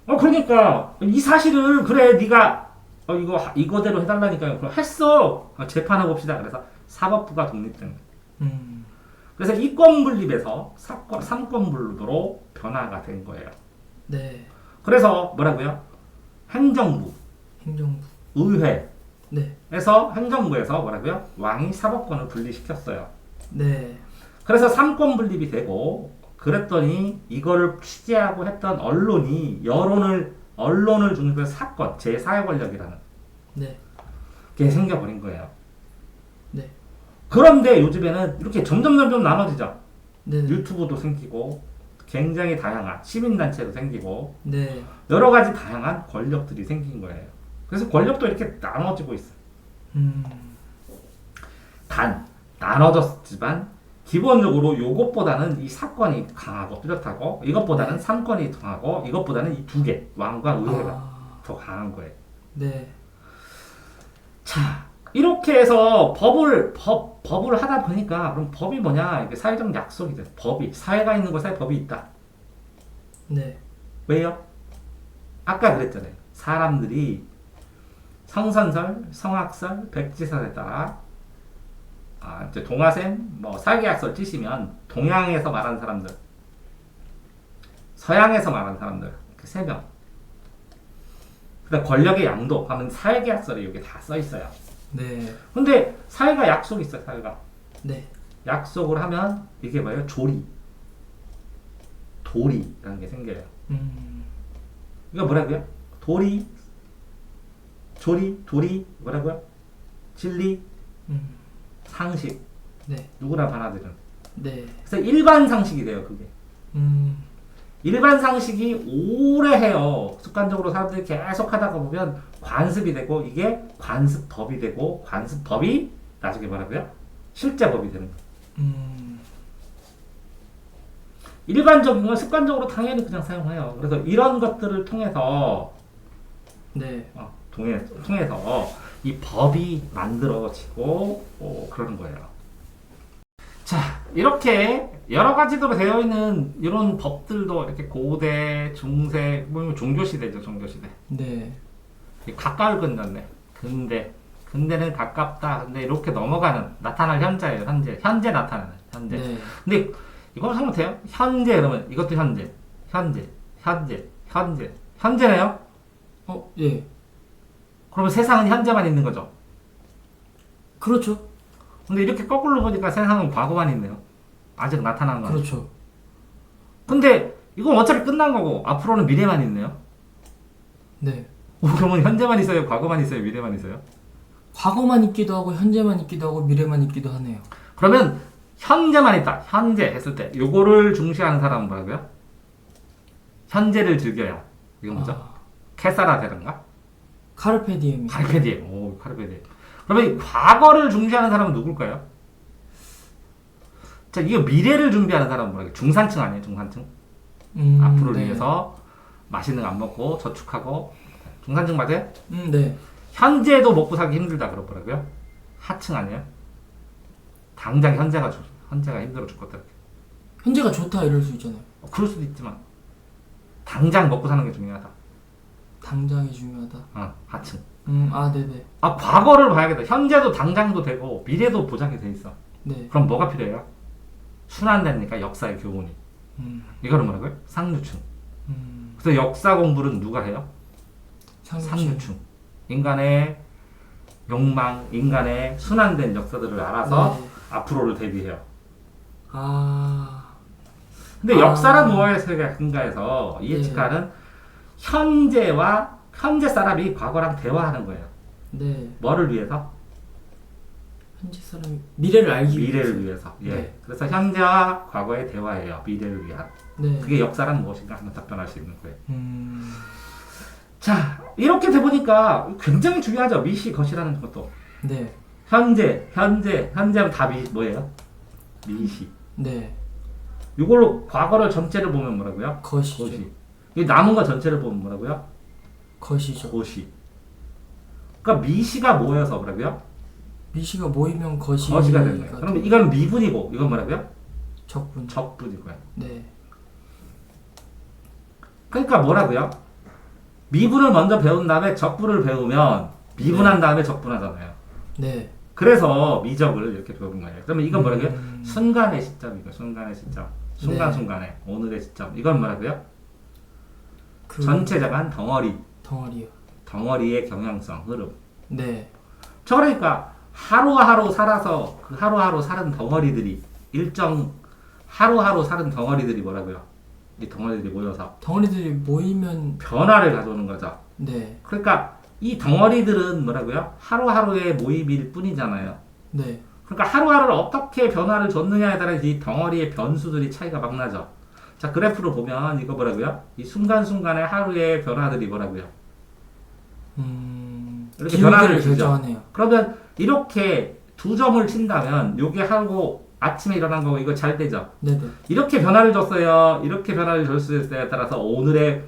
그러니까 이 사실을 그래 네가 이거대로 해달라니까요. 그럼 했어. 재판해 봅시다. 그래서 사법부가 독립된 거예요. 그래서 이권 분립에서 삼권 분립으로 변화가 된 거예요. 네. 그래서 뭐라고요? 행정부, 행정부. 의회, 네. 에서 행정부에서 뭐라고요? 왕이 사법권을 분리시켰어요. 네. 그래서 삼권 분립이 되고 그랬더니 이거를 취재하고 했던 언론을 중심으로 사건, 제4의 권력이라는 네. 게 생겨버린 거예요. 네. 그런데 요즘에는 이렇게 점점 나눠지죠. 네. 유튜브도 생기고 굉장히 다양한 시민단체도 생기고 네. 여러 가지 다양한 권력들이 생긴 거예요. 그래서 권력도 이렇게 나눠지고 있어요. 단 나눠졌지만 기본적으로 요것보다는 이 사건이 강하고 뚜렷하고 이것보다는 삼권이 강하고 이것보다는 이 두 개 왕과 의회가 더 강한 거예요. 네. 자 이렇게 해서 법을 하다 보니까 그럼 법이 뭐냐 이게 사회적 약속이 돼. 법이 사회가 있는 곳에 법이 있다. 네. 왜요? 아까 그랬잖아요. 사람들이 성선설, 성악설, 백지설에 따라 이제 동아셈, 뭐 사회계약서를 찌시면 동양에서 말하는 사람들, 서양에서 말하는 사람들 이렇게 세 명. 그다음 권력의 양도 하면 사회계약서에 여기 다 써 있어요. 네. 근데 사회가 약속이 있어요. 사회가 네. 약속을 하면 이게 뭐예요? 도리라는 게 생겨요. 이거 뭐라고요? 도리 뭐라고요? 진리, 상식. 네. 누구나 받아들이는. 네. 그래서 일반 상식이 돼요. 그게. 일반 상식이 오래 해요. 습관적으로 사람들이 계속 하다가 보면 관습이 되고 이게 관습법이 되고 관습법이 나중에 뭐라고요? 실제법이 되는 거예요. 일반적인 건 습관적으로 당연히 그냥 사용해요. 그래서 이런 것들을 통해서 네. 통해서 이 법이 만들어지고 그러는 거예요. 자, 이렇게 여러 가지로 되어 있는 이런 법들도 이렇게 고대, 중세, 뭐 종교시대죠, 종교시대. 네. 가까울 건졌네. 근대는 가깝다. 근데 이렇게 나타날 현재예요, 현재 나타나는, 현재. 네. 근데 이거 잘못해요? 현재 그러면 이것도 현재네요? 예. 그러면 세상은 현재만 있는 거죠. 그렇죠. 근데 이렇게 거꾸로 보니까 세상은 과거만 있네요. 아직 나타나는 거. 그렇죠. 근데 이건 어차피 끝난 거고 앞으로는 미래만 있네요. 네. 그러면 현재만 있어요? 과거만 있어요? 미래만 있어요? 과거만 있기도 하고 현재만 있기도 하고 미래만 있기도 하네요. 그러면 현재만 있다. 현재 했을 때 요거를 중시하는 사람은 뭐라고요? 현재를 즐겨야. 이건 뭐죠? 캐사라데른가? 카르페디엠이. 카르페디엠. 오, 카르페디엠. 그러면 이 과거를 중시하는 사람은 누굴까요? 자, 이거 미래를 준비하는 사람은 뭐라고요? 중산층 아니에요? 중산층? 앞으로를 네. 위해서 맛있는 거 안 먹고 저축하고 중산층 맞아요? 네. 현재도 먹고 살기 힘들다 그러더라고요. 하층 아니에요? 당장 현재가 힘들어 죽겠다. 현재가 좋다 이럴 수 있잖아요. 그럴 수도 있지만 당장 먹고 사는 게 중요하다. 당장이 중요하다. 하층. 네네. 과거를 봐야겠다. 현재도 당장도 되고 미래도 보장이 돼 있어. 네. 그럼 뭐가 필요해요? 순환되니까 역사의 교훈이. 이거는 뭐라고요? 상류층. 그래서 역사 공부는 누가 해요? 상류층. 인간의 욕망, 인간의 순환된 역사들을 알아서 네. 앞으로를 대비해요. 아. 근데 역사란 무엇에 근거해서 이 네. 예측가는 현재와 현재 사람이 과거랑 대화하는 거예요. 네. 뭐를 위해서? 현재 사람이 미래를 알기 미래를 위해서. 예. 네. 그래서 현재와 과거의 대화예요. 미래를 위한. 네. 그게 역사란 무엇인가 하면 답변할 수 있는 거예요. 음. 자, 이렇게 돼 보니까 굉장히 중요하죠. 미시 것이라는 것도. 네. 현재는 답이 뭐예요? 미시. 네. 이걸로 과거를 전체를 보면 뭐라고요? 것이죠. 고시. 이 남은 거 전체를 보면 뭐라고요? 것이죠. 고시. 그러니까 미시가 모여서 뭐라고요? 미시가 모이면 것이 거시가 되는 거예요. 그럼 이건 미분이고 이건 뭐라고요? 적분. 적분이고요. 네. 그러니까 뭐라고요? 미분을 먼저 배운 다음에 적분을 배우면 미분한 다음에 적분하잖아요. 네. 그래서 미적을 이렇게 배우는 거예요. 그러면 이건 뭐라고요? 순간의 시점이고 순간의 시점. 순간순간에 오늘의 시점. 이건 뭐라고요? 그 전체적 한 덩어리. 덩어리요. 덩어리의 경향성, 흐름. 네. 저 그러니까 하루하루 살아서 그 하루하루 사는 덩어리들이 하루하루 사는 덩어리들이 뭐라고요? 이 덩어리들이 모여서 덩어리들이 모이면 변화를 가져오는 거죠. 네. 그러니까 이 덩어리들은 뭐라고요? 하루하루의 모임일 뿐이잖아요. 네. 그러니까 하루하루를 어떻게 변화를 줬느냐에 따라 이 덩어리의 변수들이 차이가 막 나죠. 자, 그래프로 보면 이거 뭐라고요? 이 순간순간의 하루의 변화들이 뭐라고요? 이렇게 변화를 기울기를 주죠. 결정하네요. 그러면 이렇게 두 점을 친다면 요게 하고 아침에 일어난 거고 이거 잘 되죠. 네네. 이렇게 변화를 줬어요. 이렇게 변화를 줬을 때에 따라서 오늘의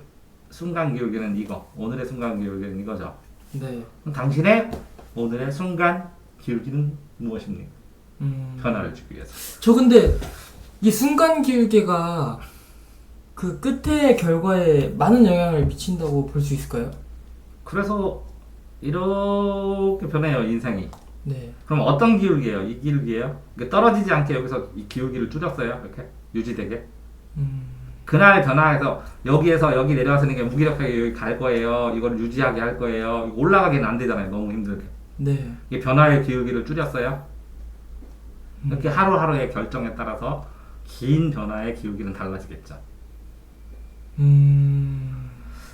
순간 기울기는 이거. 오늘의 순간 기울기는 이거죠. 네. 그럼 당신의 오늘의 순간 기울기는 무엇입니까? 변화를 주기 위해서. 저 근데 이 순간 기울기가 그 끝의 결과에 많은 영향을 미친다고 볼 수 있을까요? 그래서 이렇게 변해요, 인생이. 네. 그럼 어떤 기울기예요? 이 기울기예요? 그러니까 떨어지지 않게 여기서 이 기울기를 줄였어요. 이렇게 유지되게. 그날 변화해서 여기에서 여기 내려와서 이게 무기력하게 여기 갈 거예요. 이걸 유지하게 할 거예요. 이거 올라가기는 안 되잖아요. 너무 힘들게. 네. 이게 변화의 기울기를 줄였어요. 이렇게 하루하루의 결정에 따라서 긴 변화의 기울기는 달라지겠죠.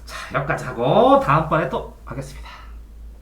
자, 여기까지 하고 다음번에 또 하겠습니다.